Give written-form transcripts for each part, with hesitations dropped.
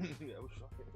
Yeah, I was shocking.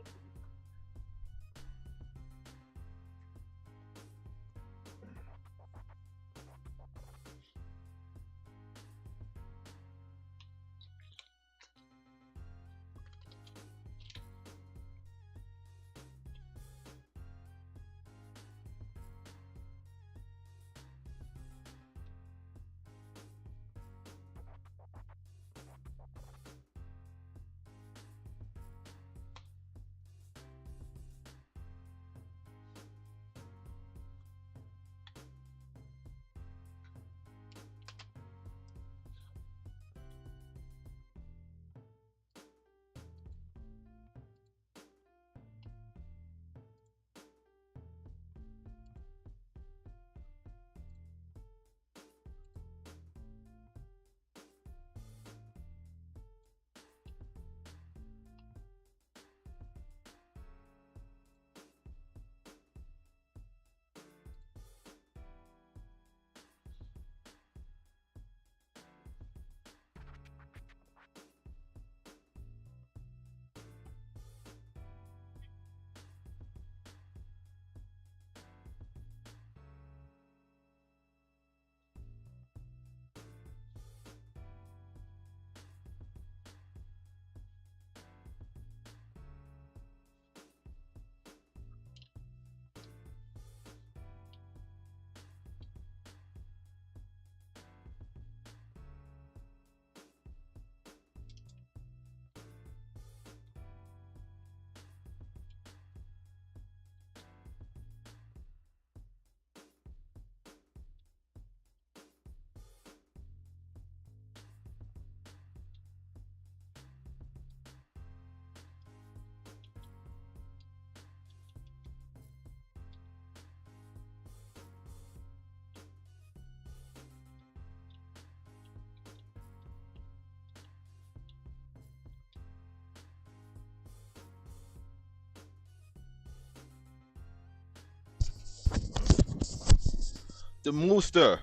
The Mooster.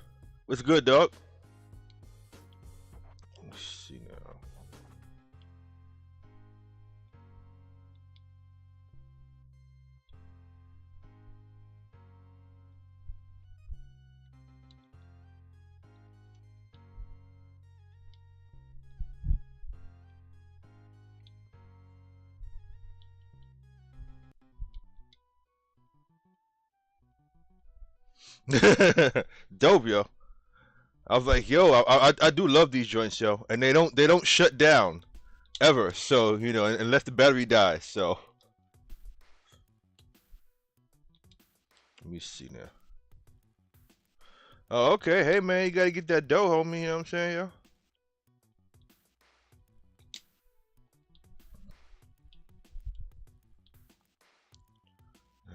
What's good, dog? Let's see now. Dope, yo. I was like, yo, I do love these joints, yo, and they don't shut down ever. So unless the battery dies. So let me see now. Oh, okay. Hey, man, you gotta get that dough, homie. You know what I'm saying, yo?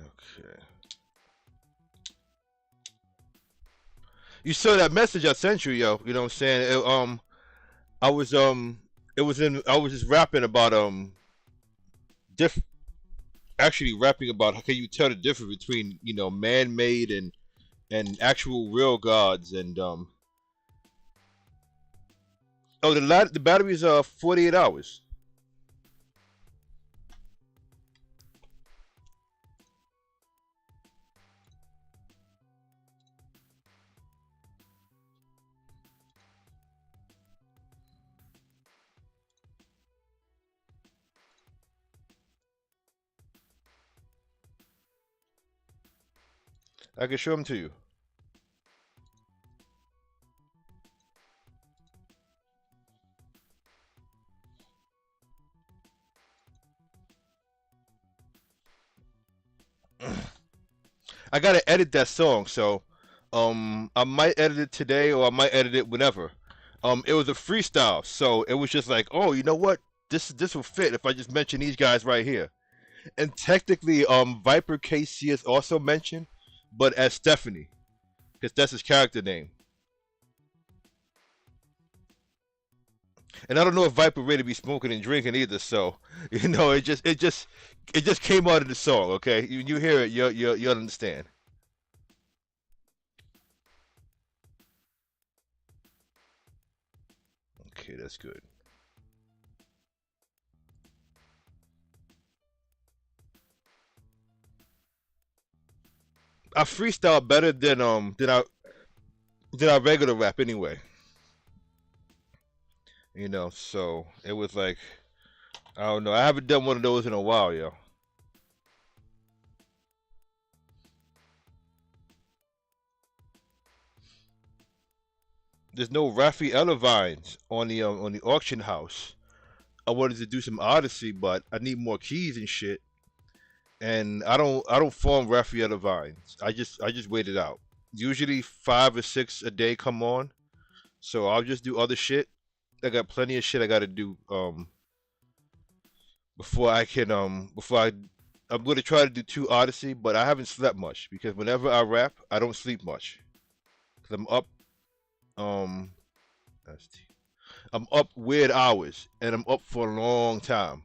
Okay. You saw that message I sent you, yo. You know what I'm saying? I was I was just rapping about diff actually rapping about how can you tell the difference between man-made and actual real gods and oh the battery is 48 hours. I can show them to you. I gotta edit that song, so I might edit it today or I might edit it whenever. It was a freestyle, so it was just like, oh, you know what? This will fit if I just mention these guys right here. And technically, Viper KC is also mentioned, but as Stephanie, because that's his character name. And I don't know if Viper really be smoking and drinking either. So it just came out of the song. Okay, you hear it, you understand. Okay, that's good. I freestyle better than I regular rap anyway. So it was like I don't know. I haven't done one of those in a while, yo. There's no Raphael vines on the auction house. I wanted to do some Odyssey, but I need more keys and shit. And I don't farm Raphael vines. I just wait it out. Usually 5 or 6 a day come on, so I'll just do other shit. I got plenty of shit I got to do before I can before I'm gonna try to do 2 Odyssey, but I haven't slept much because whenever I rap, I don't sleep much. Cause I'm up um I'm up weird hours and I'm up for a long time.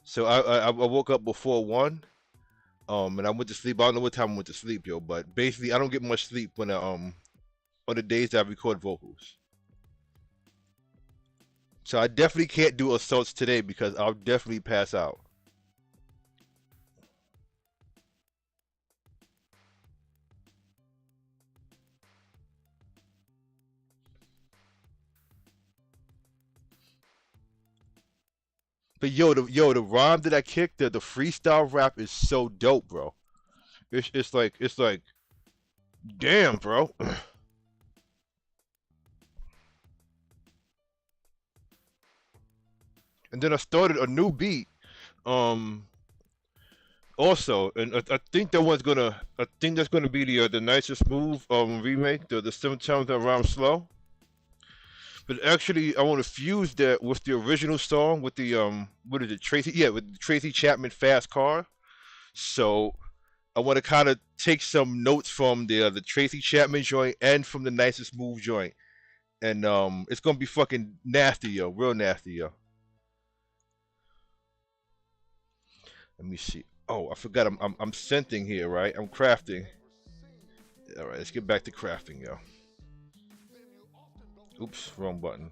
So I woke up before 1. And I went to sleep. I don't know what time I went to sleep, yo. But basically, I don't get much sleep when on the days that I record vocals. So I definitely can't do assaults today because I'll definitely pass out. But the rhyme that I kicked, the freestyle rap is so dope, bro. It's like damn, bro. And then I started a new beat. Um, Also, and I think I think that's gonna be the nicest move remake, the 7 times that rhyme slow. But actually, I want to fuse that with the original song with the what is it, Tracy? Yeah, with the Tracy Chapman Fast Car. So I want to kind of take some notes from the Tracy Chapman joint and from the nicest move joint, and it's gonna be fucking nasty, yo, real nasty, yo. Let me see. Oh, I forgot. I'm scenting here, right? I'm crafting. All right, let's get back to crafting, yo. Oops, wrong button.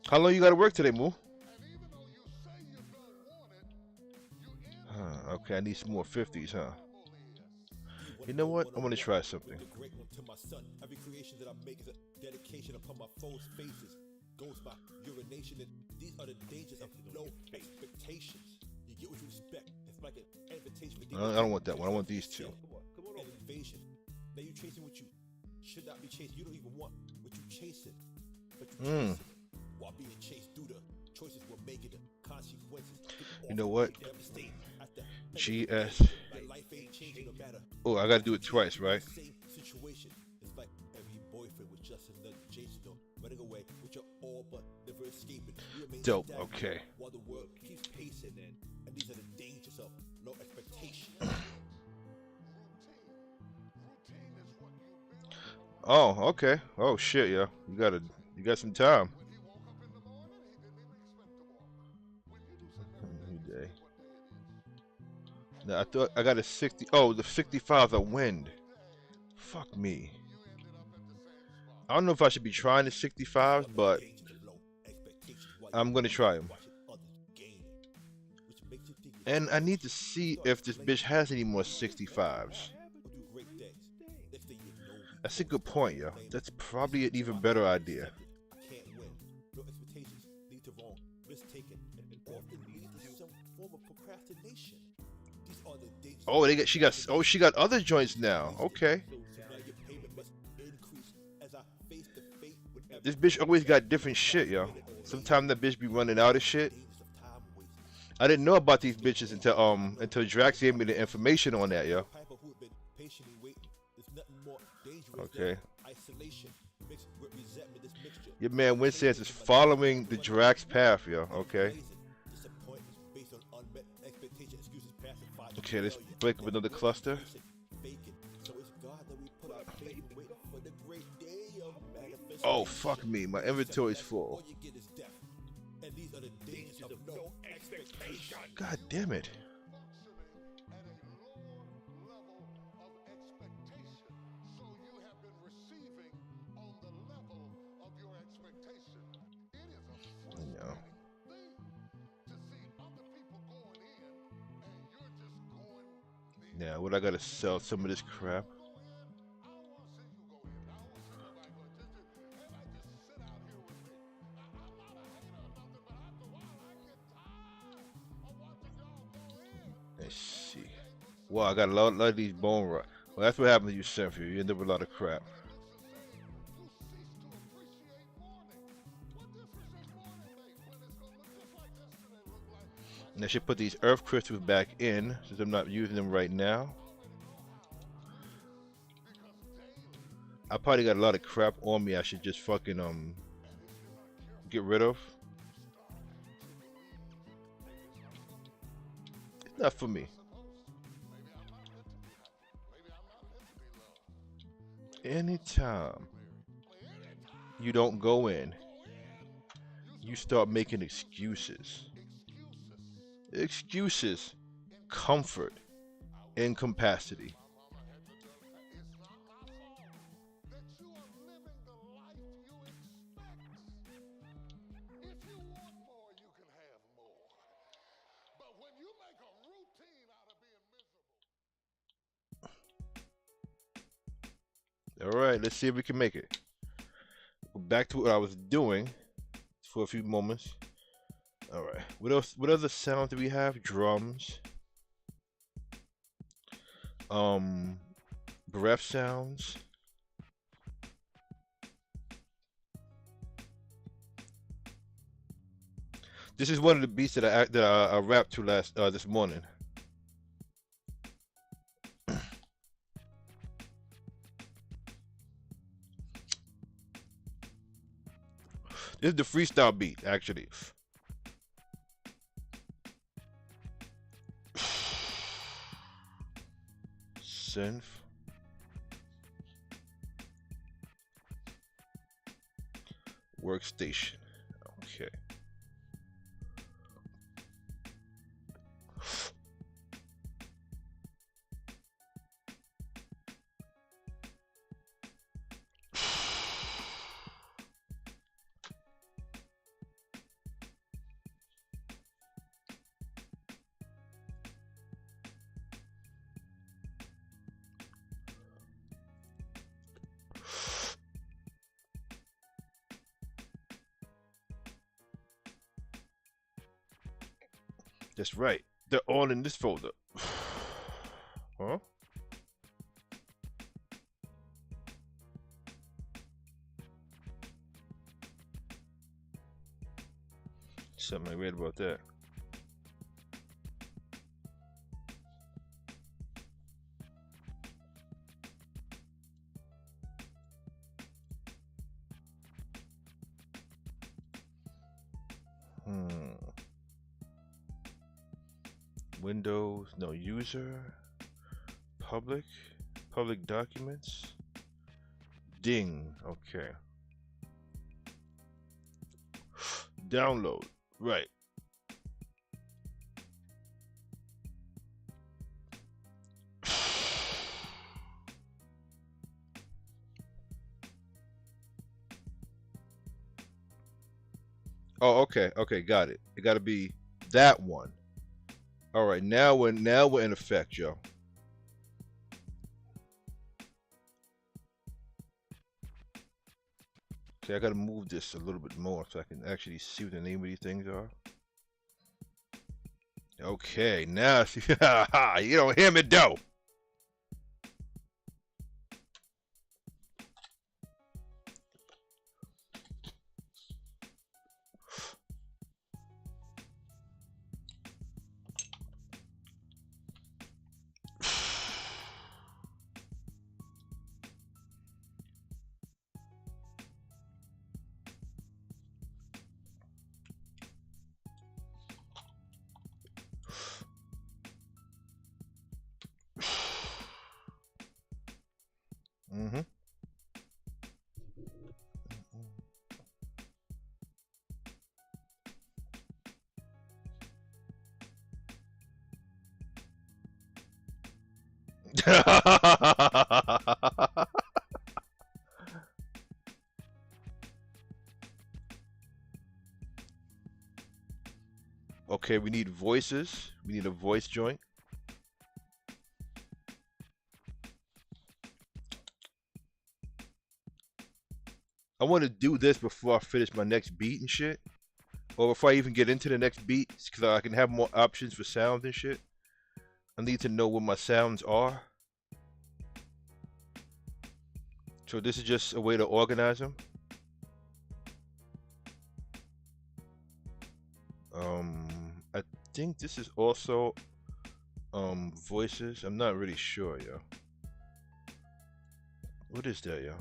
How long you gotta work today, Moo? Okay, I need some more 50s, huh? You know what? I'm gonna try something. Every creation that I make is a dedication upon my foes' faces. Goes by urination, and these are the dangers of low expectations. You get what you expect. It's like an invitation. I don't want that one. I want these two. An invasion. Now you chasing what you should not be chasing. You don't even want what you chasing, but you chasing it. While being chased due to choices we're making, the consequences. You know what? GS. Oh, I gotta do it twice, right? It's like every boyfriend was just another Jason, running away with your all but never escaping. Dope. Okay. While the world keeps pacing, and these are the dangers of low expectation. Oh, okay. Oh shit, yeah. You got some time. Day. Now I thought I got a 60. Oh, the 65's a wind. Fuck me. I don't know if I should be trying the 65s, but I'm gonna try them. And I need to see if this bitch has any more 65s. That's a good point, yo. That's probably an even better idea. Oh, she got other joints now. Okay. This bitch always got different shit, yo. Sometimes that bitch be running out of shit. I didn't know about these bitches until Drax gave me the information on that, yo. Okay. Your man Winston is following the Drax path, yo. Okay. Okay, let's break up another cluster. Oh, fuck me. My inventory's full. God damn it. No. Now, what I gotta sell some of this crap? Let's see. Well, I got lot of these bone rot. Well, that's what happens when you send for you. You end up with a lot of crap. And I should put these earth crystals back in since I'm not using them right now. I probably got a lot of crap on me I should just fucking get rid of. It's not for me. Anytime you don't go in, you start making excuses. Excuses, comfort, incapacity. All right, let's see if we can make it. Back to what I was doing for a few moments. All right, what else? What other sounds do we have? Drums. Um, breath sounds. This is one of the beats that I rapped to last this morning. This is the freestyle beat, actually. Synth. Workstation. Okay. That's right. They're all in this folder. Huh? Something I read about that. Windows, no user, public documents, ding, okay. Download, right. Oh, okay, got it. It got to be that one. All right, now we're in effect, Joe. Okay, I gotta move this a little bit more so I can actually see what the name of these things are. Okay, now you don't hear me, though. Mm-hmm. Okay, we need voices. We need a voice joint. I want to do this before I finish my next beat and shit, or before I even get into the next beat, because I can have more options for sounds and shit. I need to know what my sounds are. So this is just a way to organize them. I think this is also voices. I'm not really sure, yo. What is that, yo?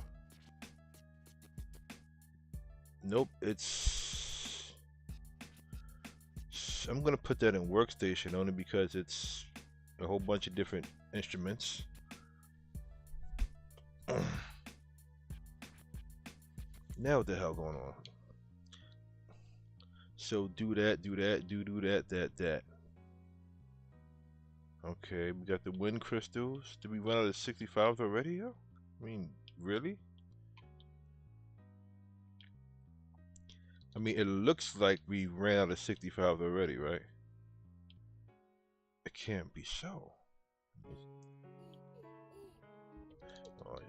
Nope, I'm gonna put that in workstation only because it's a whole bunch of different instruments. Now what the hell going on? So do that, do that, do that, that. Okay, we got the wind crystals. Did we run out of 65s already, yo? I mean, really? I mean, it looks like we ran out of 65s already, right? It can't be so. Oh,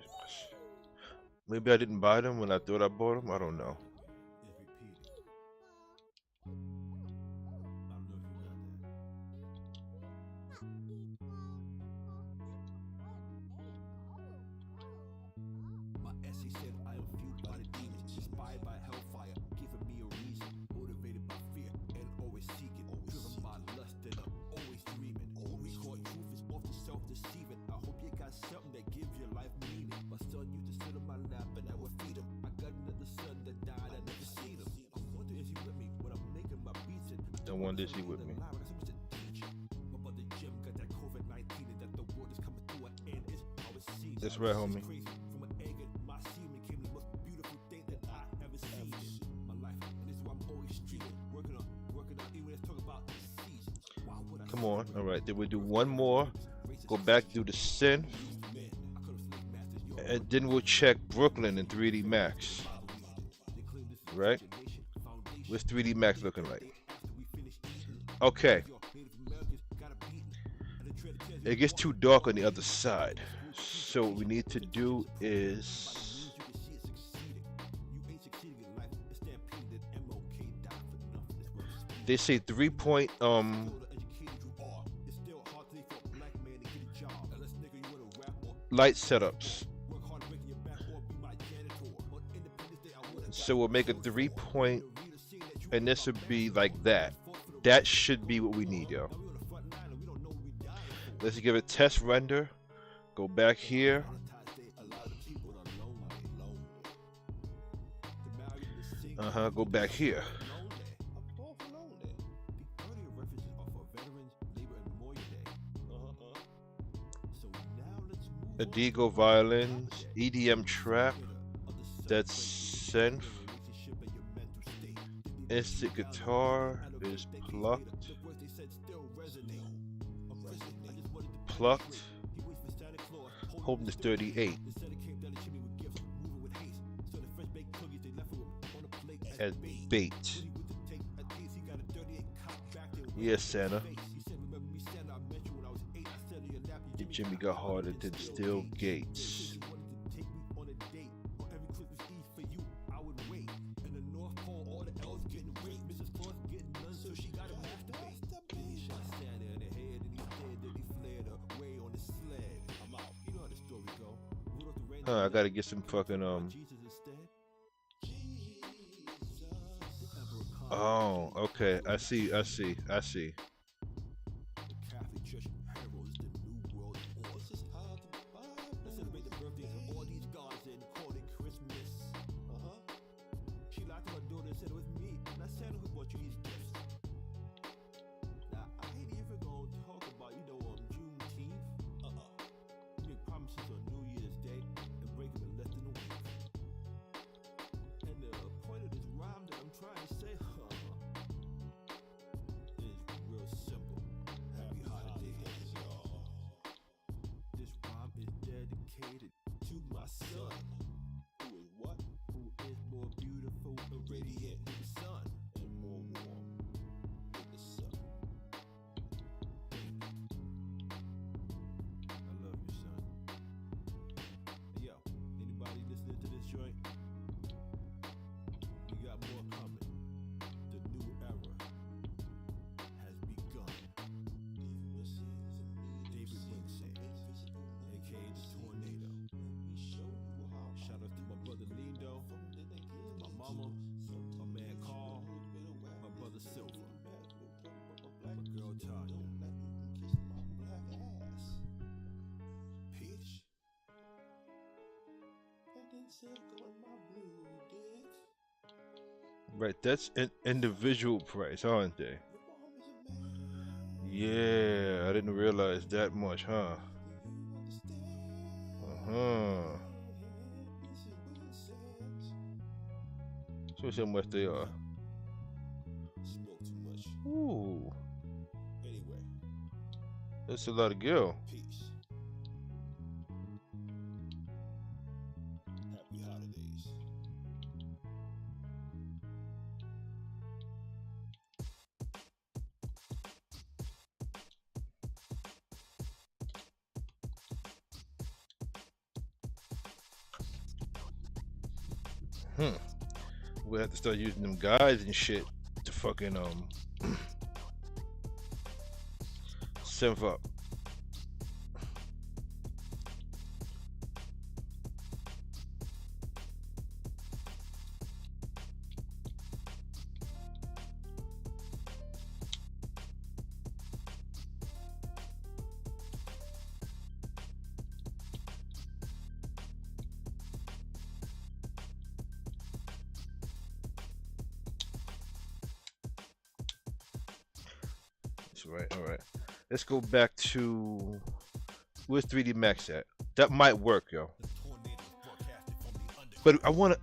maybe I didn't buy them when I thought I bought them. I don't know. I wonder is he with me? That's right, homie. Come on. All right. Then we'll do one more. Go back, do the synth. And then we'll check Brooklyn in 3D Max. Right? What's 3D Max looking like? Okay. It gets too dark on the other side. So what we need to do is they say 3-point light setups. So we'll make a 3-point, and this would be like that. That should be what we need, yo. Let's give it test render. Go back here. Go back here. Adigo violins, EDM trap, that's synth. Instant guitar is plucked. Home is 38. As bait. Yes, Santa. Jimmy got harder than steel gates. I gotta get some fucking Oh, okay. I see. Right, that's an individual price, aren't they? Yeah, I didn't realize that much, huh? Uh-huh. So how much they are. Ooh, that's a lot of gil. Hmm. We'll have to start using them guides and shit to fucking synth up. That's right. All right. Let's go back to where's 3D Max at? That might work, yo. But I wanna.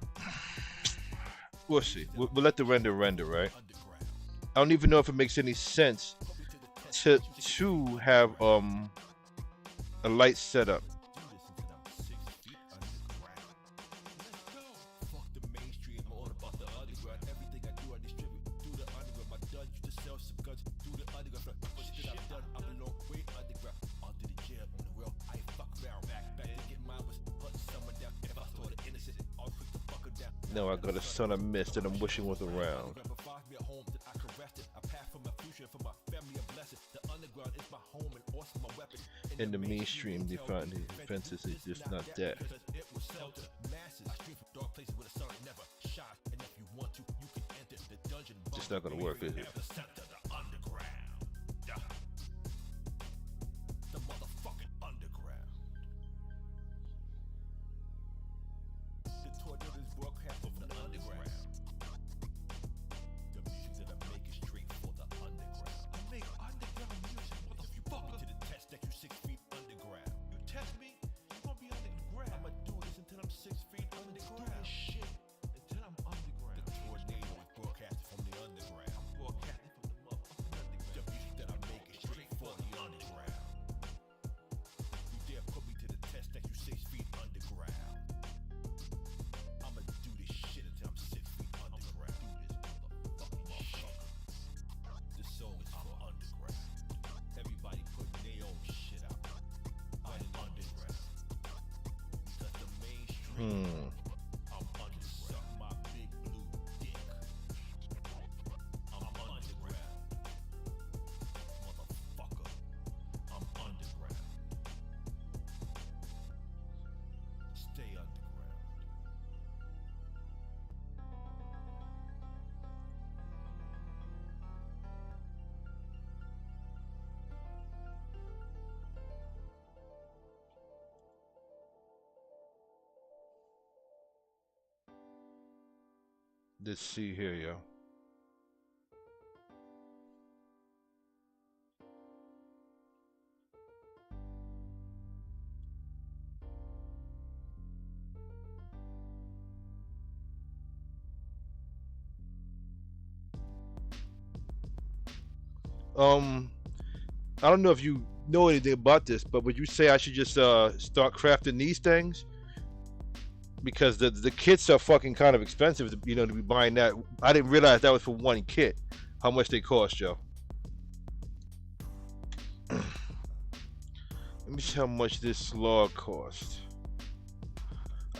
We'll see. We'll let the render, right? I don't even know if it makes any sense to have a light setup. No, I got a son of mist that I'm wishing was around. In the mainstream, they find the defenses is just not that. Just not gonna work, is it? Hmm. Let's see here, yo. Um, I don't know if you know anything about this, but would you say I should just start crafting these things? Because the kits are fucking kind of expensive, to be buying that. I didn't realize that was for one kit. How much they cost, Joe? Let me see how much this slog cost.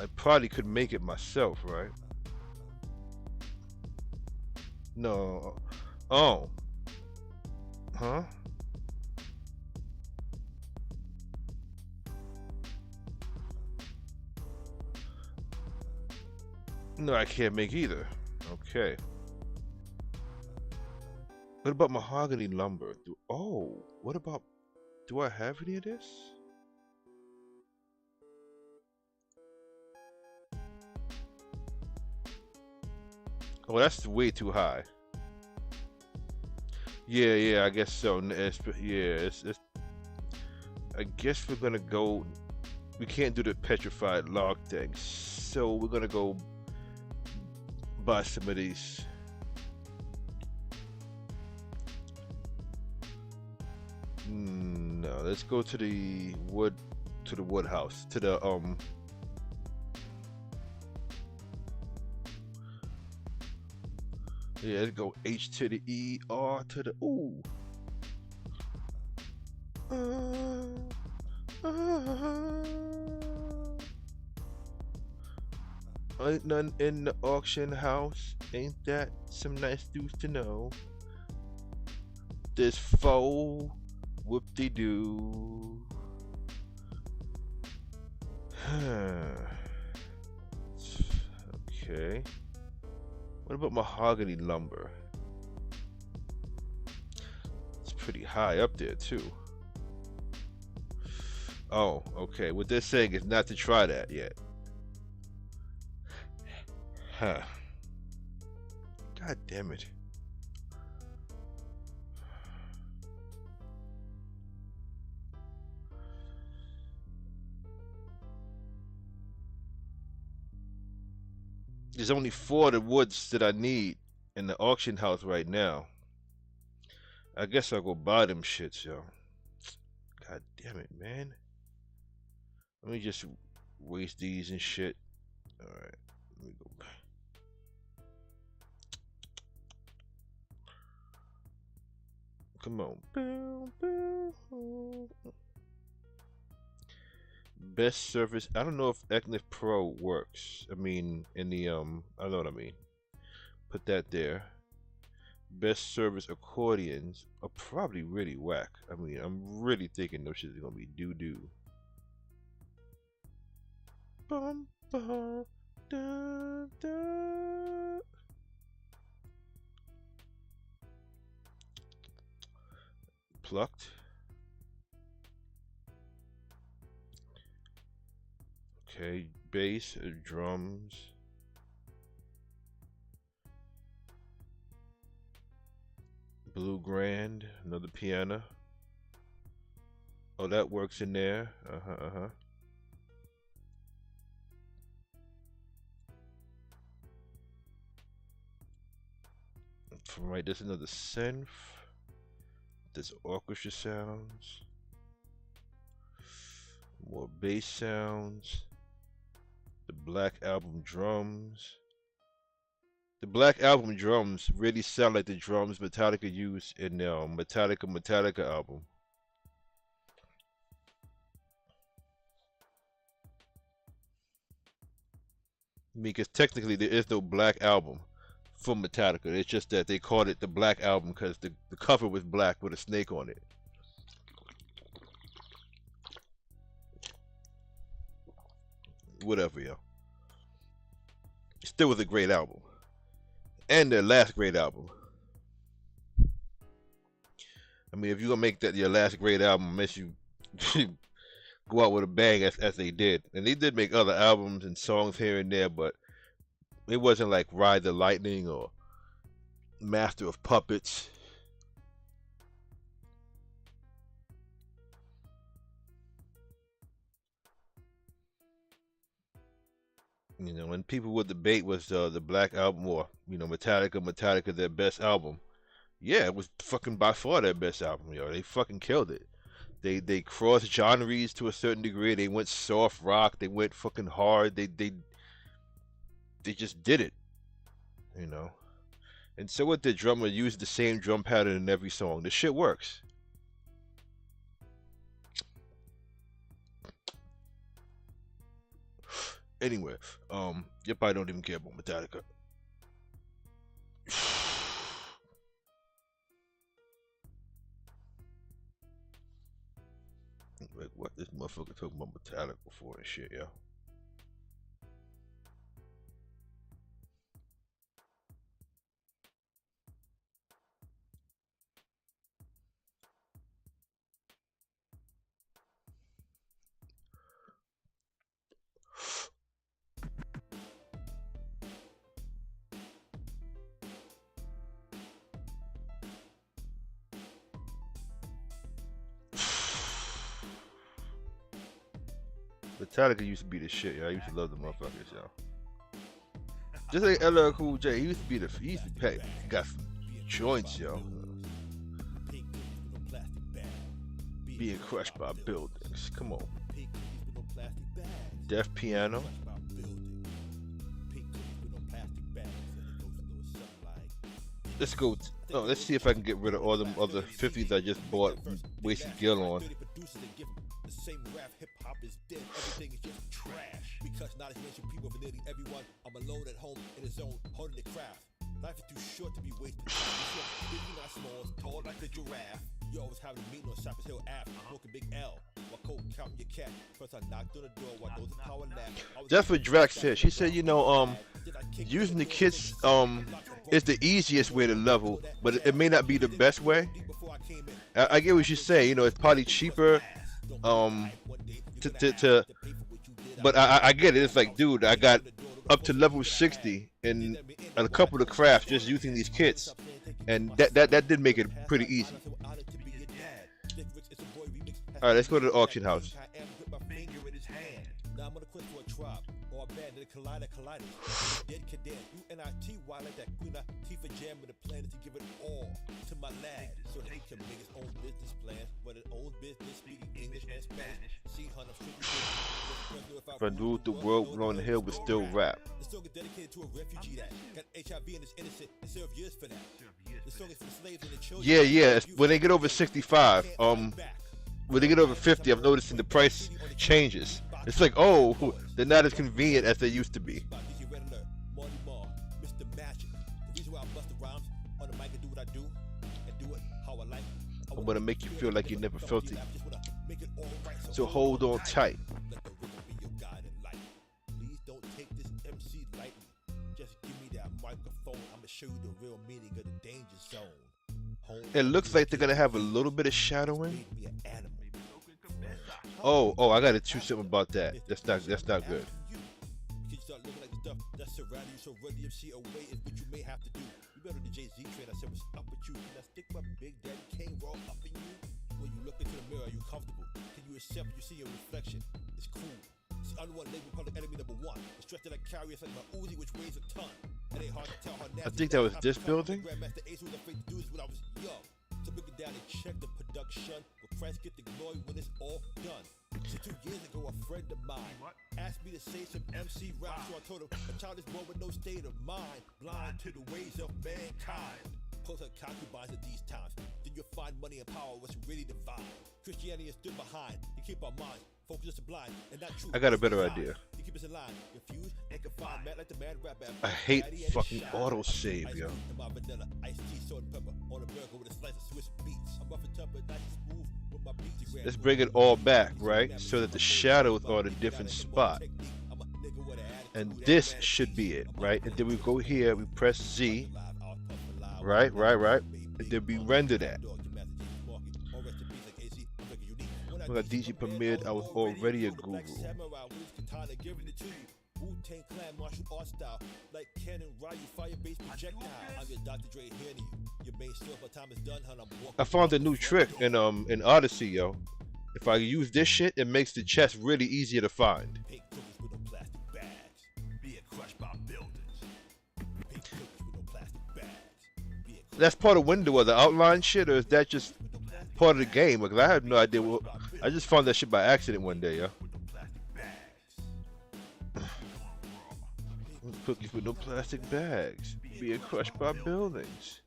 I probably could make it myself, right? No. Oh. Huh? No, I can't make either. Okay. What about mahogany lumber? What about? Do I have any of this? Oh, that's way too high. Yeah, yeah, I guess so. Yeah, it's. I guess we're gonna go. We can't do the petrified log thing, so we're gonna go buy some of these. No, let's go to the wood house, to the Yeah, let's go H to the E, R to the ooh. Ain't none in the auction house. Ain't that some nice news to know? This foe, whoop-de-doo. Okay. What about mahogany lumber? It's pretty high up there too. Oh, okay. What they're saying is not to try that yet. Huh. God damn it. There's only 4 of the woods that I need in the auction house right now. I guess I'll go buy them shits, yo. God damn it, man. Let me just waste these and shit. Alright, let me go back. Come on. Best service. I don't know if Eclipse Pro works. I mean, in the I know what I mean. Put that there. Best service accordions are probably really whack. I mean, I'm really thinking those shit is gonna be doo doo. Bum, bum, da, da. Plucked. Okay, bass, drums. Blue Grand, another piano. Oh, that works in there. Uh-huh. From right, there's another synth. There's orchestra sounds. More bass sounds. The Black Album drums. The Black Album drums really sound like the drums Metallica used in the Metallica album. I mean, because technically there is no Black Album from Metallica. It's just that they called it the Black Album because the cover was black with a snake on it. Whatever, yo. Still was a great album. And their last great album. I mean, if you're gonna make that your last great album, unless you go out with a bang as they did. And they did make other albums and songs here and there, but it wasn't like Ride the Lightning or Master of Puppets. You know, and people would debate was the Black Album or Metallica their best album. Yeah, it was fucking by far their best album, yo. They fucking killed it. They crossed genres to a certain degree. They went soft rock. They went fucking hard. They just did it, you know. And so what the drummer used the same drum pattern in every song. The shit works. Anyway, you probably don't even care about Metallica. Like what this motherfucker talking about Metallica for and shit, yo. Metallica used to be the shit, yo. I used to love the motherfuckers, yo. Just like LL Cool J, he used to be the, he used to pack, got some joints, yo. Being crushed by buildings. Come on. Deaf Piano. Let's go. Oh, let's see if I can get rid of all them other 50s I just bought and wasted Gil on. Life is too short to be wasted. Big, not small, tall like a giraffe. You always having a meeting on Cypress Hill Ave, smoking Big L. While coke counting your cat. First I knocked on the door while those power lap. That's what Drax said. She said, you know, using the kits is the easiest way to level, but it may not be the best way. I get what you say. You know, it's probably cheaper. But I get it. It's like, dude, I got up to level 60 in a couple of crafts just using these kits, and that did make it pretty easy. All right, let's go to the auction house. If I ruled the world, on the hill would still rap. Yeah. When they get over 65, when they get over 50, I'm noticing the price changes. It's like, oh, they're not as convenient as they used to be. I'm gonna make you feel like you never felt it. So hold on tight. It looks like they're gonna have a little bit of shadowing. Oh, I gotta choose something about that. That's not good. When you look into the mirror, are you comfortable? Can you accept you see your reflection? It's cool. See, unwanted label public enemy number one. The stress that I carry is like my Uzi, which weighs a ton. It ain't hard to tell how nasty. I think that was this building. Grandmaster Ace was afraid to do this when I was young. So break it down and check the production. Will Christ get the glory when it's all done? See, 2 years ago, a friend of mine asked me to say some MC rap, so I told him a child is born with no state of mind, blind to the ways of mankind. Close her concubines at these times. Then you'll find money and power what's really divine. Christianity is stood behind. You keep our minds focused sublime and not true. I got a better idea. You keep us in line, confused and confined, mad like the mad rap. I hate fucking autosave, yo. Let's bring it all back, right? So that the shadows are at a different spot. And this should be it, right? And then we go here, we press Z. Right. And then we render that. When I DJ premiered, I was already a guru. I found a new trick in Odyssey, yo. If I use this shit, it makes the chest really easier to find. That's part of window or the outline shit, or is that just part of the game? Because I have no idea. I just found that shit by accident one day, yo. Cookies with no plastic bags, being crushed by buildings.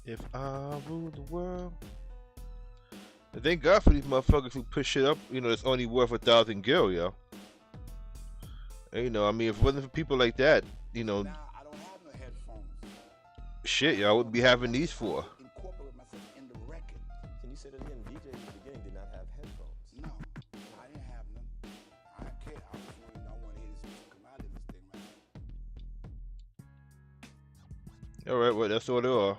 If I rule the world. And thank God for these motherfuckers who push shit up, you know, it's only worth 1,000 gil, yo. And, you know, I mean, if it wasn't for people like that, you know, nah, I don't have no headphones. Shit, yo, I wouldn't be having these for. Incorporate myself in the record. Can you say that again? VJ in the beginning did not have headphones. No, I didn't have them. I didn't care. I just wanted to know, I want to hear this music come out of this thing, man. All right, well, that's all they are.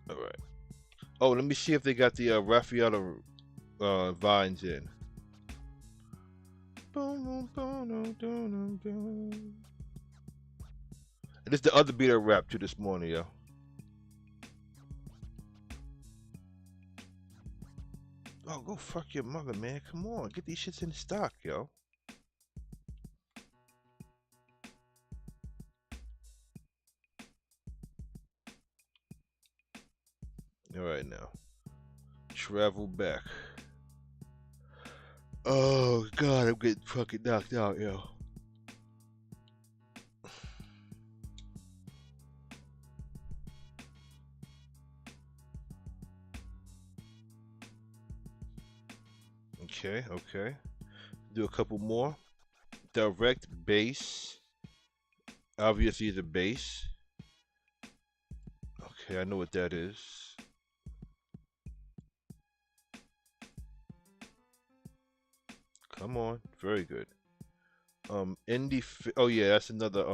All right. Oh, let me see if they got the Raffaella vines in. And this is the other beat I rapped to this morning, yo. Oh, go fuck your mother, man. Come on, get these shits in stock, yo. All right now, travel back. Oh God, I'm getting fucking knocked out, yo. Okay, okay. Do a couple more. Direct bass. Obviously, the bass. Okay, I know what that is. Come on, very good. Oh yeah, that's another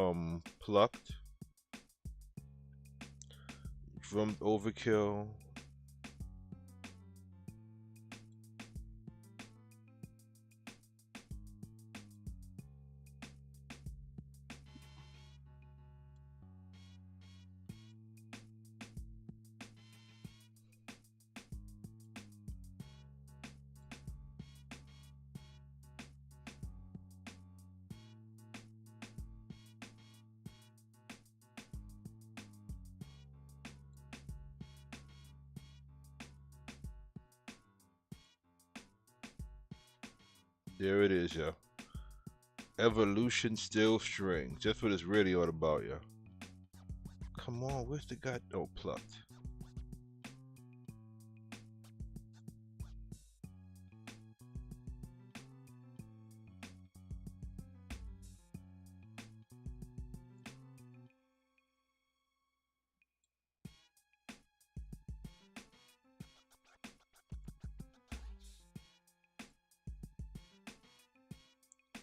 plucked drum overkill. There it is, yo. Evolution still strings. That's what it's really all about, yo. Come on, where's the guy? Oh, plucked.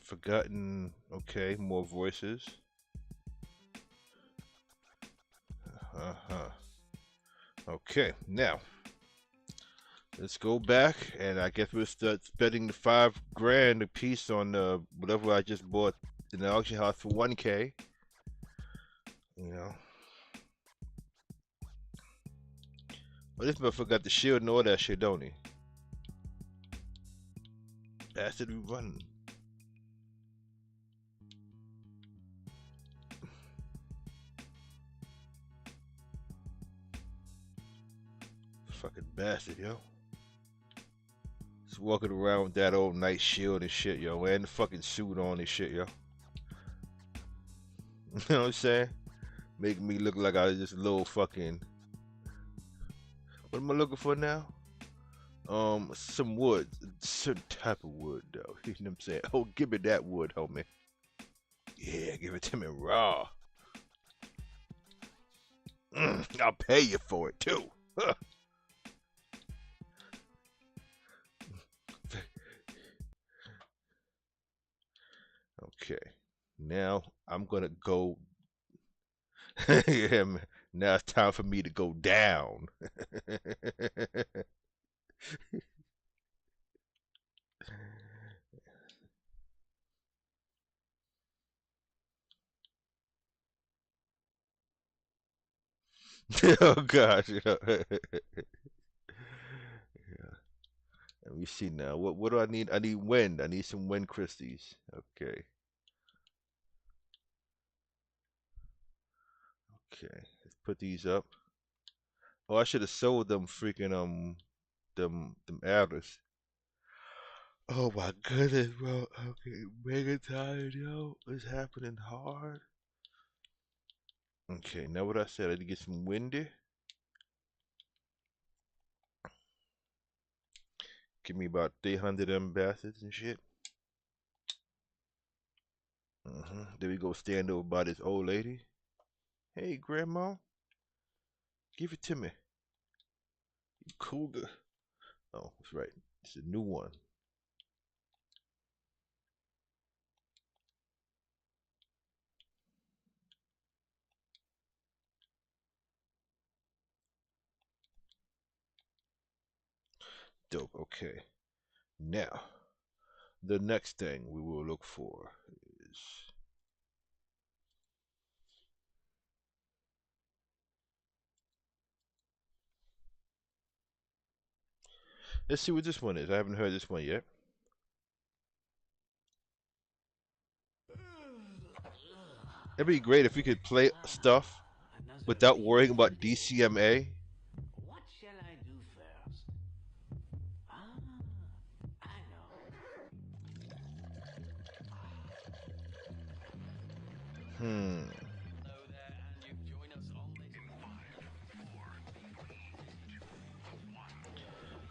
Forgotten. Okay, more voices. Uh-huh. Okay, now let's go back, and I guess we'll start spending the 5 grand a piece on whatever I just bought in the auction house for 1K. You know, well, this motherfucker got the shield and all that shit, don't he? Bastard, we running. Fucking bastard, yo. Just walking around with that old night shield and shit, yo, and the fucking suit on and shit, yo. You know what I'm saying? Making me look like I was just a little fucking. What am I looking for now? Some wood, certain type of wood, though. You know what I'm saying? Oh, give me that wood, homie. Yeah, give it to me raw. I'll pay you for it too. Huh. Okay, now I'm gonna go. Yeah, man. Now it's time for me to go down. Oh gosh. Let me see now. What do I need? I need wind. I need some wind Christies. Okay. Okay. Let's put these up. Oh, I should have sold them freaking them adders. Oh my goodness, bro. Okay, mega tired, yo. It's happening hard. Okay, now what I said, I need to get some windy. Give me about 300 of them bastards and shit. There we go, stand over by this old lady. Hey, grandma, give it to me. You cougar. Oh, that's right. It's a new one. Dope. Okay. Now, the next thing we will look for is. Let's see what this one is. I haven't heard this one yet. It'd be great if we could play stuff Another without day worrying in the about DCMA. What shall I do first? Ah, I know. Hmm. Hello there, and you've joined us on this.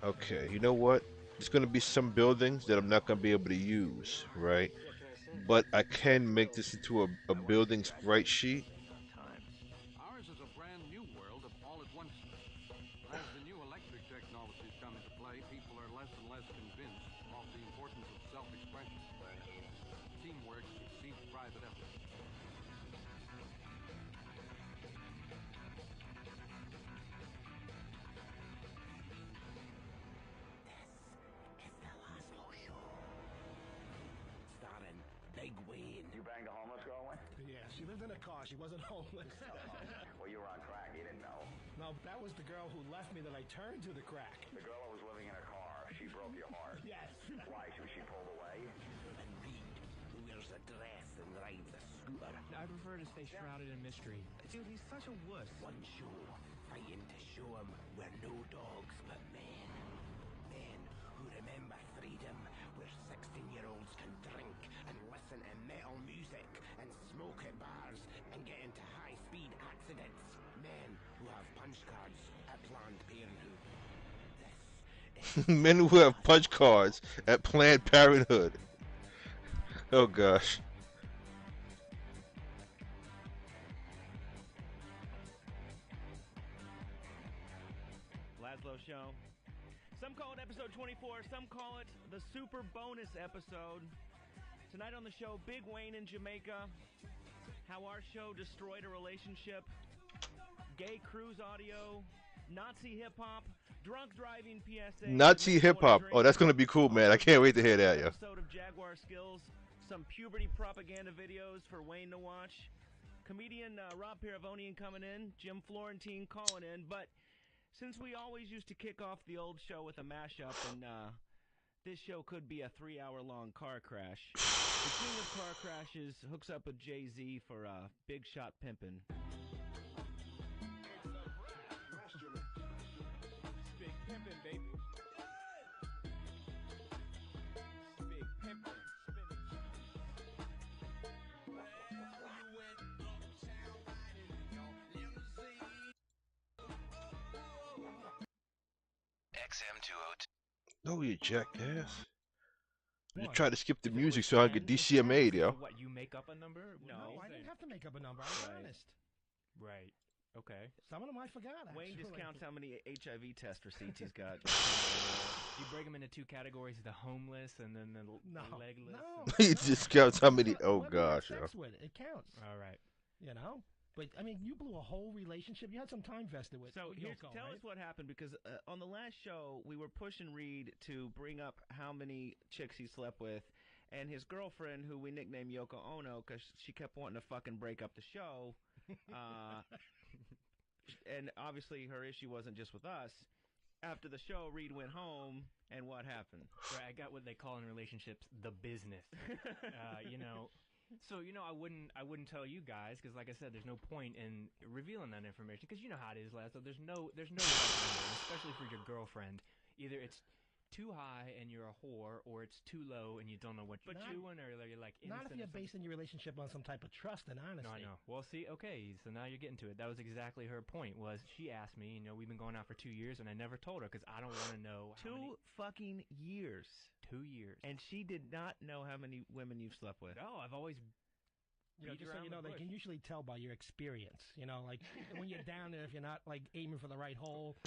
Okay, you know what? There's going to be some buildings that I'm not going to be able to use, right? What can I say? But I can make So, this into a I watched building you guys sprite sheet. Times. Ours is a brand new world of all at once. As the new electric technologies come into play, people are less and less convinced of the importance of self-expression. Teamwork exceeds private effort. It's the Laszlo Show. Starring Big Wayne. You banged a homeless girl once? Yeah, she lived in a car. She wasn't homeless. Well, you were on crack. You didn't know. No, that was the girl who left me that I turned to the crack. The girl who was living in a car, she broke your heart. Yes. Why? Was she pulled away? And Reed, who wears a dress and rides a scooter. I prefer to stay shrouded in mystery. Dude, he's such a wuss. One show fighting to show him we're no dogs but men. Men who remember freedom, where 16-year-olds can drink and listen to metal music and smoke at bars and get into high-speed accidents. Men who have punch cards at Planned Parenthood. This is Men who have punch cards at Planned Parenthood. Oh gosh. Laszlo Show. Some call it episode 24, some call it the super bonus episode. Tonight on the show, Big Wayne in Jamaica, how our show destroyed a relationship, gay cruise audio, Nazi hip-hop, drunk driving PSA. Nazi hip hop. Oh, that's gonna be cool, man. I can't wait to hear that, yo. Episode of Jaguar Skills, some puberty propaganda videos for Wayne to watch. Comedian Rob Piravonian coming in, Jim Florentine calling in, but since we always used to kick off the old show with a mashup, and this show could be a 3-hour-long car crash, the king of car crashes hooks up with Jay-Z for Big Shot Pimpin'. Big pimpin', baby. Big pimpin', XM202. No, you jackass. You What? tried to skip the music so I could DCMA, yo. What, you make up a number? No. I didn't have to make up a number. I was Right. honest. Right. Okay. Some of them I forgot. Wayne actually. just counts how many HIV test receipts he's got. You break them into two categories: the homeless and then the No, legless. no. and- He just counts how many. Oh Whoever you had gosh, yo. sex with, it counts. All right. You know. But I mean, you blew a whole relationship. You had some time vested with. So here's, Yoko, tell right? us what happened, because on the last show we were pushing Reed to bring up how many chicks he slept with, and his girlfriend, who we nicknamed Yoko Ono because she kept wanting to fucking break up the show, and obviously her issue wasn't just with us. After the show, Reed went home, and what happened? Right, I got what they call in relationships the business. You know, so I wouldn't tell you guys because, like I said, there's no point in revealing that information because you know how it is, Lazo. There's no right number, especially for your girlfriend. Either it's too high and you're a whore, or it's too low and you don't know what you're Not- doing, or you're like Not if innocent you're or something. basing your relationship on some type of trust and honesty. No, I know. Well, see, okay, so now you're getting to it. That was exactly her point. Was she asked me, we've been going out for 2 years, and I never told her because I don't want to know how many. 2 fucking years. 2 years. And she did not know how many women you've slept with. No, I've always. beat Just so around you know, the they bush. can usually tell by your experience. Like when you're down there, if you're not like aiming for the right hole.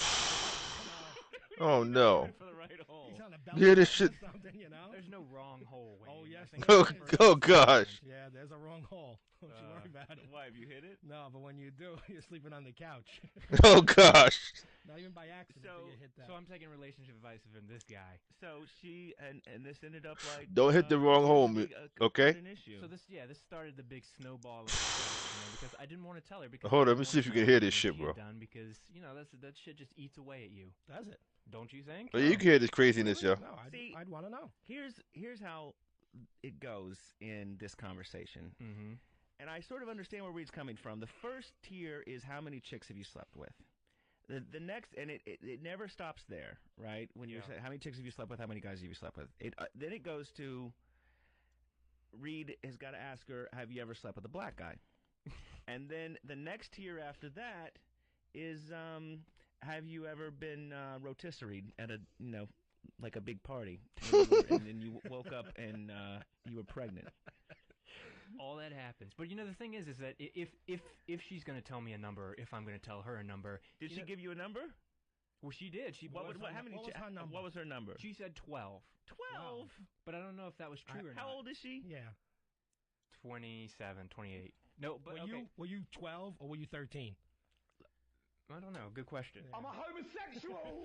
Oh no. For the right hole. He's on a Yeah, this balcony shit. or something, There's no wrong hole. Wayne. Oh, I yes, think there Oh, is. oh gosh. Yeah, there's a wrong hole. Don't you worry about it. Why, have you hit it? No, but when you do, you're sleeping on the couch. Oh gosh. Not even by accident So- do you hit that. So I'm taking relationship advice from this guy. So she and this ended up like Don't hit the wrong home, okay? An issue. So this started the big snowball of stress, because I didn't want to tell her because Hold I on, let me didn't see if want you can to hear know this what shit, she bro. had done because that shit just eats away at you. Does it? Don't you think? Oh, you can hear this craziness, yo. No, See- I'd want to know. Here's how it goes in this conversation. Mm-hmm. And I sort of understand where Reed's coming from. The first tier is how many chicks have you slept with? The next, and it never stops there, right? When you say how many chicks have you slept with, how many guys have you slept with? Then it goes to Reed has got to ask her, have you ever slept with a black guy? And then the next tier after that is have you ever been rotisseried at a like a big party, and then you woke up and you were pregnant? All that happens, but the thing is that if she's going to tell me a number, if I'm going to tell her a number, Did she give you a number? well, she did. What was her number? What was her number? She said 12, 12. but I don't know if that was true or not. How old is she? Yeah. 27, 28. No, but Were you 12 or were you 13? I don't know. Good question. I'm a homosexual!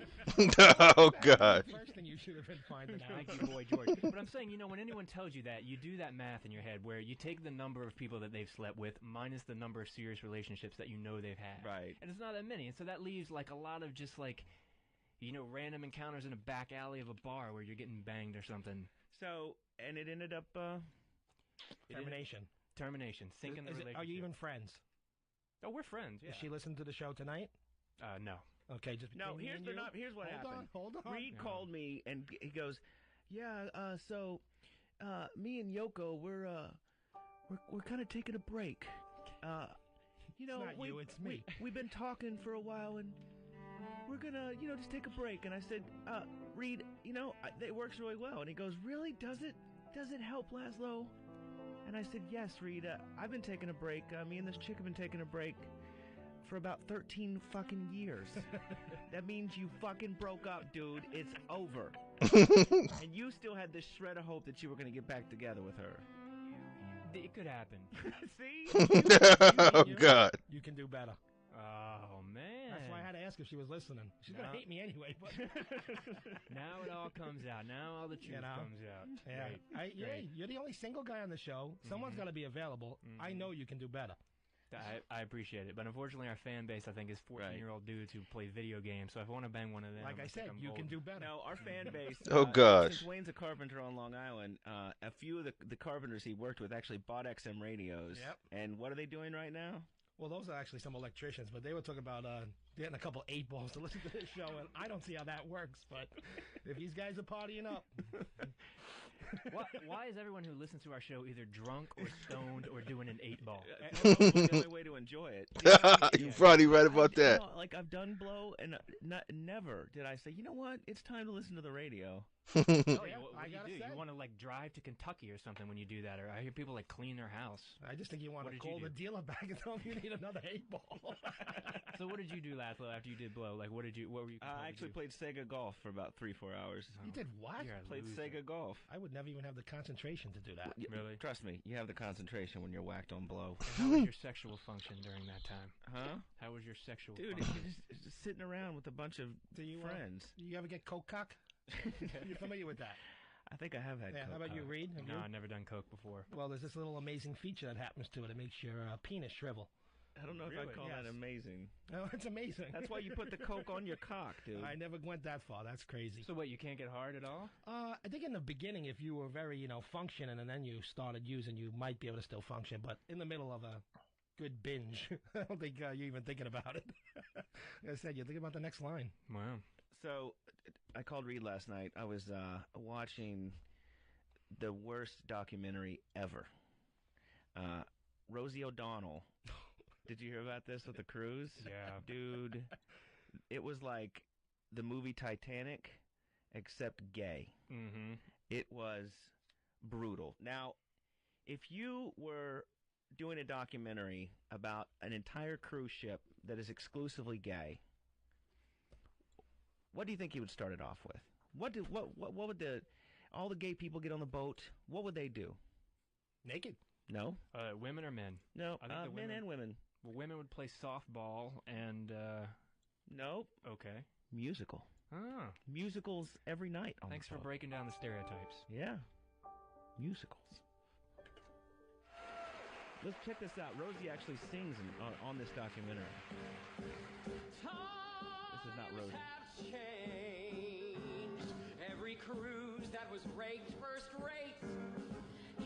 Oh god. First thing you should have been finding out. Thank you, boy George. But I'm saying, when anyone tells you that, you do that math in your head where you take the number of people that they've slept with minus the number of serious relationships that they've had. Right. And it's not that many. And so that leaves like a lot of just like, random encounters in a back alley of a bar where you're getting banged or something. So, and it ended up Termination. Termination. Sinking the relationship. Are you even friends? Oh, we're friends. Yeah. Does she listen to the show tonight? No. Okay, just no. between me Here's and the you? here's what happened. Hold on. Reed called me and he goes, "Yeah, so me and Yoko, we're kind of taking a break. It's not you, it's me. We've been talking for a while and we're gonna, just take a break." And I said, "Reed, it works really well." And he goes, "Really? Does it? Does it help, Laszlo?" And I said, "Yes, Reed. I've been taking a break. Me and this chick have been taking a break for about 13 fucking years. That means you fucking broke up, dude. It's over." And you still had this shred of hope that you were going to get back together with her. It could happen. See? Oh god. You can do better. Oh, man. That's why I had to ask if she was listening. She's going to hate me anyway. But Now it all comes out. Now all the truth comes out. yeah, Great. you're the only single guy on the show. Someone's got to be available. I know you can do better. I appreciate it, but unfortunately our fan base, I think, is 14-year-old dudes who play video games, so if I want to bang one of them... Like I said, you can do better. No, our fan base... Oh, gosh. Since Wayne's a carpenter on Long Island, a few of the carpenters he worked with actually bought XM radios. Yep. And what are they doing right now? Well, those are actually some electricians, but they were talking about getting a couple 8-balls to listen to this show, and I don't see how that works, but if these guys are partying up... Why is everyone who listens to our show either drunk or stoned or doing an 8-ball? The only way to enjoy it. You're probably right about that. Like, I've done blow, and never did I say, you know what, it's time to listen to the radio. Oh, yeah, what do I you gotta do? say. You want to like drive to Kentucky or something when you do that, or I hear people like clean their house. I just think you want What to did you call do? the dealer back and tell him you need another 8-ball. So what did you do, Laszlo, after you did blow? Like, what were you? I actually played Sega Golf for about 3-4 hours. You did what? You're a Played loser. Sega Golf. I would never even have the concentration to do that. Really? Trust me, you have the concentration when you're whacked on blow. And how was your sexual function during that time? Huh? How was your sexual Dude, function? you're just sitting around with a bunch of Do you friends. You ever get coke cock? You familiar with that? I think I have had Yeah. coke How about you, cock. Reed? Have No, you? I've never done coke before. Well, there's this little amazing feature that happens to it. It makes your penis shrivel. I don't know if Really? I'd call Yes. that amazing. Oh, it's amazing. That's why you put the coke on your cock, dude. I never went that far. That's crazy. So what? You can't get hard at all? I think in the beginning, if you were very, functioning, and then you started using, you might be able to still function. But in the middle of a good binge, I don't think you're even thinking about it. Like I said, you're thinking about the next line. Wow. So, I called Reed last night. I was watching the worst documentary ever. Rosie O'Donnell. Did you hear about this with the cruise? Yeah. Dude, it was like the movie Titanic, except gay. Mm-hmm. It was brutal. Now, if you were doing a documentary about an entire cruise ship that is exclusively gay, what do you think you would start it off with? What would all the gay people get on the boat? What would they do? Naked. No. Women or men? No. I think the Men women- and women. Well, women would play softball and. Nope. Okay. Musical. Ah. Musicals every night. On Thanks the for boat. breaking down the stereotypes. Yeah. Musicals. Let's check this out. Rosie actually sings on this documentary. This is not Rosie. Have changed. Every cruise that was raked first rate,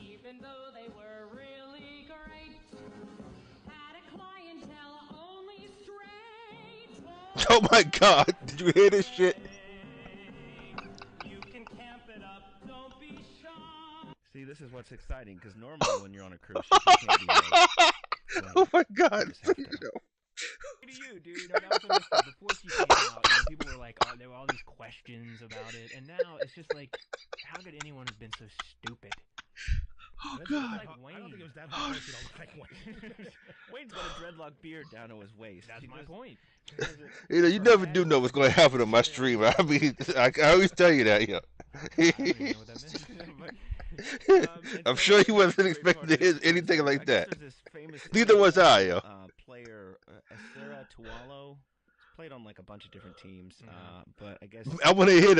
even though they were really great, had a clientele only straight. Oh my God! Did you hear this shit? You can camp it up, don't be shy. See, this is what's exciting because normally when you're on a cruise ship, you can't be late. Oh my God! You just have to- Look at you, dude. That was the mystery. Before she came out, people were like, oh, there were all these questions about it, and now it's just like, how could anyone have been so stupid? Oh That's God! like Wayne. I don't think it was that hard. You don't like Wayne. Wayne's got a dreadlock beard down to his waist. That's my point. You know, you never do know what's going to happen on my stream. I mean, I always tell you that, yo. I don't even know what that meant. I'm sure he wasn't expecting to hear anything like that. Neither was I, yo. Player Sarah Tuwalo played on like a bunch of different teams, but I guess I want to hear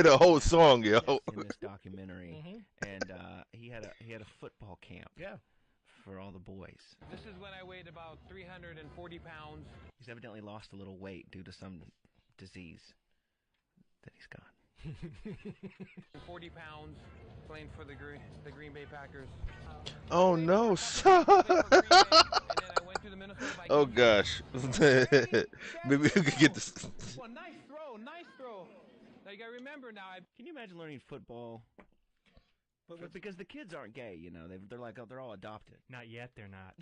the whole song, yo. in this documentary, and he had a football camp. Yeah. For all the boys. This is when I weighed about 340 pounds. He's evidently lost a little weight due to some disease that he's got. 40 pounds, playing for the Green Bay Packers. Oh no! Oh gosh! Maybe we could get this. Well, nice throw. Now you gotta remember now. Can you imagine learning football? But because the kids aren't gay, you know, they're all adopted. Not yet, they're not.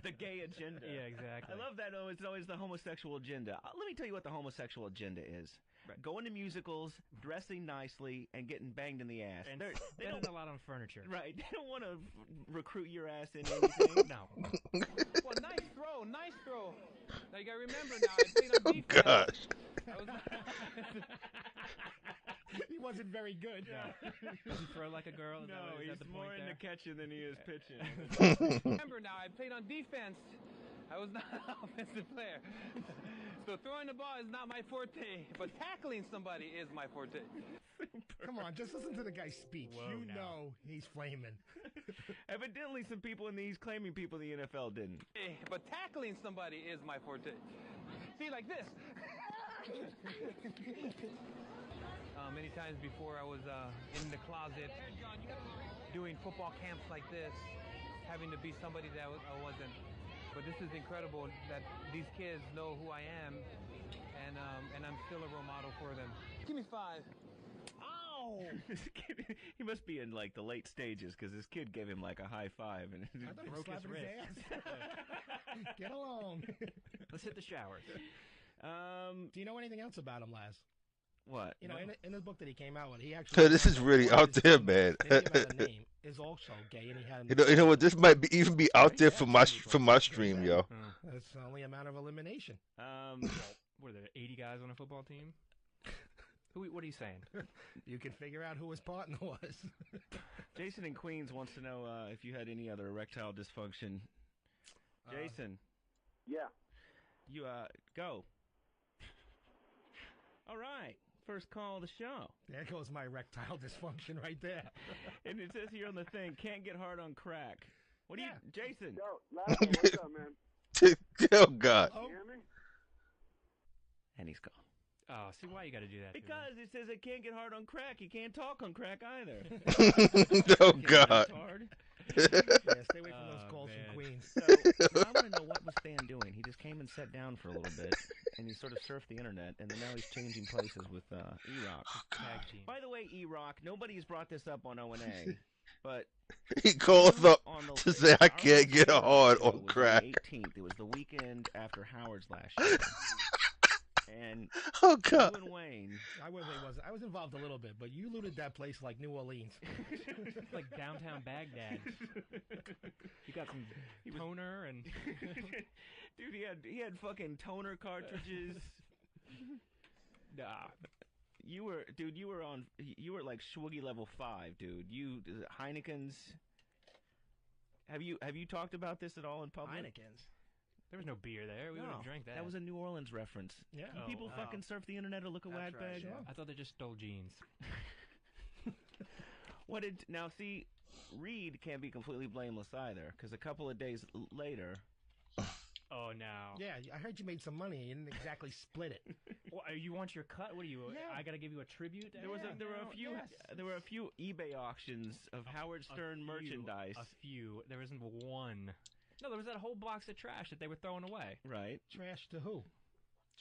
The gay agenda. Yeah, exactly. I love that. Oh, it's always the homosexual agenda. Let me tell you what the homosexual agenda is. Right. Going to musicals, dressing nicely, and getting banged in the ass. And they spending don't a lot on furniture. Right. They don't want to recruit your ass into anything. No. Well, nice throw. Now you gotta remember now. I played on defense. Gosh. He wasn't very good. No. Does he throw like a girl? Is No, that what- is he's that the more point into there? catching than he is pitching. Remember now, I played on defense. I was not an offensive player. So throwing the ball is not my forte, but tackling somebody is my forte. Come on, just listen to the guy speak. Whoa, you now. know he's flaming. Evidently, some people in these claiming people in the NFL didn't. But tackling somebody is my forte. See, like this. Many times before I was in the closet doing football camps like this, having to be somebody that I wasn't. But this is incredible that these kids know who I am, and I'm still a role model for them. Give me 5. Ow! This kid, he must be in like the late stages because this kid gave him like a high five and I thought he was broke his slapping his ass. Get along. Let's hit the showers. Do you know anything else about him, Laz? What? You know, in his book that he came out with, he actually. This is really out there, man. Name is also gay, and he had. You know what? This might even be out there for my stream, yo. It's only a matter of elimination. What are there, 80 guys on a football team? What are you saying? You can figure out who his partner was. Jason in Queens wants to know if you had any other erectile dysfunction. Jason. Yeah. You go. All right. First call of the show. There goes my erectile dysfunction right there. And it says here on the thing, can't get hard on crack. What do you, Jason? Yo, Laz, what's up, man? Oh God. You hear me? And he's gone. Oh, see why you got to do that? Because it says it can't get hard on crack. You can't talk on crack either. Oh God. Yeah, stay away from those calls from Queens. So I want to know what was Stan doing. He just came and sat down for a little bit, and he sort of surfed the internet, and then now he's changing places with E-Rock. Tag team. By the way, E-Rock, nobody's brought this up on O&A, but He calls up to say I can't get hard on crack. On the 18th. It was the weekend after Howard's last show. And oh God, you and Wayne. I was involved a little bit, but you looted that place like New Orleans. It's like downtown Baghdad. You got some toner and dude, he had fucking toner cartridges. Nah. You were like Schwoogie level 5, dude. You Heineken's. Have you talked about this at all in public? Heineken's. There was no beer there. We would have drank that. That was a New Orleans reference. Yeah. Can people fucking surf the internet or look a wag bag? sure. I thought they just stole jeans. What did now see? Reed can't be completely blameless either, because a couple of days later. Oh no. Yeah, I heard you made some money. You didn't exactly split it. Well, you want your cut? What are you? Yeah. I gotta give you a tribute. There were a few eBay auctions of Howard Stern merchandise. A few. There isn't one. No, there was that whole box of trash that they were throwing away. Right. Trash to who?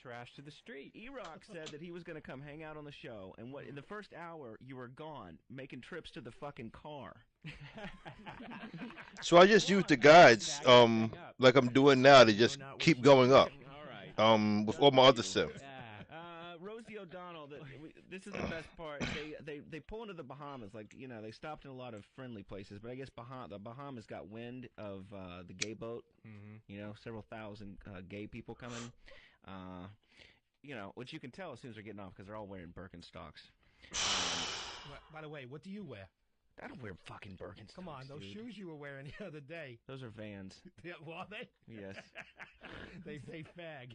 Trash to the street. E-Rock said that he was going to come hang out on the show, and in the first hour you were gone, making trips to the fucking car. So I just use the guides, like I'm doing now, to just keep going up. All right. With all my other stuff. Rosie O'Donnell, this is the best part. They pull into the Bahamas, like they stopped in a lot of friendly places, but I guess the Bahamas got wind of the gay boat. Mm-hmm. Several thousand gay people coming. Which you can tell as soon as they're getting off because they're all wearing Birkenstocks. By the way, what do you wear? I don't wear fucking Birkenstocks. Come on, those shoes you were wearing the other day. Those are Vans. Yeah, well, are they? Yes. they fag.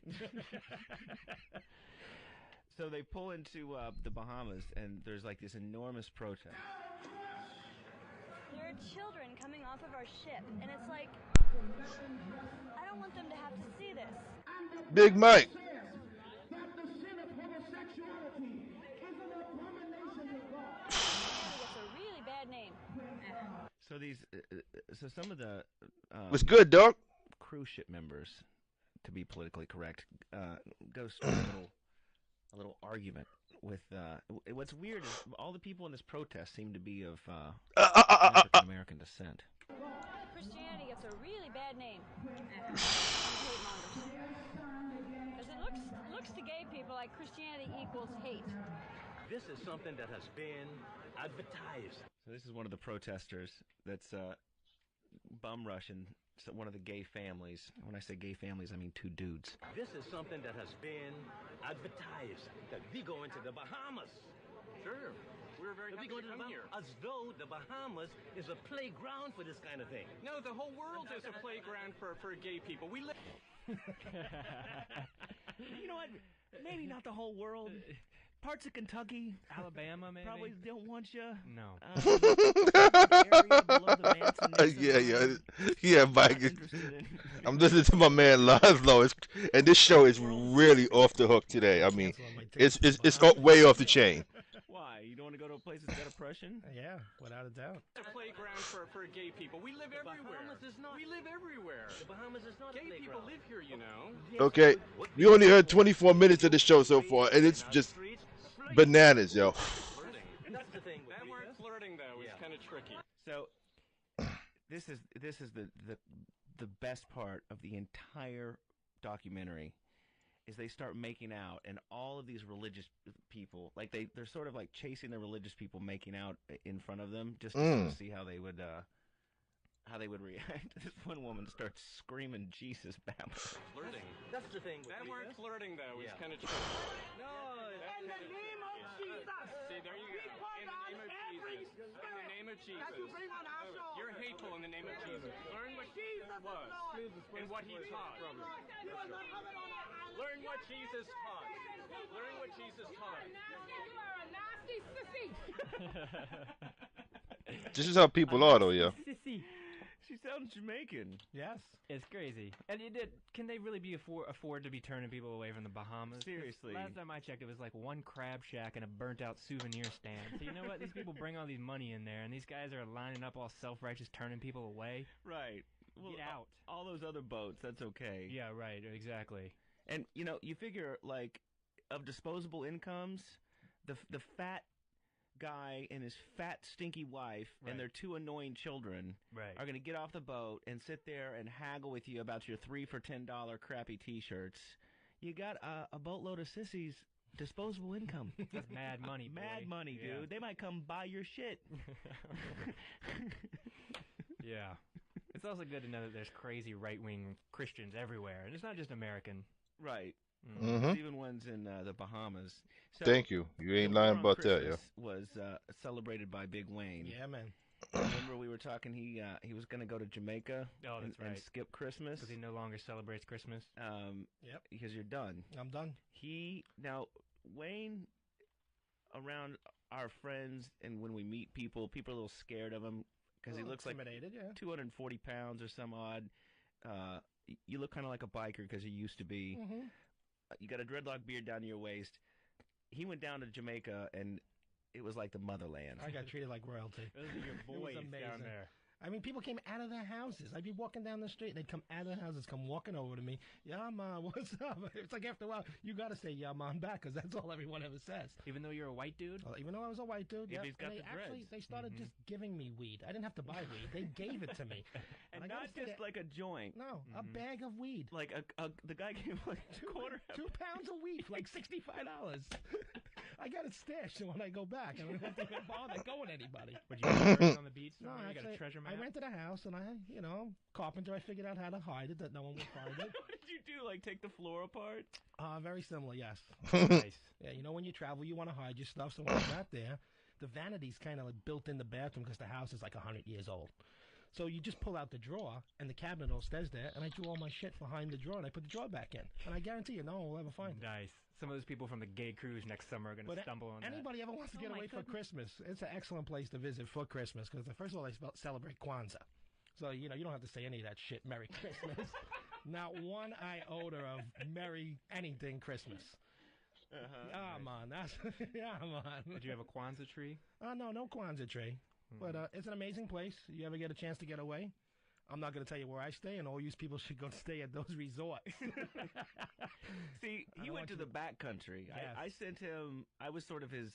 So they pull into the Bahamas, and there's like this enormous protest. There are children coming off of our ship, and it's like, I don't want them to have to see this. Big Mike. It's a really bad name. So some of the What's good, dog? cruise ship members, to be politically correct, go start a little argument with. What's weird is all the people in this protest seem to be of African American descent. Christianity gets a really bad name. Because it looks to gay people like Christianity equals hate. This is something that has been advertised. So this is one of the protesters that's bum rushing one of the gay families. When I say gay families, I mean two dudes. This is something that has been advertised, that we go into the Bahamas. Sure. We're very happy to come here. As though the Bahamas is a playground for this kind of thing. No, the whole world is a playground for gay people. We live. You know what? Maybe not the whole world. Parts of Kentucky, Alabama, maybe. Probably don't want you. No. Yeah, Mike. I'm listening to my man Laszlo, and this show is really off the hook today. I mean, it's way off the chain. Why? You don't want to go to a place that's got oppression? Yeah, without a doubt. It's a playground for gay people. We live everywhere. We live everywhere. The Bahamas is not gay a people playground. live here, you know. Okay, we only heard 24 minutes of the show so far, and it's just bananas, yo. That's the thing. That word flirting, though, is kind of tricky. So, this is the best part of the entire documentary. Is they start making out, and all of these religious people, like they're sort of like chasing the religious people making out in front of them, just to sort of see how they would react. This one woman starts screaming Jesus Baptist. Flirting. That's the thing. That word flirting, though, is kind of tricky. No. In the name of Jesus. See, there you go. In the name of Jesus. In the name of Jesus. You're hateful in the name of Jesus. Learn what Jesus was and what he taught. Learn what Jesus taught. Learn what Jesus taught. You are a nasty sissy. This is how people are, though, yo. Sissy. She sounds Jamaican. Yes. It's crazy. And can they really be afford to be turning people away from the Bahamas? Seriously. Last time I checked, it was like one crab shack and a burnt-out souvenir stand. So you know what? These people bring all these money in there, and these guys are lining up all self-righteous, turning people away. Right. Well, Get out. All those other boats, that's okay. Yeah, right. Exactly. And, you figure, like, of disposable incomes, the fat guy and his fat, stinky wife and their two annoying children are going to get off the boat and sit there and haggle with you about your 3 for $10 crappy T-shirts. You got a boatload of sissies. Disposable income. That's mad money, boy. Mad money, dude. They might come buy your shit. Yeah. It's also good to know that there's crazy right-wing Christians everywhere, and it's not just American. Right. Mhm. Even one's in the Bahamas. So Thank you. You the ain't War lying on about that, Christmas yo. was celebrated by Big Wayne. Yeah, man. Remember we were talking. He was going to go to Jamaica Oh, that's and right. skip Christmas. Because he no longer celebrates Christmas. Yep. Because you're done. I'm done. Now Wayne, around our friends and when we meet people, people are a little scared of him because he looks like intimidated, yeah. 240 pounds or some odd. You look kind of like a biker because you used to be. Mhm. You got a dreadlock beard down to your waist. He went down to Jamaica and it was like the motherland. I got treated like royalty. Those are your It was boys amazing. down there. I mean, people came out of their houses. I'd be walking down the street, and they'd come out of their houses, come walking over to me. Yeah, man, what's up? It's like after a while, you got to say, yeah, man, back, because that's all everyone ever says. Even though you're a white dude? Even though I was a white dude, Yeah, yeah. but he's got And the dreads. they started just giving me weed. I didn't have to buy weed. They gave it to me. And I gotta not say just that- like a joint. No, a bag of weed. Like the guy gave like a quarter. 2 pounds of weed for like $65. I got it stashed, so when I go back, I don't have to even bother going to anybody. Would you bury it on the beach No, somewhere? You got a actually, treasure map? I rented a house, and carpenter, I figured out how to hide it, that no one would find it. What did you do? Like take the floor apart? Very similar, yes. Nice. Yeah, when you travel, you want to hide your stuff, so when I got there, the vanity's kind of like built in the bathroom because the house is like 100 years old. So you just pull out the drawer, and the cabinet all stays there, and I drew all my shit behind the drawer, and I put the drawer back in. And I guarantee you, no one will ever find it. Nice. Some of those people from the gay cruise next summer are going to stumble on that. Anybody ever wants to Oh get my away for goodness. Christmas, it's an excellent place to visit for Christmas, because first of all, they celebrate Kwanzaa. So, you don't have to say any of that shit, Merry Christmas. Not one iota of Merry anything Christmas. Yeah, man. Yeah, man. Did you have a Kwanzaa tree? No Kwanzaa tree. But it's an amazing place. You ever get a chance to get away? I'm not going to tell you where I stay, and all you people should go stay at those resorts. See, he went to the back country. Yes. I sent him. I was sort of his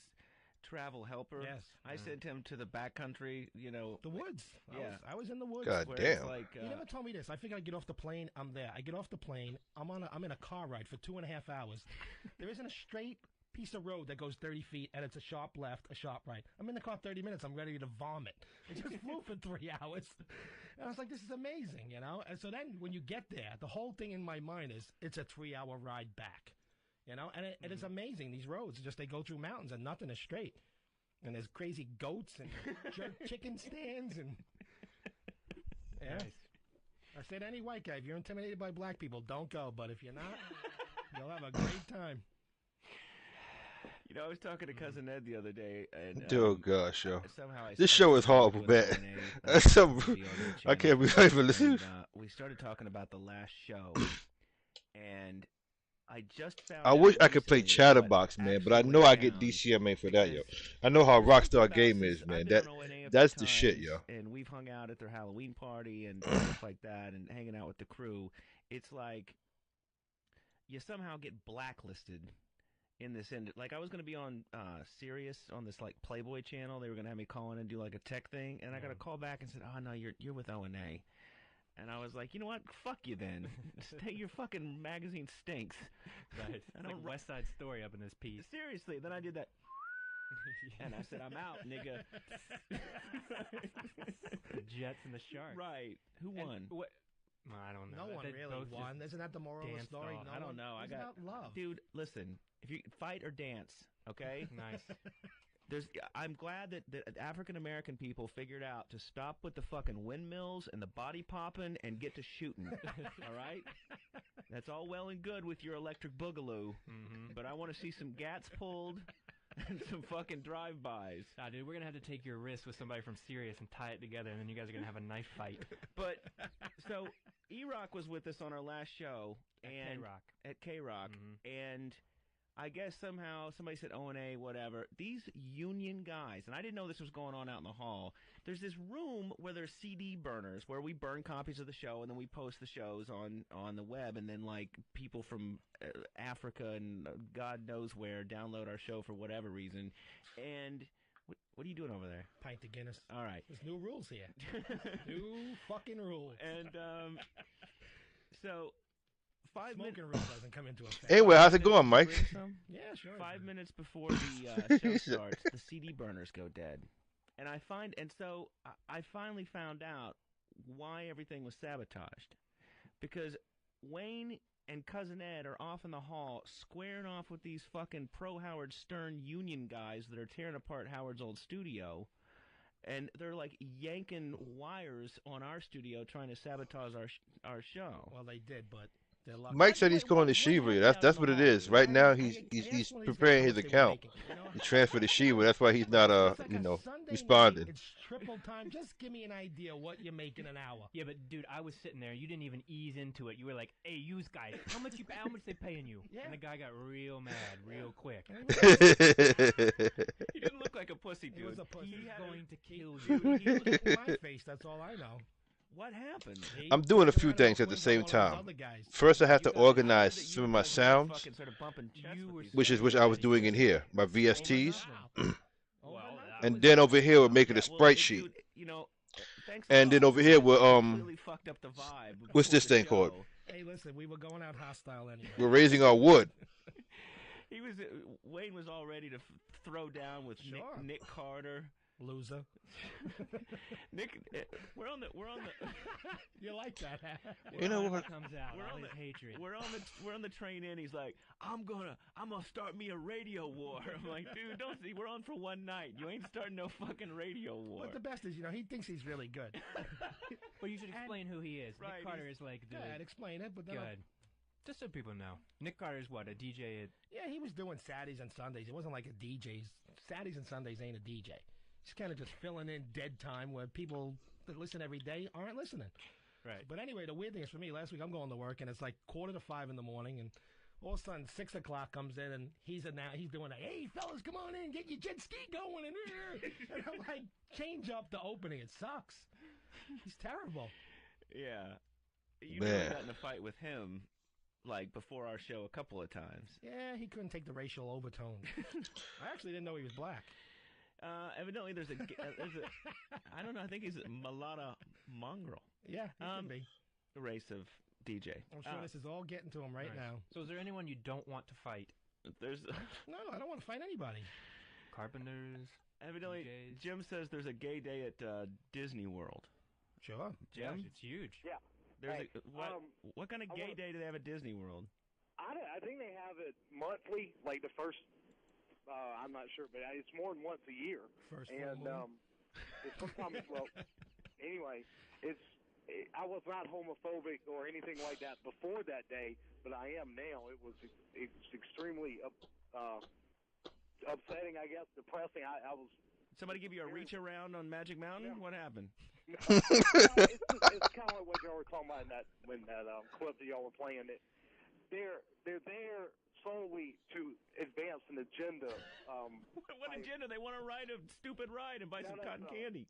travel helper. Yes. I sent him to the back country. The woods. Yeah. I was in the woods. God where damn. it's like, You never told me this. I figured I'd get off the plane. I'm there. I get off the plane. I'm in a car ride for 2.5 hours. There isn't a straight piece of road that goes 30 feet, and it's a sharp left, a sharp right. I'm in the car 30 minutes. I'm ready to vomit. It just flew for 3 hours. And I was like, this is amazing, And so then when you get there, the whole thing in my mind is it's a 3-hour ride back, And it is amazing. These roads, they go through mountains, and nothing is straight. And there's crazy goats and jerk chicken stands and yeah. Nice. I said, any white guy, if you're intimidated by black people, don't go. But if you're not, you'll have a great time. I was talking to Cousin Ed the other day, and Oh gosh, yo. somehow This show is horrible, man. I can't believe it. Listen. We started talking about the last show, and I just found. I wish out I could play recently Chatterbox, what man, but I actually know went I get down, DCMA for that, yo. because I know how the thing Rockstar about Game this is, I've man. been on ONA a few That's the shit, times, yo. And we've hung out at their Halloween party and stuff like that, and hanging out with the crew. It's like you somehow get blacklisted in this end. Like, I was going to be on Sirius on this like Playboy channel. They were going to have me call in and do like a tech thing, and I got a call back and said, "Oh no, you're with ONA." And I was like, you know what? Fuck you then. Your fucking magazine stinks. Right. I It's don't like West Side Story up in this piece. Seriously. Then I did that. And I said, I'm out, nigga. The Jets and the Sharks. Right. Who And won? Well, I don't know. No one They really both won. just Isn't that the moral of the danced story? off. No I don't one- know. I it's got about love. Dude, listen. If you fight or dance, okay? Nice. I'm glad that African American people figured out to stop with the fucking windmills and the body popping and get to shooting. All right, that's all well and good with your electric boogaloo, but I want to see some gats pulled and some fucking drive-bys. Ah, dude, we're gonna have to take your wrist with somebody from Sirius and tie it together, and then you guys are gonna have a knife fight. But so E-Rock was with us on our last show and at K-Rock, and I guess somehow somebody said ONA, whatever. These union guys, and I didn't know this was going on out in the hall. There's this room where there's CD burners where we burn copies of the show and then we post the shows on the web, and then like people from Africa and God knows where download our show for whatever reason. And what are you doing over there? Pint of Guinness. All right. There's new rules here. New fucking rules. And so 5 minutes. Smoking rule doesn't come into effect. Anyway, how's it going, Mike? Yeah, sure. 5 minutes before the show starts, the CD burners go dead, and so I finally found out why everything was sabotaged, because Wayne and Cousin Ed are off in the hall squaring off with these fucking pro-Howard Stern union guys that are tearing apart Howard's old studio. And they're like yanking wires on our studio trying to sabotage our show. Well, they did, but they're lucky. Mike said he's going to Shiva. That's what it is. Right now he's preparing his account. He transferred to Shiva. That's why he's not responding. It's triple time. Just give me an idea what you make in an hour. Yeah, but dude, I was sitting there. You didn't even ease into it. You were like, "Hey, use guys, how much they paying you?" Yeah. And the guy got real mad, real quick. He didn't look like a pussy, dude. He was a pussy. He's going to kill He you. looked at my face. That's all I know. What happened? I'm doing a few things at the same time. First, I have to organize some of my sounds, which I was doing in here, my VSTs. And then over here we're making a sprite sheet. And then over here we're what's this thing called? Hey, listen, we were going out hostile anyway. We're raising our wood. Wayne was all ready to throw down with Nick Carter. Loser. Nick, we're on the. You like that? Huh? You know what? Comes out. All his hatred. We're on the train in. He's like, I'm gonna start me a radio war. I'm like, dude, don't see. We're on for one night. You ain't starting no fucking radio war. But the best is, he thinks he's really good. Well, you should explain who he is. Right, Nick Carter is like the. I'd explain it, but then Good. Just so people know. Nick Carter is what, a DJ at... Yeah, he was doing Saturdays and Sundays. It wasn't like a DJ. Saturdays and Sundays ain't a DJ. He's kind of just filling in dead time where people that listen every day aren't listening. Right. But anyway, the weird thing is for me, last week I'm going to work and it's like 4:45 in the morning and all of a sudden 6 o'clock comes in and he's doing a, hey fellas, come on in, get your jet ski going. And I'm like, change up the opening. It sucks. He's terrible. Yeah. You know I got in a fight with him like before our show a couple of times. Yeah, he couldn't take the racial overtone. I actually didn't know he was black. Evidently there's a I don't know, I think he's a mulatto mongrel. Yeah, he could be. The race of DJ. I'm sure this is all getting to him right now. So is there anyone you don't want to fight? There's No, I don't want to fight anybody. Carpenters. Evidently, DJs. Jim says there's a gay day at Disney World. Sure. Jim? It's huge. Yeah. There's Hey, what kind of gay day do they have at Disney World? I think they have it monthly, like the first. I'm not sure, but it's more than once a year. First and it's sometimes anyway, I was not homophobic or anything like that before that day, but I am now. It's extremely upsetting, I guess, depressing. I was. Somebody give you a reach around on Magic Mountain? Yeah. What happened? It's kind of like what y'all were talking about in that clip that y'all were playing. They're there solely to advance an agenda. What agenda? They want to ride a stupid ride and buy some cotton candy.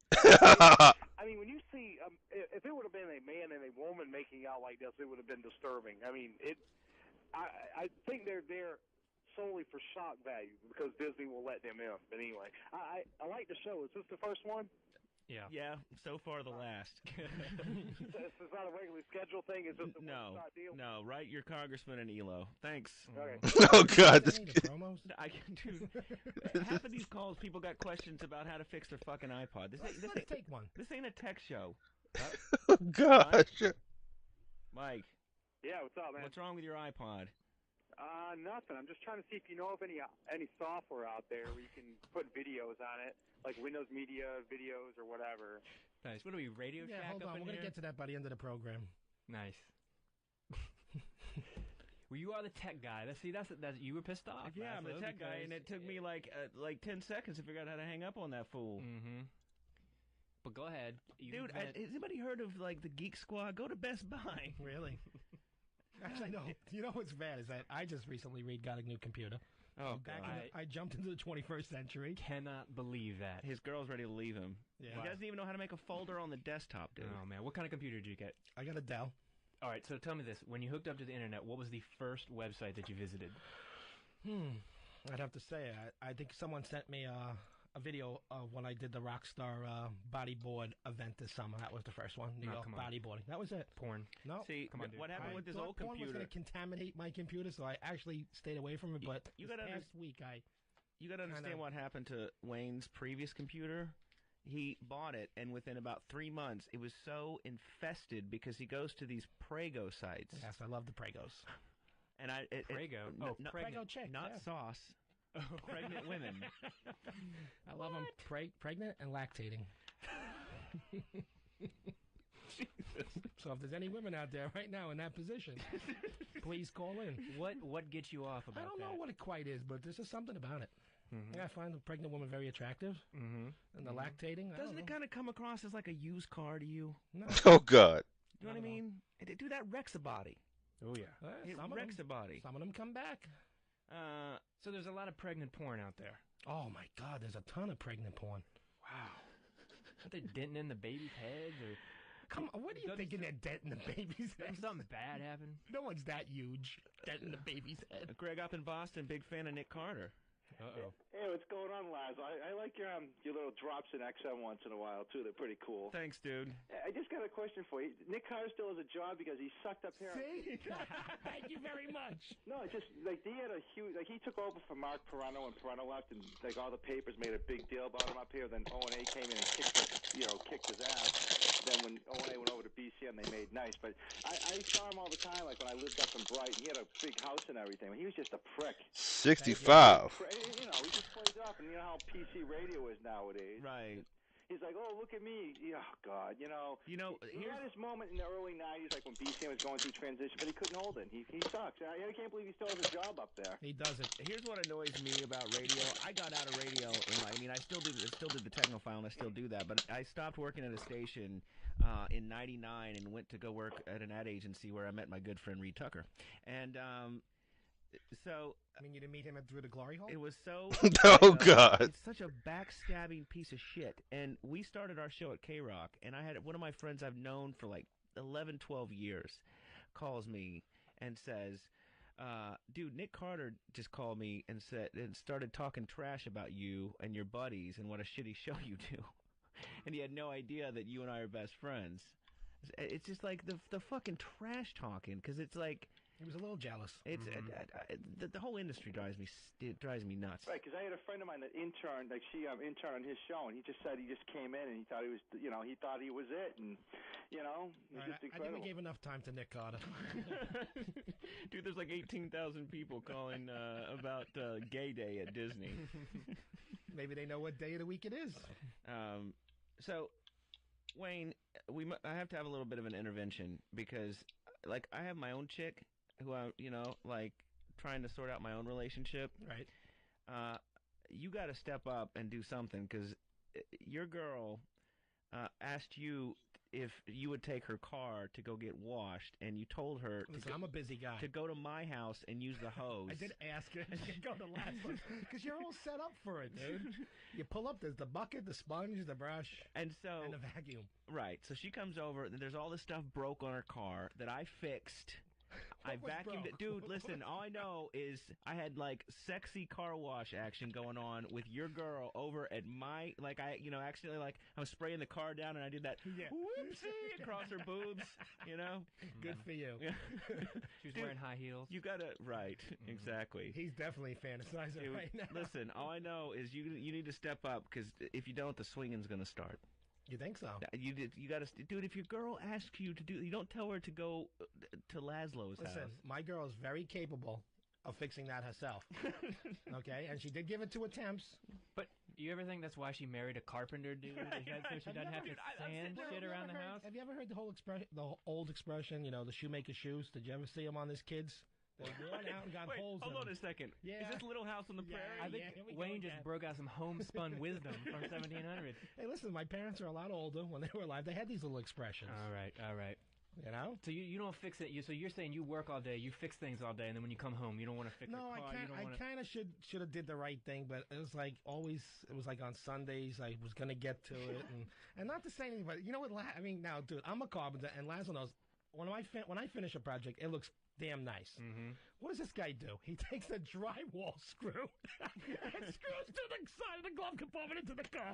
I mean, when you see, if it would have been a man and a woman making out like this, it would have been disturbing. I mean, I think they're there solely for shock value because Disney will let them in. But anyway, I like the show. Is this the first one? Yeah. Yeah, so far the last. It's not a regularly scheduled thing? Is this a one-shot deal? No, write your congressman an ELO. Thanks. Okay. Oh, God. Dude, half of these calls, people got questions about how to fix their fucking iPod. Let's take one. This ain't a tech show. Oh, gosh. Mike. Yeah, what's up, man? What's wrong with your iPod? Nothing. I'm just trying to see if you know of any software out there where you can put videos on it, like Windows Media videos or whatever. Nice. What are we, Radio Shack hold on. We're going to get to that by the end of the program. Nice. Well, you are the tech guy. That's you were pissed off. Yeah, I'm the tech guy, and it took me like 10 seconds to figure out how to hang up on that fool. Mm-hmm. But go ahead. Dude, has anybody heard of like the Geek Squad? Go to Best Buy. Really? Actually, no. You know what's bad is that I just recently got a new computer. Oh, I jumped into the 21st century. Cannot believe that. His girl's ready to leave him. Yeah. He doesn't even know how to make a folder on the desktop, dude. Oh, man. What kind of computer did you get? I got a Dell. All right, so tell me this. When you hooked up to the internet, what was the first website that you visited? I'd have to say, I think someone sent me a video of when I did the Rockstar bodyboard event this summer. That was the first one. New York bodyboarding. That was it. Porn. No. See, come on, dude. What happened with this old porn computer? was going to contaminate my computer, so I actually stayed away from it. But you this gotta past week, you got to understand what happened to Wayne's previous computer. he bought it, and within about 3 months, it was so infested because he goes to these Prego sites. Yes, I love the Pregos. And Prego? Prego chick. Not yeah. sauce. Pregnant women. I love them pregnant and lactating. So if there's any women out there right now in that position, please call in. What gets you off about that? I don't know what it quite is, but there's just something about it. Mm-hmm. Yeah, I find the pregnant woman very attractive. Mm-hmm. And the lactating, I Doesn't don't it know. kind of come across as like a used car to you? No. Oh God. You know what I mean? Dude, that wrecks a body. Oh yeah. It Some of wrecks them- a body. Some of them come back. So there's a lot of pregnant porn out there. Oh my God, there's a ton of pregnant porn. Wow. Aren't they denting in the babies' heads or? Come on, what are you thinking they're denting the baby's head? Doesn't something bad happen? No one's that huge. Denting the baby's head. Greg up in Boston, big fan of Nick Carter. Uh-oh. Hey, what's going on, Laz? I like your little drops in XM once in a while, too. They're pretty cool. Thanks, dude. I just got a question for you. Nick Carter still has a job because he sucked up here. See? Thank you very much. No, it's just, like, he had a huge, like, he took over for Mark Perrano when Perrano left, and, like, all the papers made a big deal about him up here. Then O&A came in and kicked his ass. Then when O&A went over to BCM, they made nice. But I saw him all the time, like, when I lived up in Brighton. He had a big house and everything. He was just a prick. 65. You know, he just plays up, and you know how PC radio is nowadays. Right. He's like, oh, look at me. Oh, God, you know. He had his moment in the early 90s, like when BCM was going through transition, but he couldn't hold it. He sucks. I can't believe he still has a job up there. He doesn't. Here's what annoys me about radio. I got out of radio I still did the Technophile, and I still do that, but I stopped working at a station in 99 and went to go work at an ad agency where I met my good friend Reed Tucker. And so I mean, you didn't meet him through the glory hole? it was so Oh God. it's such a backstabbing piece of shit. And we started our show at K-Rock, and I had one of my friends I've known for like 11, 12 years calls me and says, dude, Nick Carter just called me and started talking trash about you and your buddies and what a shitty show you do. And he had no idea that you and I are best friends. It's just like the fucking trash talking, because it's like he was a little jealous. It's the whole industry drives me nuts. Right, because I had a friend of mine that interned, like she interned on his show, and he just said he just came in and he thought he was, he thought he was it, and it was just I incredible. think we gave enough time to Nick Carter. Dude, there's like 18,000 people calling about Gay Day at Disney. Maybe they know what day of the week it is. So, Wayne, I have to have a little bit of an intervention because, like, I have my own chick who I, like, trying to sort out my own relationship. Right. You got to step up and do something because your girl asked you if you would take her car to go get washed, and you told her Listen, I'm a busy guy. to go to my house and use the hose. I did ask her to go to last one because you're all set up for it, dude. You pull up, there's the bucket, the sponge, the brush, and the vacuum. Right. So she comes over, and there's all this stuff broke on her car that I fixed. I vacuumed it. Dude, listen, all I know is I had, like, sexy car wash action going on with your girl over at my, like, accidentally, like, I was spraying the car down, and I did that whoopsie across her boobs, Good for you. Yeah. She was Dude, wearing high heels. You gotta, right, exactly. He's definitely fantasizing Dude, right now. Listen, all I know is you need to step up, because if you don't, the swinging's gonna start. You think so? You gotta, dude. If your girl asks you to do, you don't tell her to go to Laszlo's Listen, house. my girl is very capable of fixing that herself. Okay, and she did give it to attempts. But you ever think that's why she married a carpenter, dude? Is that so she doesn't have to sand shit around the house? Have you ever heard the old expression? The shoemaker's shoes. Did you ever see them on his kids? They run out and got holes in Hold on them. a second. Yeah. Is this Little House on the Prairie? I think Wayne just broke out some homespun wisdom from 1700. Hey, listen, my parents are a lot older. When they were alive, they had these little expressions. All right. You know? So you don't fix it. So you're saying you work all day, you fix things all day, and then when you come home, you don't want to fix No, your car. I kind of should have did the right thing, but it was like always. It was like on Sundays I was gonna get to it, and not to say anything, but you know what? Now, dude, I'm a carpenter, and Laszlo knows when I finish a project, it looks damn nice. Mm-hmm. What does this guy do? He takes a drywall screw and screws to the side of the glove compartment into the car.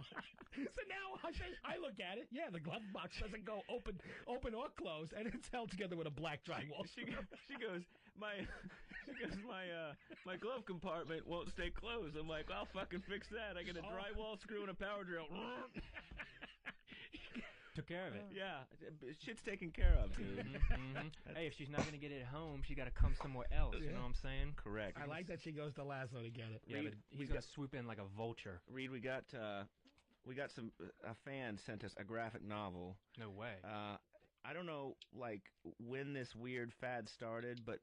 So now I look at it. Yeah, the glove box doesn't go open or close, and it's held together with a black drywall screw. She goes, my glove compartment won't stay closed. I'm like, I'll fucking fix that. I get a drywall screw and a power drill. care of it. Yeah, shit's taken care of, dude. Hey, if she's not gonna get it at home, she got to come somewhere else. You know what I'm saying? Correct. I like that she goes to Lasso to get it. Yeah, but he's gonna swoop in like a vulture. Reed, we got some a fan sent us a graphic novel. No way. I don't know like when this weird fad started, but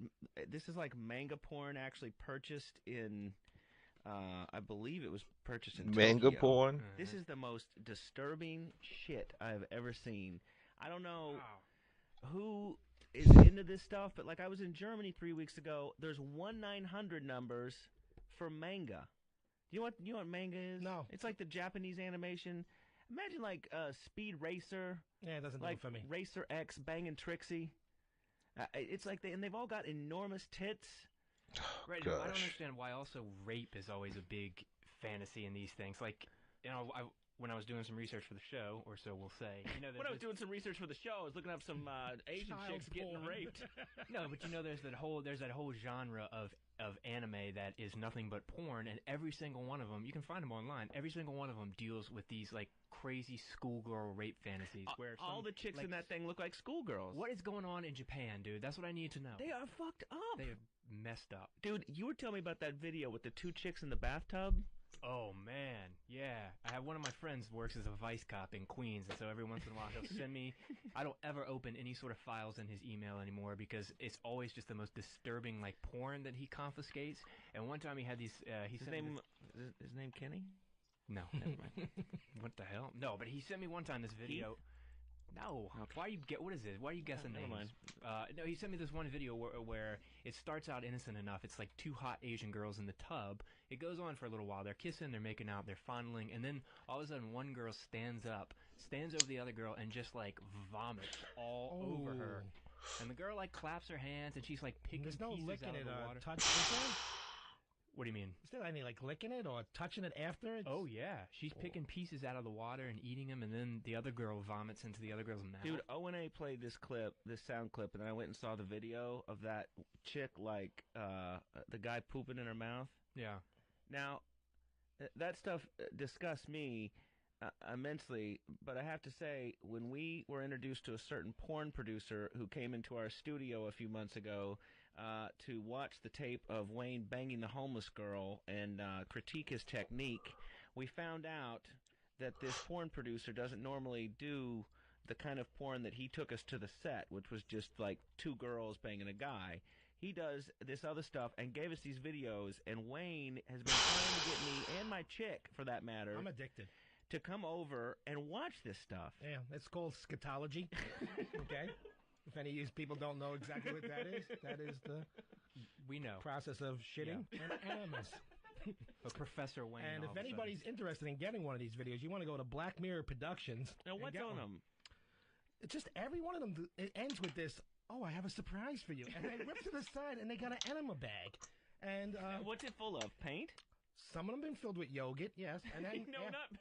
this is like manga porn actually purchased in I believe it was purchased in Manga Tokyo. porn? This is the most disturbing shit I've ever seen. I don't know who is into this stuff, but like I was in Germany 3 weeks ago. There's 1-900 numbers for manga. You know what manga is? No. It's like the Japanese animation. Imagine like Speed Racer. Yeah, it doesn't do like it for me. Racer X, Bangin' Trixie. It's like they've all got enormous tits. Right. I don't understand why also rape is always a big fantasy in these things. Like, you know, when I was doing some research for the show, or so we'll say. You know, when I was doing some research for the show, I was looking up some Asian chicks getting raped. No, but you know, there's that whole genre of anime that is nothing but porn, and every single one of them, you can find them online. Every single one of them deals with these like crazy schoolgirl rape fantasies, where all the chicks in that thing look like schoolgirls. What is going on in Japan, dude? That's what I need to know. They are fucked up. They are messed up, dude. You were telling me about that video with the two chicks in the bathtub. Oh man, yeah. I have one of my friends works as a vice cop in Queens, and so every once in a while he'll send me. I don't ever open any sort of files in his email anymore because it's always just the most disturbing like porn that he confiscates. And one time he had these. His name Kenny? No, never mind. What the hell? No, but he sent me one time this video. No. Okay. Why you what is it? Why are you guessing names? No, he sent me this one video where it starts out innocent enough. It's like two hot Asian girls in the tub. It goes on for a little while. They're kissing, they're making out, they're fondling, and then all of a sudden one girl stands over the other girl, and just like vomits all over her. And the girl like claps her hands, and she's like picking There's no pieces licking out of it the or water. touching it. What do you mean? Is there any like licking it or touching it after? Oh yeah, she's picking pieces out of the water and eating them, and then the other girl vomits into the other girl's mouth. Dude, O&A played this sound clip, and I went and saw the video of that chick, like the guy pooping in her mouth. Yeah. Now, that stuff disgusts me immensely, but I have to say, when we were introduced to a certain porn producer who came into our studio a few months ago to watch the tape of Wayne banging the homeless girl and critique his technique, we found out that this porn producer doesn't normally do the kind of porn that he took us to the set, which was just like two girls banging a guy. He does this other stuff and gave us these videos, and Wayne has been trying to get me, and my chick, for that matter, I'm addicted, to come over and watch this stuff. Yeah, it's called scatology. Okay? If any of you people don't know exactly what that is the process of shitting and animals. But Professor Wayne. And if anybody's interested in getting one of these videos, you want to go to Black Mirror Productions. Now, what's on them? It's just every one of them. It ends with this. Oh, I have a surprise for you. And they rip to the side, and they got an enema bag. And what's it full of? Paint? Some of them been filled with yogurt, yes. And then,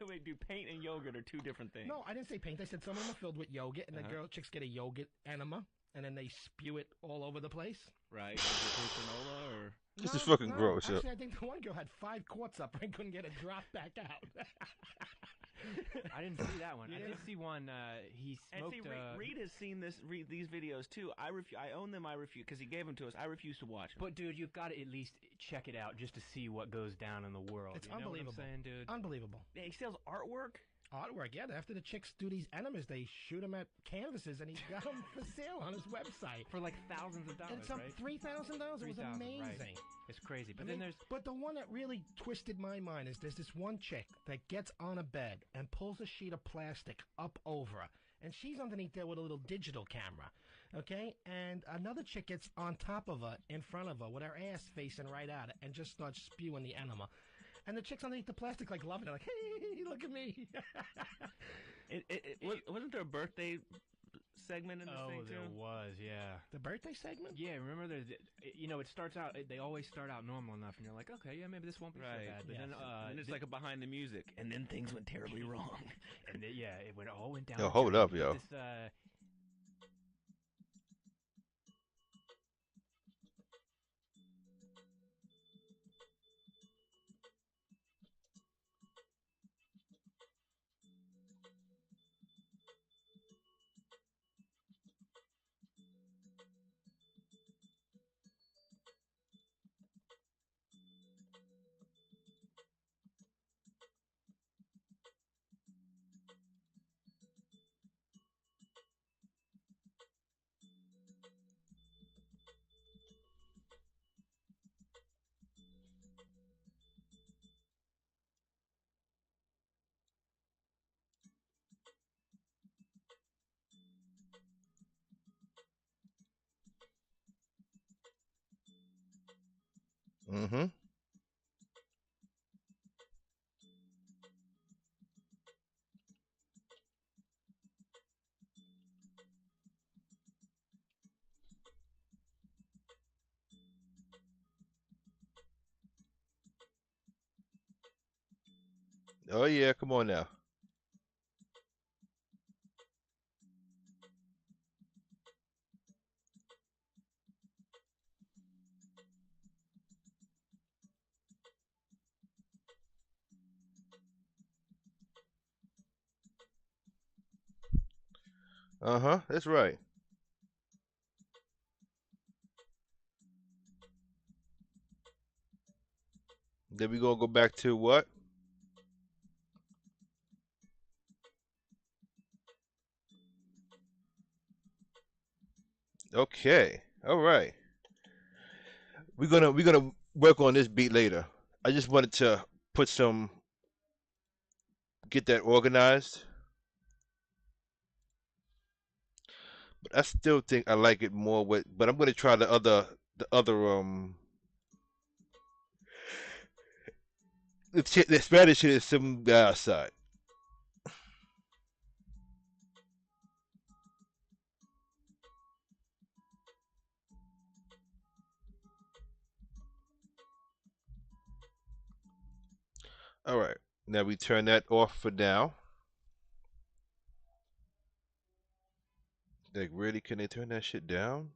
wait, do paint and yogurt are two different things. No, I didn't say paint. I said some of them are filled with yogurt, and the chicks get a yogurt enema, and then they spew it all over the place. Right. Is it granola or? This is fucking gross. Actually, I think the one girl had 5 quarts up and couldn't get it dropped back out. I didn't see that one. I did see one. He smoked. And see, Reed has seen these videos too. I own them. I refuse because he gave them to us. I refuse to watch them. But dude, you've got to at least check it out just to see what goes down in the world. It's you know unbelievable, what I'm saying, dude. Unbelievable. Yeah, he sells artwork. Artwork, yeah. After the chicks do these enemas, they shoot them at canvases, and he got them for sale on his website for like thousands of dollars. And some $3,000. It was amazing. Right. It's crazy. But then there's. But the one that really twisted my mind is there's this one chick that gets on a bed and pulls a sheet of plastic up over her, and she's underneath there with a little digital camera. Okay, and another chick gets on top of her, in front of her, with her ass facing right at it, and just starts spewing the enema. And the chick's underneath the plastic, like, loving it, like, hey, look at me. Wasn't there a birthday segment in this thing, too? Oh, there was, yeah. The birthday segment? Yeah, remember, it starts out, they always start out normal enough, and you're like, okay, yeah, maybe this won't be so bad. But then it's like a behind the music, and then things went terribly wrong. And it all went down. Yo, hold up, yo. This, Mm-hmm. Oh yeah, come on now. Uh-huh. That's right. Then we gonna go back to what? Okay. All right. We're gonna work on this beat later. I just wanted to put some get that organized. But I still think I like it more with but I'm gonna try the other the Spanish shit is some outside. All right. Now we turn that off for now. Like really, can they turn that shit down?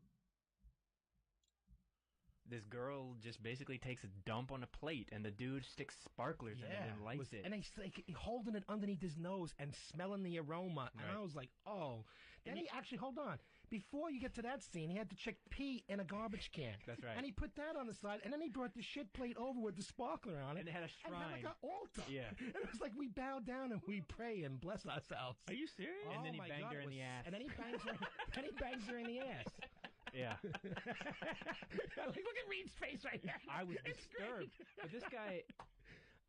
This girl just basically takes a dump on a plate, and the dude sticks sparklers in it and lights it. And he's like holding it underneath his nose and smelling the aroma. And Right. I was like, oh. Then he actually, hold on. Before you get to that scene, he had the chick pee in a garbage can. That's right. And he put that on the side, and then he brought the shit plate over with the sparkler on it. And it had a And had like shrine. an altar. Yeah. And it was like we bow down and we pray and bless ourselves. Are you serious? And then he my banged God, her it in the was- ass. And then he bangs her. Then he bangs her in the ass. Yeah. Like, look at Reed's face right now. I was It's disturbed. great. But this guy,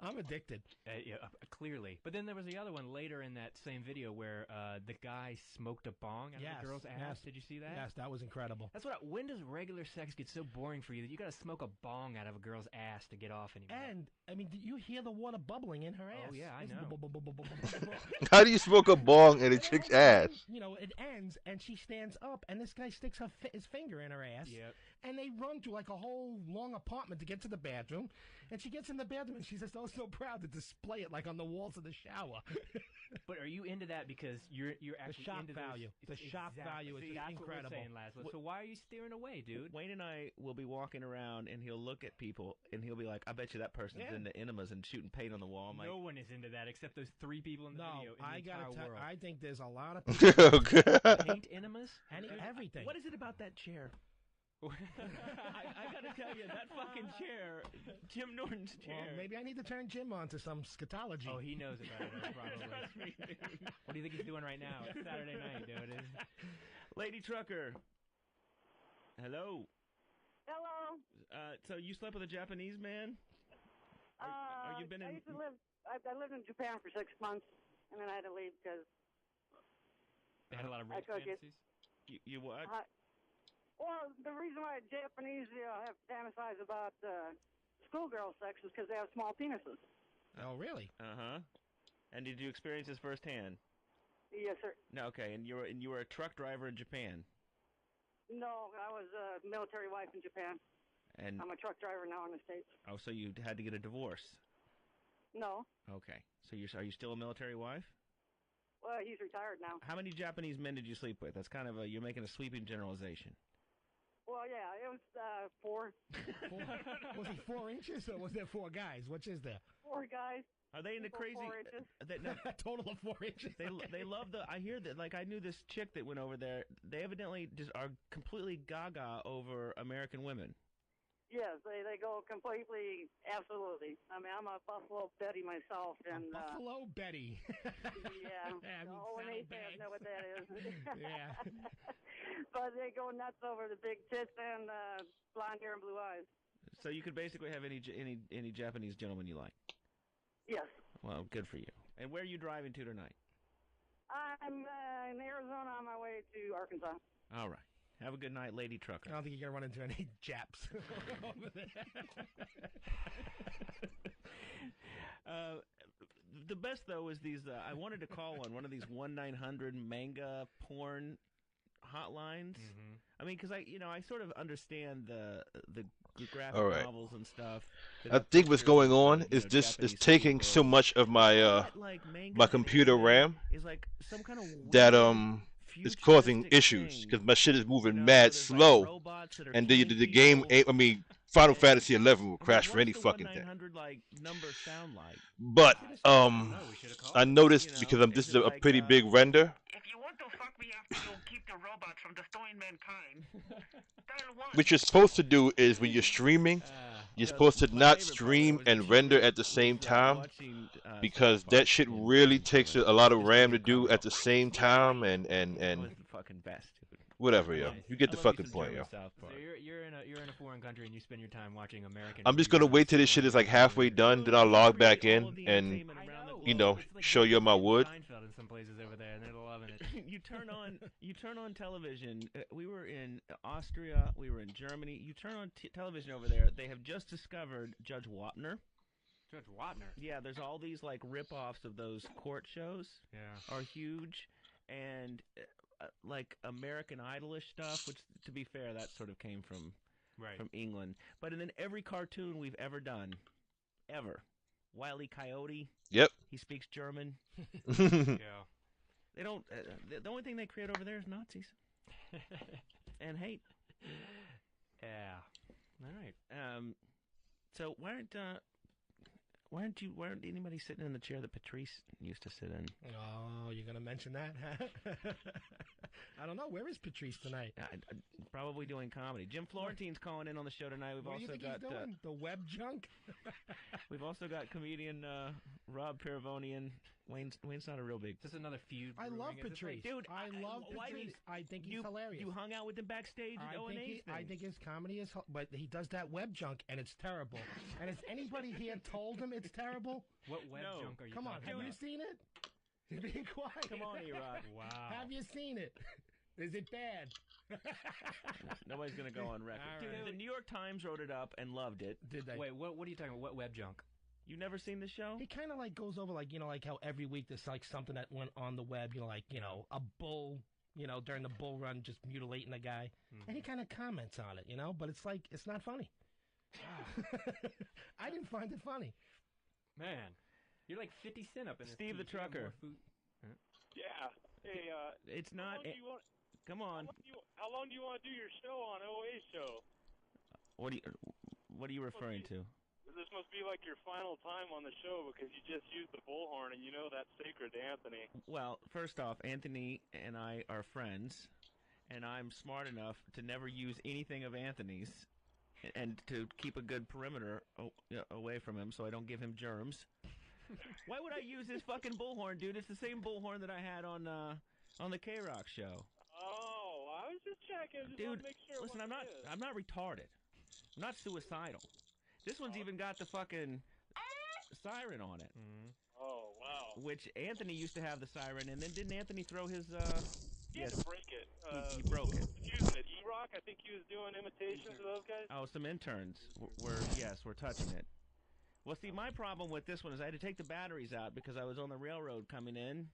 I'm addicted. yeah, clearly. But then there was the other one later in that same video where the guy smoked a bong out of the girl's ass. yes. Did you see that? Yes, that was incredible. That's what. When does regular sex get so boring for you that you got to smoke a bong out of a girl's ass to get off anymore? And I mean, did you hear the water bubbling in her ass? Oh, yeah, I It's know. bu-bu-bu-bu-bu-bu-bu-bu. How do you smoke a bong in a chick's ass? You know, it ends, and she stands up, and this guy sticks his finger in her ass. Yep. And they run through like a whole long apartment to get to the bathroom. And she gets in the bathroom, and she's just oh so proud to display it like on the walls of the shower. But are you into that because you're The actually shock into value. Those, The shock value is See, just that's incredible. What we're saying, Laszlo. So why are you steering away, dude? Wayne and I will be walking around, and he'll look at people, and he'll be like, "I bet you that person's Yeah. into enemas and shooting paint on the wall." I'm like, No one is into that except those 3 people in the No, video in I the gotta entire tell. world. I think there's a lot of people. Paint enemas? Everything. "What is it about that chair?" I gotta tell you, that fucking chair, Jim Norton's chair. Well, maybe I need to turn Jim on to some scatology. Oh, he knows about it, probably. Trust me, dude. What do you think he's doing right now? It's Saturday night, dude. Lady Trucker. Hello. Hello. So you slept with a Japanese man? Are you been I in? used to live. I lived in Japan for 6 months, and then I had to leave because They had a lot of I rape could get. fantasies? You what? Well, the reason why Japanese have fantasize about schoolgirl sex is because they have small penises. Oh, really? Uh-huh. And did you experience this firsthand? Yes, sir. No, okay. And you were a truck driver in Japan. No, I was a military wife in Japan. And I'm a truck driver now in the States. oh, so you had to get a divorce. No. Okay. So are you still a military wife? Well, he's retired now. How many Japanese men did you sleep with? That's kind of you're making a sweeping generalization. Well, yeah, it was 4. Was it 4 inches or was there 4 guys? Which is there? 4 guys. Are they into People crazy? 4 inches. A total of 4 inches. They love the. I hear that. Like I knew this chick that went over there. They evidently just are completely gaga over American women. Yes, they go completely, absolutely. I mean, I'm a Buffalo Betty myself, and Buffalo Betty. yeah, I mean, O and A fans saddlebags. know what that is. Yeah. But they go nuts over the big tits and blonde hair and blue eyes. So you could basically have any Japanese gentleman you like. Yes. Well, good for you. And where are you driving to tonight? I'm in Arizona on my way to Arkansas. All right. Have a good night, Lady Trucker. I don't think you're gonna run into any Japs over there. The best though is these. I wanted to call one of these 1-900 manga porn hotlines. I mean, because I sort of understand the graphic All right. novels and stuff. I think what's going on is this is taking so much of my my computer RAM is like some kind of that it's causing issues because my shit is moving mad slow, and the game ain't. I mean, Final Fantasy 11 will crash for any fucking thing. like number sound like? But I noticed because this is a pretty big render. If you want to fuck me after you keep the robots from destroying mankind, dial 1. What you're supposed to do is when you're streaming, you're supposed to not stream and render at the same time because that shit really takes a lot of RAM to do at the same time and fucking best. Whatever, yo. You get the fucking point, yo. So you're in a foreign country and you spend your time watching American. I'm just gonna wait till this shit is like halfway done, then I'll log back in and show you my wood. Seinfeld in some places over there, and they're loving it. You turn on television. We were in Austria. We were in Germany. You turn on television over there. They have just discovered Judge Wapner. Judge Wapner. Yeah, there's all these like rip-offs of those court shows. Yeah, are huge, and like American Idolish stuff. Which, to be fair, that sort of came from England. But and then every cartoon we've ever done, ever. Wile E. Coyote. Yep. He speaks German. Yeah. They don't. The only thing they create over there is Nazis and hate. Yeah. All right. So why aren't anybody sitting in the chair that Patrice used to sit in? Oh, you're gonna mention that? I don't know. Where is Patrice tonight? Probably doing comedy. Jim Florentine's calling in on the show tonight. We've what also do you think got he's doing? The web junk. We've also got comedian Rob Peravonian. Wayne's not a real big. Is this another feud? I love Patrice. Dude, I love Patrice. I think he's hilarious. You hung out with him backstage at O&A's thing. I think his comedy is, but he does that web junk and it's terrible. And has anybody here told him it's terrible? What web junk are you? Come on, have you seen it? You're being quiet. Come on, E-Rock. Wow. Have you seen it? Is it bad? Nobody's gonna go on record. Right. The New York Times wrote it up and loved it. Did they? Wait, what are you talking about? What web junk? You never seen the show? He kind of like goes over like like how every week there's like something that went on the web. A bull. During the bull run, just mutilating a guy, and he kind of comments on it. But it's like it's not funny. I didn't find it funny. Man, you're like 50 Cent up in this. Steve the Trucker. Yeah. Hey, it's not. Come on. How long do you want to do your show on OA show? What are you referring to? This must be like your final time on the show because you just used the bullhorn and that's sacred to Anthony. Well, first off, Anthony and I are friends, and I'm smart enough to never use anything of Anthony's and to keep a good perimeter away from him so I don't give him germs. Why would I use his fucking bullhorn, dude? It's the same bullhorn that I had on the K-Rock show. Oh, I was just checking. Just dude, to make sure listen, I'm not retarded. I'm not suicidal. This one's even got the fucking siren on it. Oh, wow. Which Anthony used to have the siren, and then didn't Anthony throw his... He had to break it. He broke it. Using it. E-Rock, I think he was doing imitations of those guys. Oh, some interns were touching it. Well, see, my problem with this one is I had to take the batteries out because I was on the railroad coming in,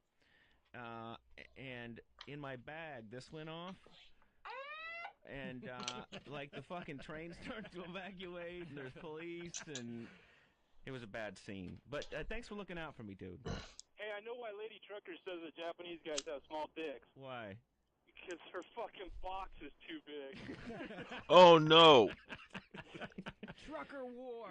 and in my bag, this went off. And, like, the fucking train started to evacuate, and there's police, and it was a bad scene. But thanks for looking out for me, dude. Hey, I know why Lady Trucker says that Japanese guys have small dicks. Why? Because her fucking box is too big. Oh, no. Trucker war.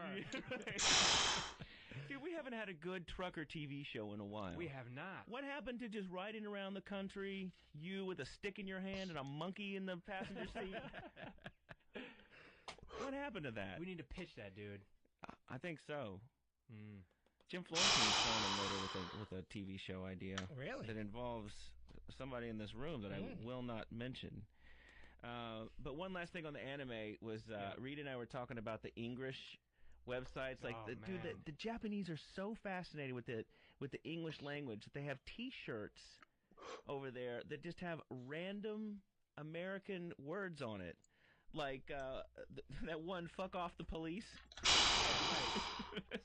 Dude, we haven't had a good trucker TV show in a while. We have not. What happened to just riding around the country, you with a stick in your hand and a monkey in the passenger seat? What happened to that? We need to pitch that, dude. I think so. Jim Florentine's calling in later with a TV show idea. Really? That involves somebody in this room that I will not mention. But one last thing on the anime was Reed and I were talking about the English websites. Like, dude, the Japanese are so fascinated with the English language that they have T-shirts over there that just have random American words on it, like that one "fuck off the police."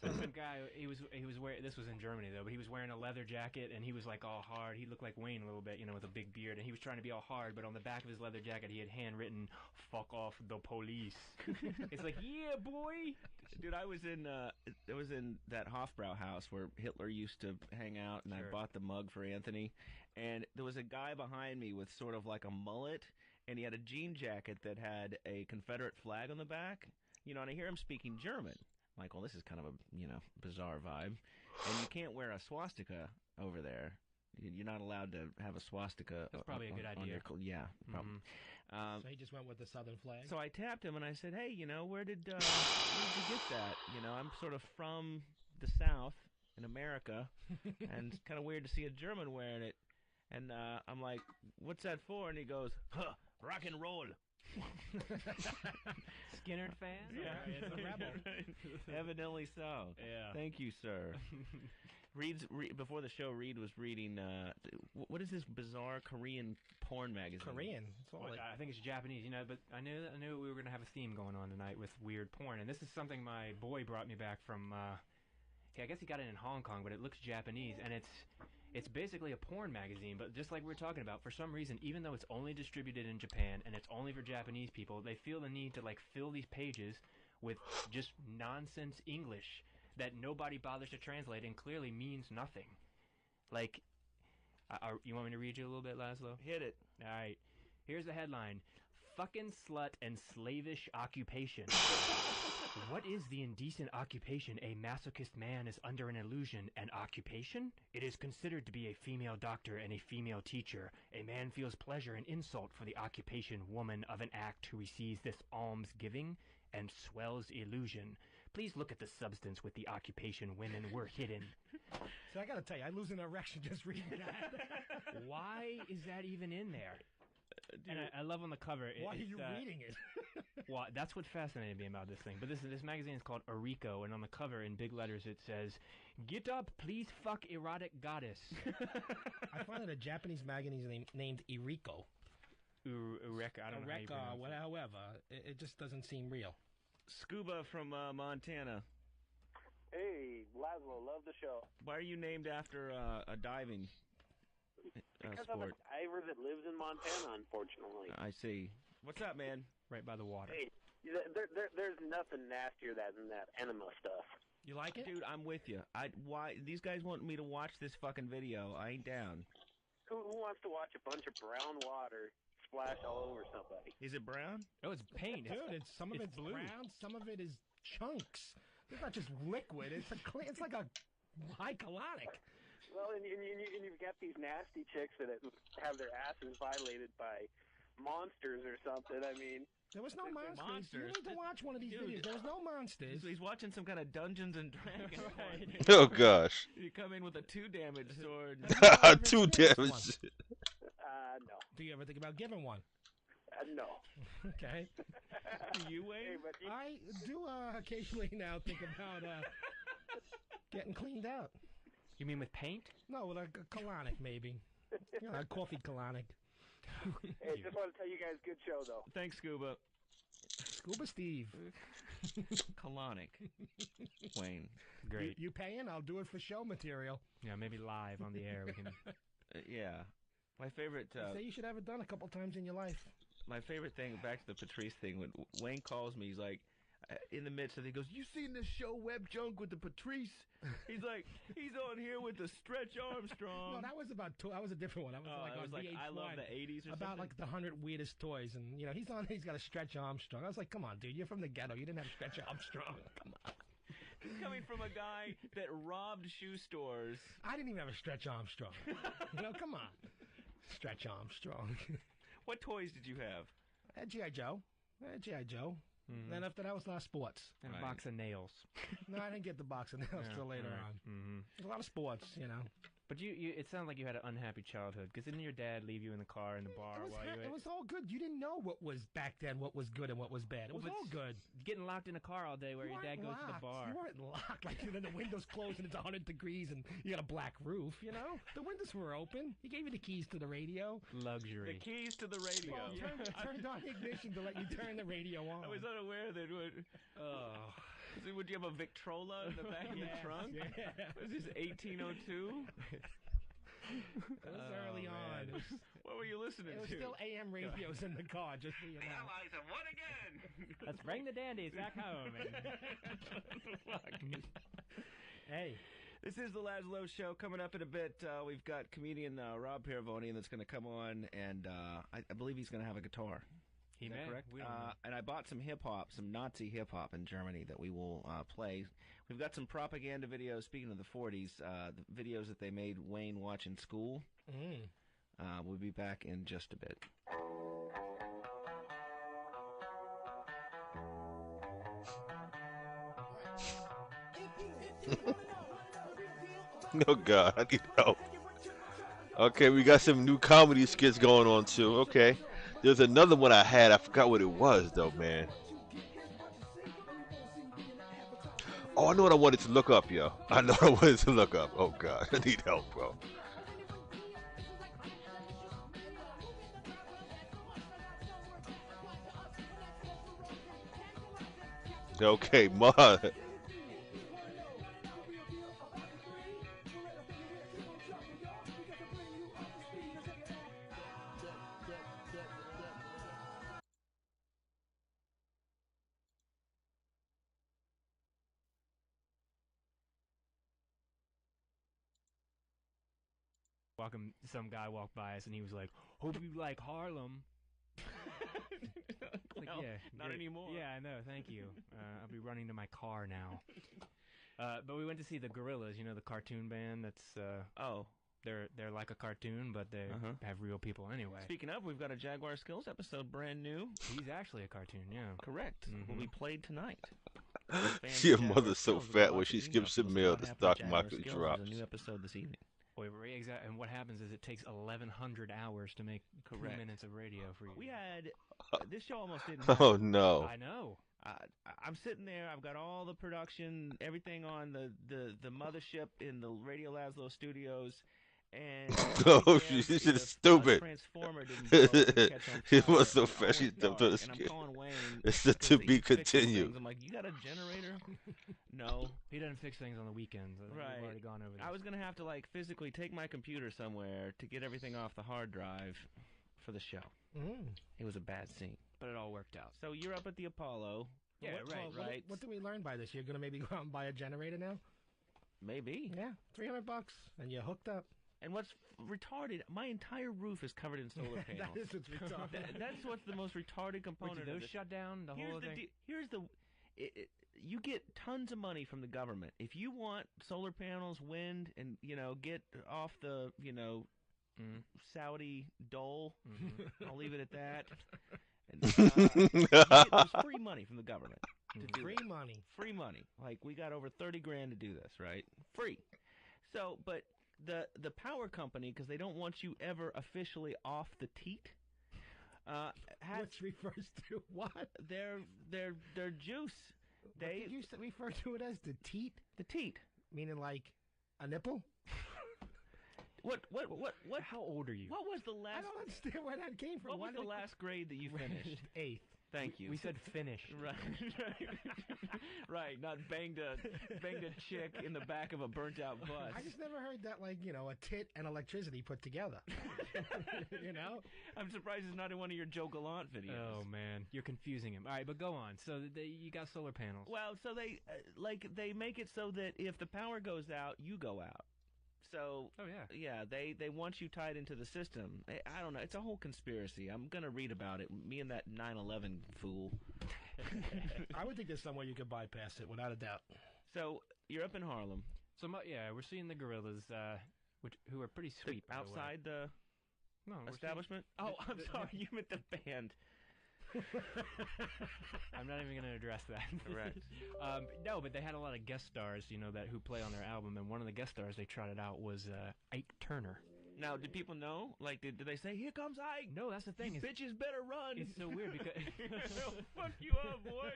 So some guy, he was wearing, this was in Germany though, but he was wearing a leather jacket and he was like all hard. He looked like Wayne a little bit, you know, with a big beard, and he was trying to be all hard, but on the back of his leather jacket he had handwritten "fuck off the police." It's like, yeah, boy. Dude, I was in that Hofbrauhaus where Hitler used to hang out, and I bought the mug for Anthony, and there was a guy behind me with sort of like a mullet, and he had a jean jacket that had a Confederate flag on the back, you know, and I hear him speaking German. I'm like, well, this is kind of a, you know, bizarre vibe, and you can't wear a swastika over there. You're not allowed to have a swastika. That's probably a good idea. Yeah. Probably. So he just went with the Southern flag? So I tapped him and I said, hey, you know, where did you get that? You know, I'm sort of from the South in America, and it's kind of weird to see a German wearing it. And I'm like, what's that for? And he goes, huh, rock and roll. Skinner fan? Yeah. It's a rebel. Evidently so. Yeah. Thank you, sir. Before the show, Reed was reading, what is this bizarre Korean porn magazine? Korean? I think it's Japanese, you know, but I knew we were going to have a theme going on tonight with weird porn, and this is something my boy brought me back from, I guess he got it in Hong Kong, but it looks Japanese, and it's basically a porn magazine, but just like we were talking about, for some reason, even though it's only distributed in Japan, and it's only for Japanese people, they feel the need to, like, fill these pages with just nonsense English that nobody bothers to translate and clearly means nothing. Like, you want me to read you a little bit, Laszlo? Hit it. All right. Here's the headline. Fucking slut and slavish occupation. What is the indecent occupation a masochist man is under an illusion? An occupation? It is considered to be a female doctor and a female teacher. A man feels pleasure and insult for the occupation woman of an act who receives this almsgiving and swells illusion. Please look at the substance with the occupation women were hidden. So I gotta tell you, I lose an erection just reading that. Why is that even in there? And I love on the cover. Why are you reading it? Well, that's what fascinated me about this thing. But this magazine is called Eriko, and on the cover in big letters it says, "Get up, please fuck erotic goddess." I find that a Japanese magazine named Eriko. Eureka, I don't know how you pronounce it. However, it just doesn't seem real. Scuba from Montana. Hey, Laszlo, love the show. Why are you named after a diving Because sport? I'm a diver that lives in Montana, unfortunately. I see. What's up, man? Right by the water. Hey, there's nothing nastier than that enema stuff. You like it? Dude, I'm with you. Why these guys want me to watch this fucking video? I ain't down. Who wants to watch a bunch of brown water splash all over somebody? Is it brown? Oh, it's paint. Dude, some of it's blue. brown, some of it is chunks. It's not just liquid. It's like a high colonic. Well, and you've got these nasty chicks that have their asses violated by monsters or something. I mean, there was no monsters. You need to watch one of these videos. There was no monsters. He's watching some kind of Dungeons and Dragons. Oh gosh. You come in with a 2 damage sword. 2 damage. No. Do you ever think about giving one? No. Okay. You, Wayne? Hey, I do occasionally now think about getting cleaned out. You mean with paint? No, with a colonic maybe. You know, a coffee colonic. Hey, just want to tell you guys, good show though. Thanks, Scuba. Scuba Steve. Colonic. Wayne. Great. You paying? I'll do it for show material. Yeah, maybe live on the air we can. Yeah. My favorite. Say you should have it done a couple times in your life. My favorite thing, back to the Patrice thing, when Wayne calls me, he's like, in the midst of it, he goes, "You seen this show Web Junk with the Patrice?" He's like, he's on here with the Stretch Armstrong. No, that was a different one. That was like on VH1. I love the 80s or about something? like the 100 weirdest toys, and you know he's got a Stretch Armstrong. I was like, come on, dude, you're from the ghetto. You didn't have Stretch Armstrong. Come on. This coming from a guy that robbed shoe stores. I didn't even have a Stretch Armstrong. You know, come on, Stretch Armstrong. What toys did you have? I had G.I. Joe. Mm-hmm. Then after that was a lot of sports. And a box of nails. No, I didn't get the box of nails till later on. Mm-hmm. There's a lot of sports, you know. But it sounded like you had an unhappy childhood, because didn't your dad leave you in the car in the bar while you It ate? was all good. You didn't know what was back then, what was good and what was bad. It was all good. Getting locked in a car all day where your dad goes to the bar. You weren't locked. Like, then the windows closed and it's 100 degrees and you got a black roof, you know? The windows were open. He gave you the keys to the radio. Luxury. The keys to the radio. Well, turned on the ignition to let you turn the radio on. I was unaware that would you have a Victrola in the back of the trunk? Yeah. Was this 1802? It was early on. What were you listening to? It was still AM radios in the car, just so you know. Allies have won again. Let's bring the dandies back home. Hey. This is the Laszlo Show. Coming up in a bit, we've got comedian Rob Paravonian that's going to come on, and I believe he's going to have a guitar. He may. Correct? We don't know. And I bought some hip-hop, some Nazi hip-hop in Germany that we will play. We've got some propaganda videos, speaking of the 40s, the videos that they made Wayne watch in school. We'll be back in just a bit. Oh God, I need help. Okay, we got some new comedy skits going on too. Okay, there's another one I had. I forgot what it was though, man. Oh, I know what I wanted to look up, yo. I know what I wanted to look up. Oh God, I need help, bro. Okay, Ma. Some guy walked by us and he was like, "Hope you like Harlem." Like, No, yeah, not great. anymore. Yeah, I know. Thank you. I'll be running to my car now. But we went to see the Gorillas. You know, the cartoon band. They're like a cartoon, but they have real people anyway. Speaking of, we've got a Jaguar Skills episode, brand new. He's actually a cartoon. Yeah, correct. Will be played tonight. Your mother's so fat when she skips a meal, the stock market drops. There's a new episode this evening. Wait, exactly. And what happens is it takes 1,100 hours to make 2 Correct. minutes of radio for you. We had this show almost didn't. Oh happen. no. I know. I'm sitting there. I've got all the production, everything on the mothership in the Radio Laszlo studios. And Oh, this shit is stupid. Transformer didn't blow up and catch on He fire. was so fat. She dumped her And I'm skin. calling Wayne. It's the because to he be fixes continued. things. I'm like, you got a generator? No. He doesn't fix things on the weekends. Right. We've already gone over this. I was gonna have to like physically take my computer somewhere to get everything off the hard drive for the show. It was a bad scene, but it all worked out. So you're up at the Apollo. Yeah, right. What did we learn by this? You're gonna maybe go out and buy a generator now? Maybe. Yeah, $300, and you're hooked up. And what's retarded? My entire roof is covered in solar panels. That is what's retarded. That's what's the most retarded component. Wait, did of those this. shut down the whole thing? You get tons of money from the government if you want solar panels, wind, and get off the Saudi dole. I'll leave it at that. And, you get this free money from the government. To do Free that. money. Free money. Like we got over 30 grand to do this, right? Free. So, but the power company, because they don't want you ever officially off the teat. Which refers to what? Their juice. Did you refer to it as the teat? The teat, meaning like a nipple. What? How old are you? What was the last? I don't understand where that came from. What was the last grade that you finished? 8th. Thank you. We said finish. Right. Right. Not banged a chick in the back of a burnt out bus. I just never heard that, like, a tit and electricity put together. I'm surprised it's not in one of your Joe Gallant videos. Oh man, you're confusing him. All right, but go on. So you got solar panels. Well, so they make it so that if the power goes out, you go out. So, they want you tied into the system. I don't know. It's a whole conspiracy. I'm going to read about it. Me and that 9/11 fool. I would think there's some way you could bypass it, without a doubt. So, you're up in Harlem. So, we're seeing the Gorillas, who are pretty sweet, by outside the establishment? Oh, I'm sorry. You meant the band. I'm not even going to address that. Correct. No, but they had a lot of guest stars, that who play on their album, and one of the guest stars they trotted out was Ike Turner. Now, did people know? Like, did they say, "Here comes Ike"? No, that's the thing. You bitches better run. It's so weird because they'll fuck you up, boy.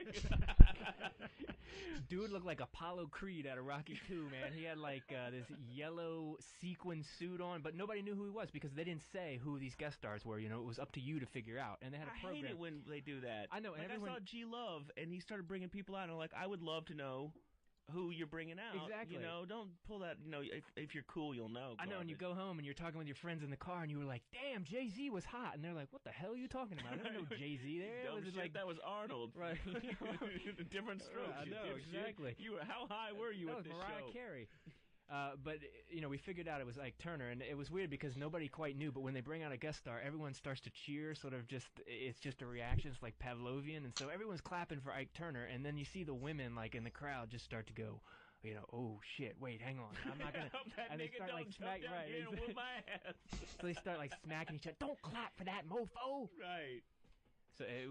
Dude looked like Apollo Creed out of Rocky 2, man. He had like this yellow sequin suit on, but nobody knew who he was because they didn't say who these guest stars were. It was up to you to figure out. And they had a program. I hate it when they do that. I know. And like everyone... I saw G Love, and he started bringing people out, and I'm like, I would love to know who you're bringing out. Exactly. Don't pull that. If you're cool, you'll know. I know, and you go home and you're talking with your friends in the car, and you were like, "Damn, Jay-Z was hot," and they're like, "What the hell are you talking about? I don't know Jay-Z there." Dumb was shit, like that was Arnold, right? Different strokes. I know exactly. How high were you at this Mariah show? Carey. But we figured out it was Ike Turner, and it was weird because nobody quite knew. But when they bring out a guest star, everyone starts to cheer. It's just a reaction. It's like Pavlovian, and so everyone's clapping for Ike Turner, and then you see the women like in the crowd just start to go. Oh shit! Wait, hang on. I'm not gonna. And they start like smack right. Here and whoop my ass. So they start like smacking each other. Don't clap for that, mofo. Right. So it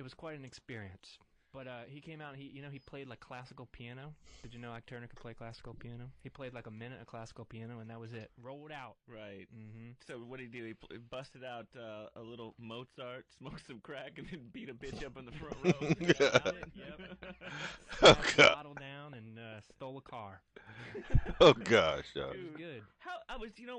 was quite an experience. But he came out and he played like classical piano. Did you know Ike Turner could play classical piano? He played like a minute of classical piano, and that was it. Rolled out. Right. Mm-hmm. So what did he do? He busted out a little Mozart, smoked some crack, and then beat a bitch up in the front row. Yep. Oh, Smashed God. the bottle down and stole a car. Oh gosh, It was good.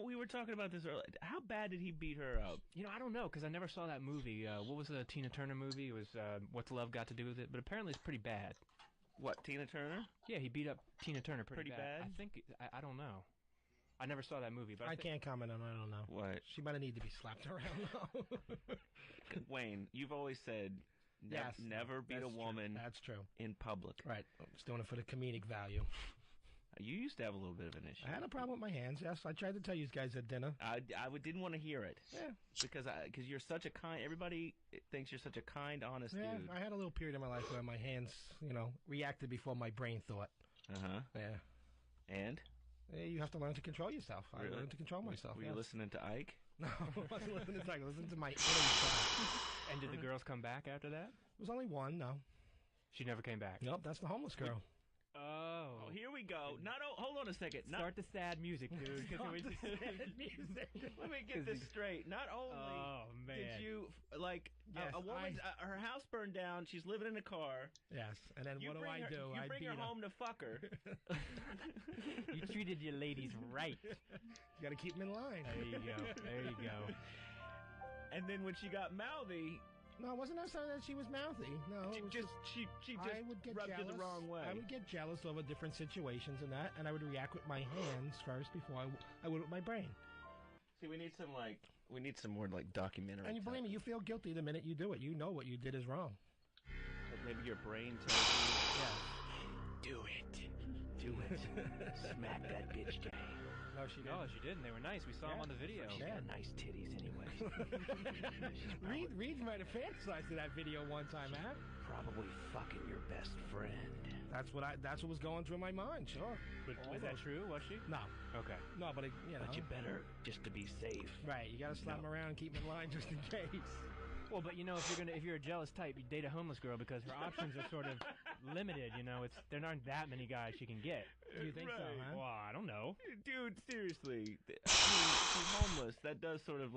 We were talking about this earlier. How bad did he beat her up? I don't know because I never saw that movie. What was the Tina Turner movie? It was What's Love Got to Do with It? But apparently it's pretty bad. What, Tina Turner? Yeah, he beat up Tina Turner pretty bad. I think I don't know. I never saw that movie, but I can't comment on it. I don't know. What? She might need to be slapped around. Wayne, you've always said yes, never beat a woman. That's true. In public. Right. I'm just doing it for the comedic value. You used to have a little bit of an issue. I had a problem with my hands. Yes, I tried to tell you guys at dinner. I didn't want to hear it. Yeah. Because you're such a kind. Everybody thinks you're such a kind, honest dude. I had a little period in my life where my hands, reacted before my brain thought. Yeah. And? Yeah, you have to learn to control yourself. Really? I learned to control myself. Were you listening to Ike? No, I wasn't listening to Ike. I listened to my inner self. And did the girls come back after that? It was only one. No. She never came back. Nope, that's the homeless girl. Oh, here we go. Hold on a second. Start the sad music, dude. Start the sad music. Let me get this straight. Not only did you Yes, a woman, her house burned down. She's living in a car. Yes, and then what do I do? You bring her home to fuck her. You treated your ladies right. You got to keep them in line. There you go. And then when she got mouthy. No, it wasn't necessarily that she was mouthy. No, she just I would get rubbed jealous. you the wrong way. I would get jealous over different situations and that, and I would react with my hands first before I would with my brain. See, we need some more documentary. And you believe me, you feel guilty the minute you do it. You know what you did is wrong. Maybe your brain tells you. Yeah. Do it. Smack that bitch down. No, she didn't. No, she didn't. They were nice. We saw them on the video. She got nice titties anyway. Reed might have fantasized in that video one time, huh? Probably fucking your best friend. That's what was going through my mind. Sure. Was that true? Was she? No. Okay. No, but But you better just to be safe. Right. You got to slap them around and keep them in line just in case. Well, but if you're a jealous type, you date a homeless girl because her options are sort of limited. There aren't that many guys she can get. You think so, huh? Well, I don't know. Dude, seriously. She's homeless. That does sort of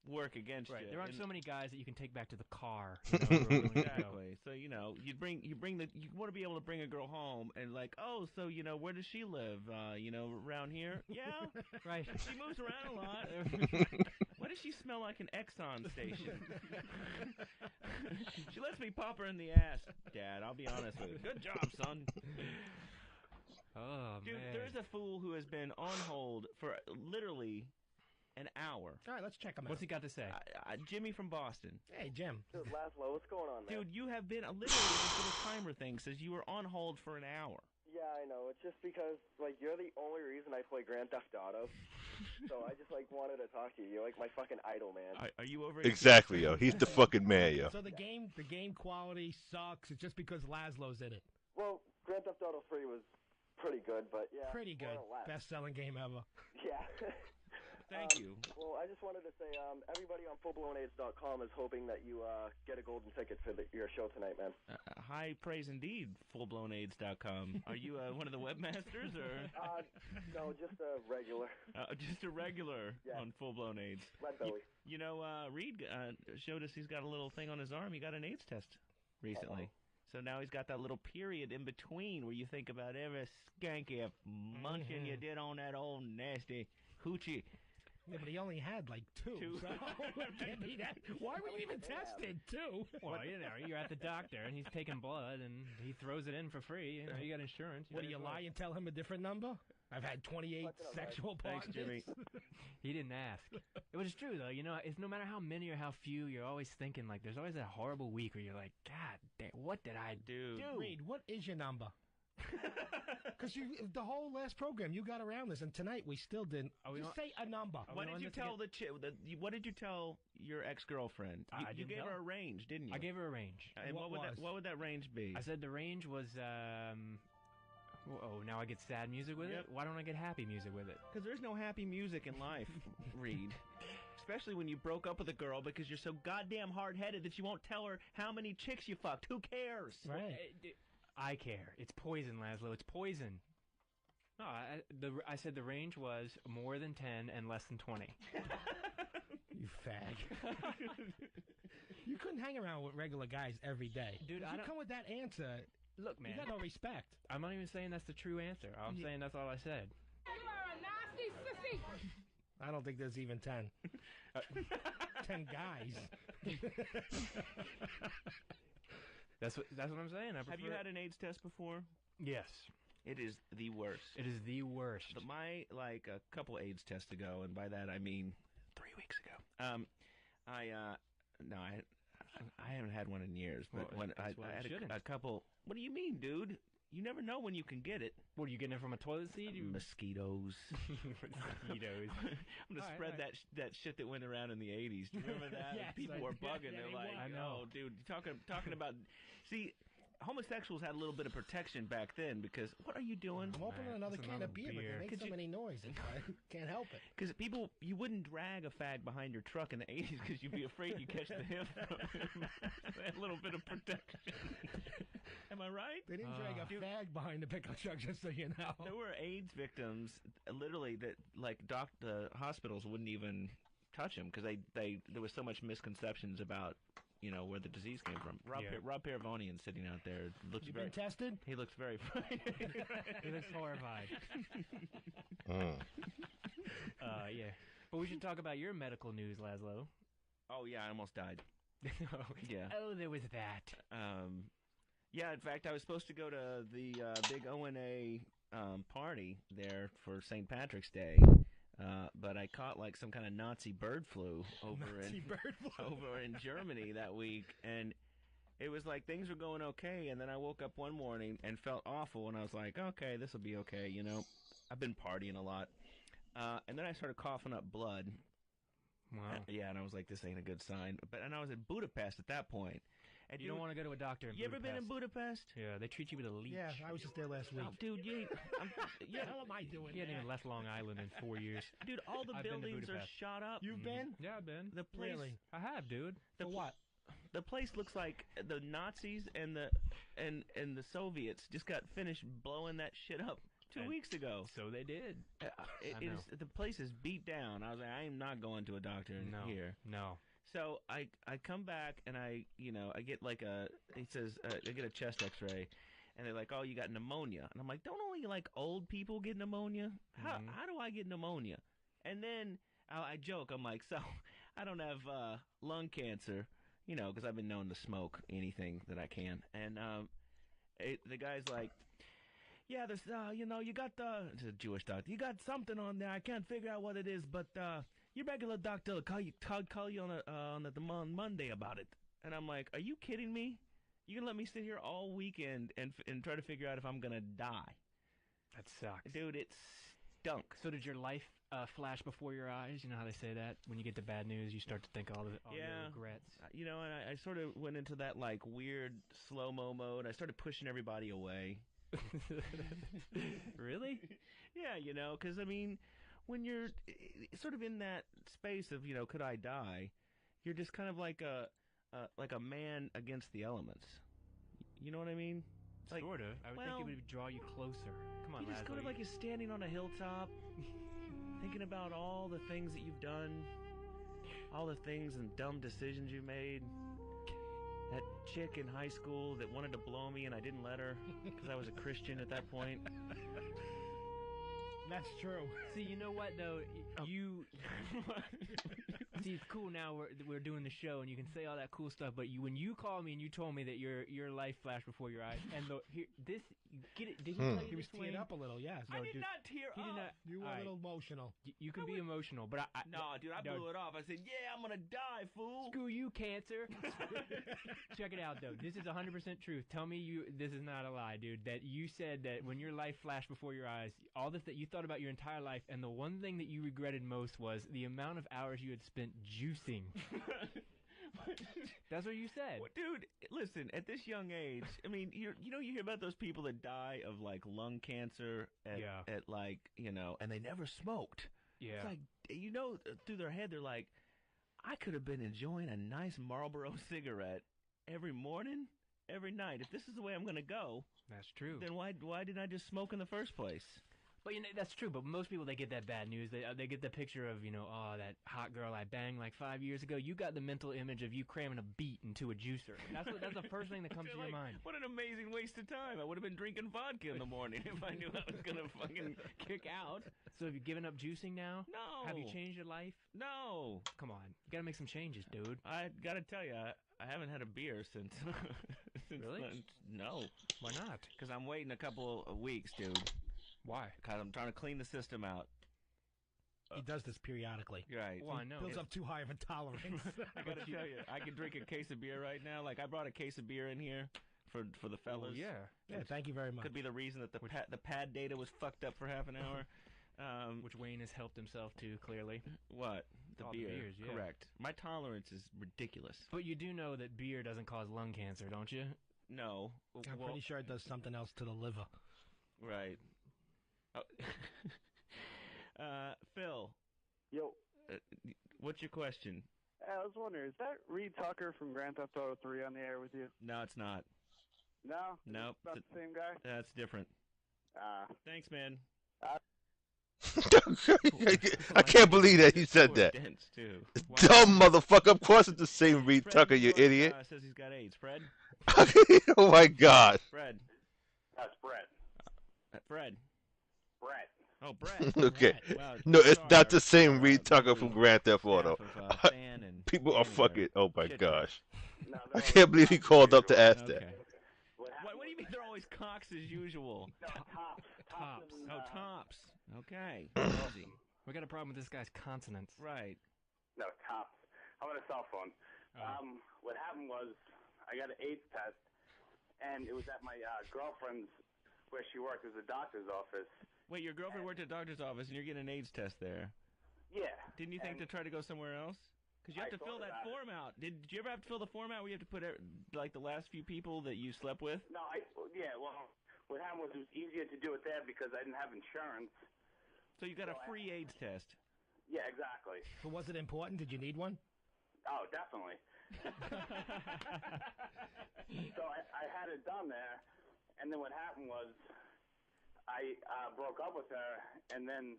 work against you. There aren't so many guys that you can take back to the car. Exactly. So you want to be able to bring a girl home and so where does she live? Around here? Yeah. Right. She moves around a lot. Why does she smell like an Exxon station? She lets me pop her in the ass, Dad. I'll be honest with you. Good job, son. Oh, Dude, man. there's a fool who has been on hold for literally an hour. All right, let's check him out. What's he got to say? Jimmy from Boston. Hey, Jim. Dude, Laszlo, what's going on, man? Dude, you have been literally this little timer thing says you were on hold for an hour. Yeah, I know. It's just because, you're the only reason I play Grand Theft Auto. So I just, wanted to talk to you. You're, my fucking idol, man. Are you over? Exactly, yo. He's the fucking man, yo. So the game quality sucks. It's just because Laszlo's in it. Well, Grand Theft Auto 3 was pretty good, but yeah. Pretty good. more or less. Best-selling game ever. Yeah. Thank you. Well, I just wanted to say, everybody on fullblownaids.com is hoping that you get a golden ticket for your show tonight, man. High praise indeed, fullblownaids.com. Are you one of the webmasters, or? No, just a regular. Just a regular on Full Blown AIDS. Red belly. You know, Reed showed us he's got a little thing on his arm. He got an AIDS test recently. So now he's got that little period in between where you think about every skanky munching you did on that old nasty hoochie. Yeah, but he only had like two. So it can't be that. Why were you even tested? Two? Well, you know, you're at the doctor and he's taking blood and he throws it in for free. You know, you got insurance. What, do you lie and tell him a different number? I've had 28 sexual partners. Thanks, Jimmy. He didn't ask. It was true, though. You know, it's no matter how many or how few, you're always thinking, like, there's always that horrible week where you're like, God damn, what did I do? Reed, what is your number? Because the whole last program, you got around this, and tonight we still didn't. Just say a number. What did you tell what did you tell your ex-girlfriend? You gave her a range, didn't you? I gave her a range. And what would that range be? I said the range was, oh, now I get sad music with it? Why don't I get happy music with it? Because there's no happy music in life, Reed. Especially when you broke up with a girl because you're so goddamn hard-headed that you won't tell her how many chicks you fucked. Who cares? Right. I care. It's poison, Laszlo. It's poison. No, I said the range was more than 10 and less than 20. You fag. You couldn't hang around with regular guys every day. Dude, if you come with that answer, look, man, you got no respect. I'm not even saying that's the true answer. I'm saying that's all I said. You are a nasty sissy. I don't think there's even 10. 10 guys. That's what I'm saying. Have you had an AIDS test before? Yes. It is the worst. It is the worst. My, like, a couple AIDS tests ago, and by that I mean 3 weeks ago. I haven't had one in years, but when I had a couple. What do you mean, dude? You never know when you can get it. What, are you getting it from a toilet seat? Mosquitoes. Mosquitoes. I'm gonna spread that shit that went around in the 80s. Do you remember that? Yes, People were bugging. They're like, I know. "Oh, dude, talking about." See, homosexuals had a little bit of protection back then because what are you doing? I'm opening another can of beer, but they make so many noises. I can't help it. Because you wouldn't drag a fag behind your truck in the 80s because you'd be afraid you catch the hip. That little bit of protection. Am I right? They didn't drag a fag behind the pickup truck, just so you know. There were AIDS victims, literally, that like the hospitals wouldn't even touch them because there was so much misconceptions about where the disease came from. Rob Paravonian sitting out there looks been tested? He looks very funny. He looks horrified. Yeah. But we should talk about your medical news, Laszlo. Oh yeah, I almost died. Yeah. Oh, there was that. Yeah, in fact, I was supposed to go to the big O&A party there for St. Patrick's Day, but I caught like some kind of Nazi bird flu over in Germany that week, and it was like things were going okay, and then I woke up one morning and felt awful, and I was like, okay, this will be okay, I've been partying a lot, and then I started coughing up blood. Wow. Yeah, and I was like, this ain't a good sign. And I was in Budapest at that point. And you don't want to go to a doctor in You ever been in Budapest? Yeah, they treat you with a leech. Yeah, I was just there last week. Oh, dude, What the hell am I doing? He hadn't even left Long Island in 4 years. Dude, all the buildings are shot up. You've been? Yeah, I've been. The place, Really? I have, dude. For what? The place looks like the Nazis and the Soviets just got finished blowing that shit up 2 weeks ago. So they did. The place is beat down. I was like, I am not going to a doctor here. No. So I come back and I get like he says I get a chest X-ray, and they're like, oh, you got pneumonia, and I'm like, don't only like old people get pneumonia? How do I get pneumonia? And then I joke, I'm like, so I don't have lung cancer, because I've been known to smoke anything that I can, and the guy's like, yeah, there's you got it's a Jewish doctor, you got something on there, I can't figure out what it is, but your regular doctor will call you on Monday about it. And I'm like, are you kidding me? You gonna let me sit here all weekend and try to figure out if I'm gonna die? That sucks. Dude, it stunk. So did your life flash before your eyes? You know how they say that? When you get the bad news, you start to think all your regrets. And I sort of went into that like weird slow-mo mode. I started pushing everybody away. Really? Yeah, because when you're sort of in that space of, could I die? You're just kind of like a man against the elements. You know what I mean? Like, sort of. I would think it would draw you closer. Come on, you just Laszlo. kind of like you're standing on a hilltop, thinking about all the things that you've done, all the things and dumb decisions you made. That chick in high school that wanted to blow me and I didn't let her because I was a Christian at that point. That's true. See, you know what though? You see, it's cool now. We're doing the show, and you can say all that cool stuff. But when you called me and you told me that your life flashed before your eyes, and did he tell you He was this, tearing Wayne? up a little, yes. I did not tear He did up. not. You were all a right. little emotional. You can be emotional, but No, dude, I blew it off. I said, yeah, I'm going to die, fool. Screw you, cancer. Check it out, though. This is 100% truth. Tell me this is not a lie, dude. That you said that when your life flashed before your eyes, all this that you thought about your entire life, and the one thing that you regretted most was the amount of hours you had spent juicing. That's what you said. Well, dude, listen, at this young age, I mean, you hear about those people that die of, like, lung cancer at like, and they never smoked. Yeah. It's like, through their head, they're like, I could have been enjoying a nice Marlboro cigarette every morning, every night. If this is the way I'm going to go, that's true. Then why didn't I just smoke in the first place? But that's true. But most people, they get that bad news. They get the picture of that hot girl I banged like 5 years ago. You got the mental image of you cramming a beet into a juicer. That's the first thing that comes to your mind. What an amazing waste of time! I would have been drinking vodka in the morning if I knew I was gonna fucking kick out. So have you given up juicing now? No. Have you changed your life? No. Come on, you gotta make some changes, dude. I gotta tell you, I haven't had a beer since. Really? No. Why not? Because I'm waiting a couple of weeks, dude. Why? Because I'm trying to clean the system out. He does this periodically. Right. Well, I know. Builds up too high of a tolerance. I gotta tell you, I can drink a case of beer right now. Like, I brought a case of beer in here for the fellas. Oh, yeah. Yeah, thank you very much. Could be the reason that the pad data was fucked up for half an hour. Which Wayne has helped himself to, clearly. What? The All beer. the beers, yeah. Correct. My tolerance is ridiculous. But you do know that beer doesn't cause lung cancer, don't you? No. I'm pretty sure it does something else to the liver. Right. Oh. Phil. Yo. What's your question? I was wondering, is that Reed Tucker from Grand Theft Auto 3 on the air with you? No, it's not. No? Nope. It's not the same guy? That's different. Thanks, man. I can't believe that he said that. Dense, too. Dumb motherfucker. Of course it's the same Reed Tucker, you idiot. Says he's got AIDS. Fred? Oh my God. Fred. That's Brett. Fred. Brett. Oh, Brett. Okay. Wow. No, it's Sorry, not the same Reed Tucker from Grand Theft Auto. fan and People are fucking. Oh my shit. gosh. I can't believe he called up to ask that. Okay. What do you mean they're always cocks as usual? No, tops. Tops. Oh, tops. Okay. Easy. We got a problem with this guy's consonants. Right. No, tops. I'm on a cell phone. What happened was I got an AIDS test, and it was at my girlfriend's, where she worked. It was a doctor's office. Wait, your girlfriend worked at a doctor's office, and you're getting an AIDS test there. Yeah. Didn't you think to try to go somewhere else? Because you have to fill that form out. Did you ever have to fill the form out where you have to put like the last few people that you slept with? No, well, what happened was it was easier to do it there because I didn't have insurance. So you got a free AIDS test. Yeah, exactly. But was it important? Did you need one? Oh, definitely. So I had it done there, and then what happened was I broke up with her, and then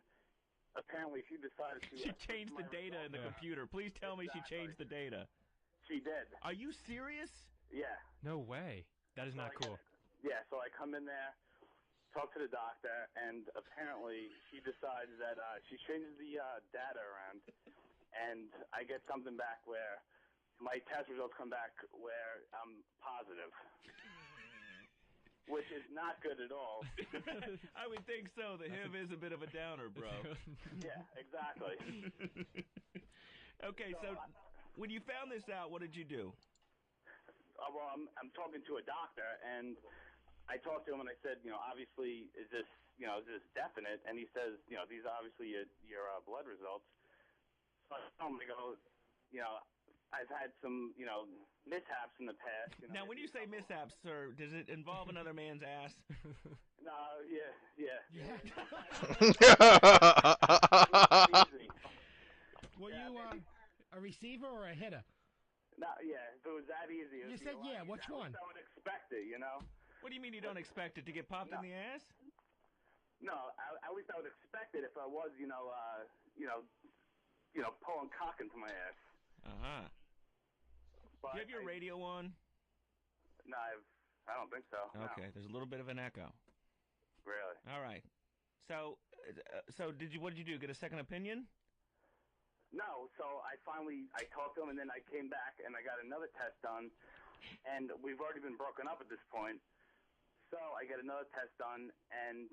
apparently she decided to... She changed the data in the computer. Please tell me she changed the data. She did. Are you serious? Yeah. No way. That is not cool. Yeah, so I come in there, talk to the doctor, and apparently she decides that she changes the data around, and I get something back where my test results come back where I'm positive. Which is not good at all. I would think so. The HIV is a bit of a downer, bro. Yeah, exactly. Okay, so when you found this out, what did you do? Well, I'm talking to a doctor, and I talked to him, and I said, obviously, is this definite? And he says, these are obviously your blood results. So I told him, I go, I've had some, mishaps in the past. Now, when you say mishaps, sir, does it involve another man's ass? No, yeah. Were you a receiver or a hitter? No, yeah, if it was that easy. You said yeah. Which one? I would expect it, What do you mean you don't expect it to get popped in the ass? No, at least I would expect it if I was, pulling cock into my ass. Uh-huh. Do you have your radio on? No, I don't think so. Okay, there's a little bit of an echo. Really? All right. So what did you do? Get a second opinion? No, so I talked to him, and then I came back, and I got another test done, and we've already been broken up at this point. So I get another test done, and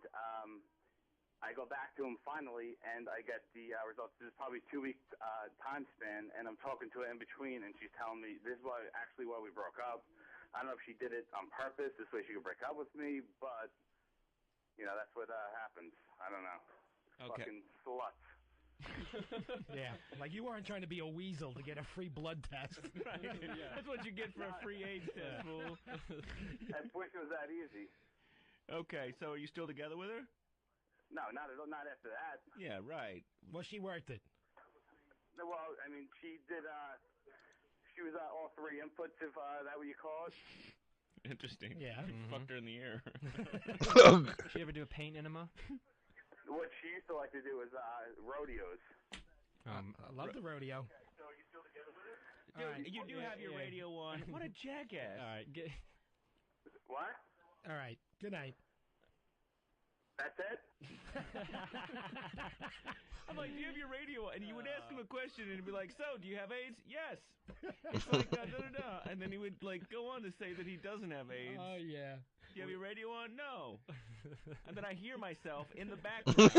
I go back to him finally, and I get the results. This is probably 2-week time span, and I'm talking to her in between, and she's telling me this is why we broke up. I don't know if she did it on purpose, this way she could break up with me, but, that's what happens. I don't know. Okay. Fucking sluts. Yeah, like you weren't trying to be a weasel to get a free blood test. Right. Yeah. That's what you get for a free AIDS test, fool. I wish it was that easy. Okay, so are you still together with her? No, not after that. Yeah, right. Was she worth it? Well, I mean, she did, she was all 3 inputs, if that what you call it. Interesting. Yeah. Fucked her in the ear. Did she ever do a paint enema? What she used to like to do was rodeos. I love the rodeo. So are you still together with her? Dude, All right. you do have your radio on. What a jackass. All right. What? All right. Good night. That's it? I'm like, do you have your radio on? And you would ask him a question, and he'd be like, so, do you have AIDS? Yes. It's like, da-da-da-da. And then he would, go on to say that he doesn't have AIDS. Oh, yeah. Do you have your radio on? No. And then I hear myself in the background.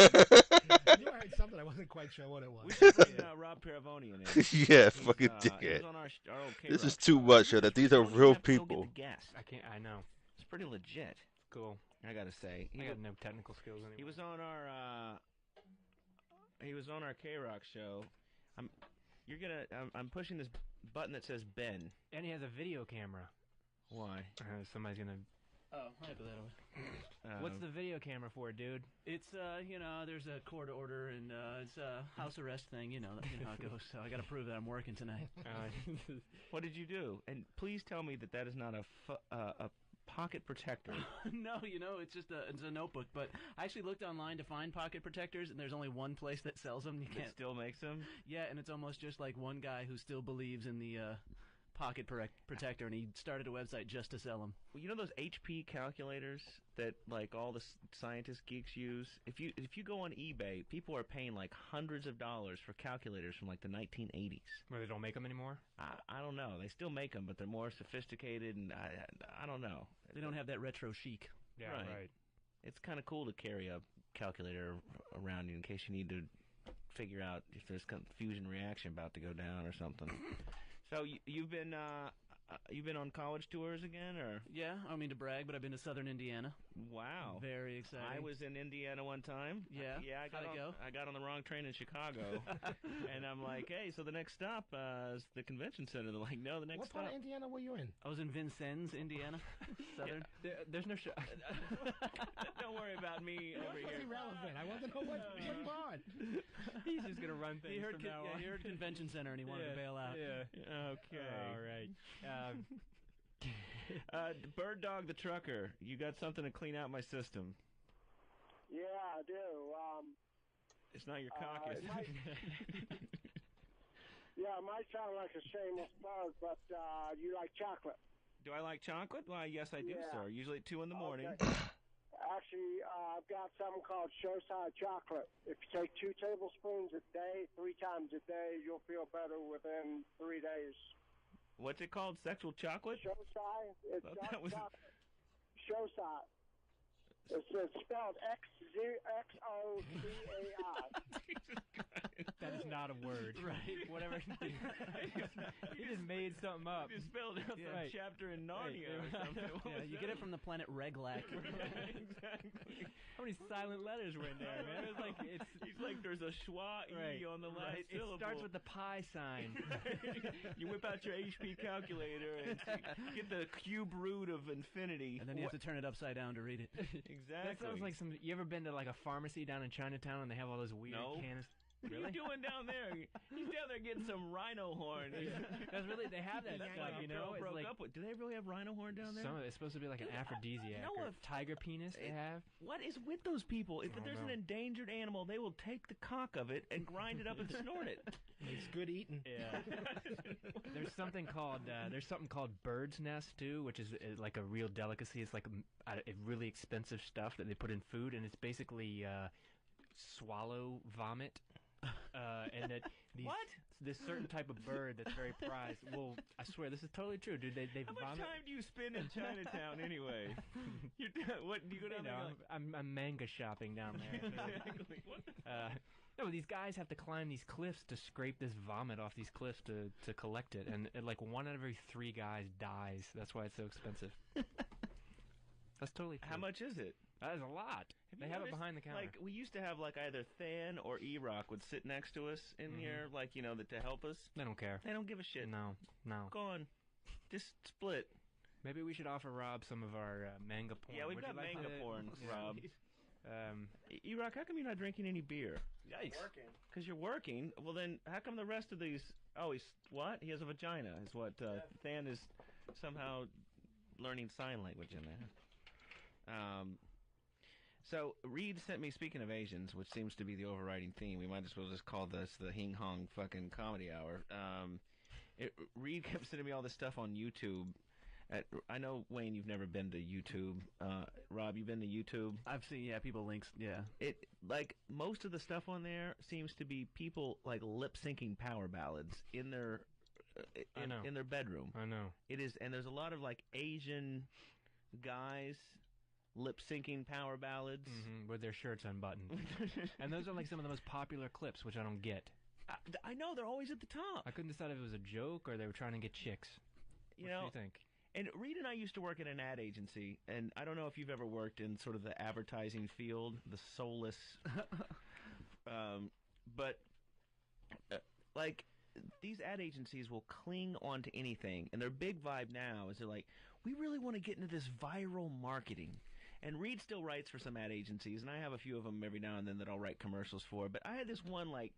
You heard something. I wasn't quite sure what it was. We should bring Rob Paravonian in. Yeah, He's, fucking he dickhead. was on our old This is K-Rock too show. much, that these are You don't real have to go people. get the guest. I know. It's pretty legit. Cool. I gotta say, I got no technical skills anymore. he was on our K-Rock show. I'm pushing this button that says Ben. And he has a video camera. Why? Somebody's gonna. Oh, I put that away. What's the video camera for, dude? It's there's a court order and it's a house arrest thing. You know how it goes. So I got to prove that I'm working tonight. What did you do? And please tell me that is not a pocket protector. No, it's just it's a notebook. But I actually looked online to find pocket protectors, and there's only one place that sells them. You can't. It still makes them? Yeah, and it's almost just like one guy who still believes in the pocket protector, and he started a website just to sell them. Well, you know those HP calculators that all the scientist geeks use? If you go on eBay, people are paying hundreds of dollars for calculators from the 1980s. Where they don't make them anymore? I don't know. They still make them, but they're more sophisticated, and I don't know. They don't have that retro chic. Yeah, right. It's kind of cool to carry a calculator around you in case you need to figure out if there's fusion reaction about to go down or something. So you've been on college tours again, or? Yeah, I don't mean to brag, but I've been to Southern Indiana. Wow, very exciting. I was in Indiana one time. Yeah, How'd it go? I got on the wrong train in Chicago, and I'm like, hey, so the next stop is the convention center. They're like, no, the next What stop. part of Indiana were you in? I was in Vincennes, Indiana. Southern. There's no show. Don't worry about me over That's here. irrelevant. I want to know what on. He's just gonna run things He heard, from now on. he heard convention center, and he wanted to bail out. Yeah. Okay. All right. Bird Dog the Trucker, you got something to clean out my system. Yeah, I do. It's not your cock, is it? Yeah, it might sound like a shameless plug, but you like chocolate. Do I like chocolate? Why, yes, I do, Yeah. sir. Usually at 2 in the morning. Okay. Actually, I've got something called Showside chocolate. If you take 2 tablespoons a day, 3 times a day, you'll feel better within 3 days. What's it called? Sexual chocolate? Showside? It's Well, dark that was- chocolate. Showside. It's spelled XOCAI. That is not a word. Right. Whatever. He just made something up. You spelled out some Right. chapter in Narnia or something. What Yeah, was you that? get it from the planet Reglac. Exactly. How many silent letters were in there, man? It's like He's like there's a schwa E on the last Right. syllable. It starts with the pi sign. You whip out your HP calculator and get the cube root of infinity. And then you have to turn it upside down to read it. Exactly. That sounds like some. You ever been to like a pharmacy down in Chinatown and they have all those weird No. canisters? What are you doing down there? He's down there getting some rhino horn. That's really they have that That's stuff, why you know. Pearl It's broke like up with. Do they really have rhino horn down there? some of it's supposed to be like an aphrodisiac. know or if- tiger penis they have. What is with those people? If I don't there's an know. endangered animal, they will take the cock of it and grind it up and snort it. It's good eating. Yeah. There's something called bird's nest too, which is like a real delicacy. It's like really expensive stuff that they put in food, and it's basically swallow vomit. And that this certain type of bird that's very prized. Well, I swear this is totally true, dude. They How much vomit. time do you spend in Chinatown anyway? What do you go down You know, there? I'm manga shopping down there. Exactly. What? No, these guys have to climb these cliffs to scrape this vomit off these cliffs to collect it, and like 1 out of every 3 guys dies. That's why it's so expensive. That's totally true. How much is it? That is a lot. They you have it noticed, behind the counter. Like we used to have like either Than or E-Rock would sit next to us in here, like to help us. They don't care. They don't give a shit. No. Go on, just split. Maybe we should offer Rob some of our manga porn. Yeah, we've Would got you like manga to- porn, Yeah. Rob. E-Rock, how come you're not drinking any beer? Yikes. Working. Because you're working. Well, then how come the rest of these? Oh, he's what? He has a vagina. Is what Than is somehow learning sign language in there. So Reed sent me, speaking of Asians, which seems to be the overriding theme. We might as well just call this the Hing Hong fucking comedy hour. Reed kept sending me all this stuff on YouTube. I know, Wayne, you've never been to YouTube. Rob, you've been to YouTube? I've seen, people links, yeah. It like most of the stuff on there seems to be people like lip syncing power ballads in their in their bedroom. I know. It is, and there's a lot of like Asian guys lip syncing power ballads with their shirts unbuttoned. And those are like some of the most popular clips, which I don't get. I know, they're always at the top. I couldn't decide if it was a joke or they were trying to get chicks. You What know, do you think? And Reed and I used to work at an ad agency, and I don't know if you've ever worked in sort of the advertising field, the soulless, but like these ad agencies will cling on to anything, and their big vibe now is they're like, we really want to get into this viral marketing. And Reed still writes for some ad agencies, and I have a few of them every now and then that I'll write commercials for. But I had this one like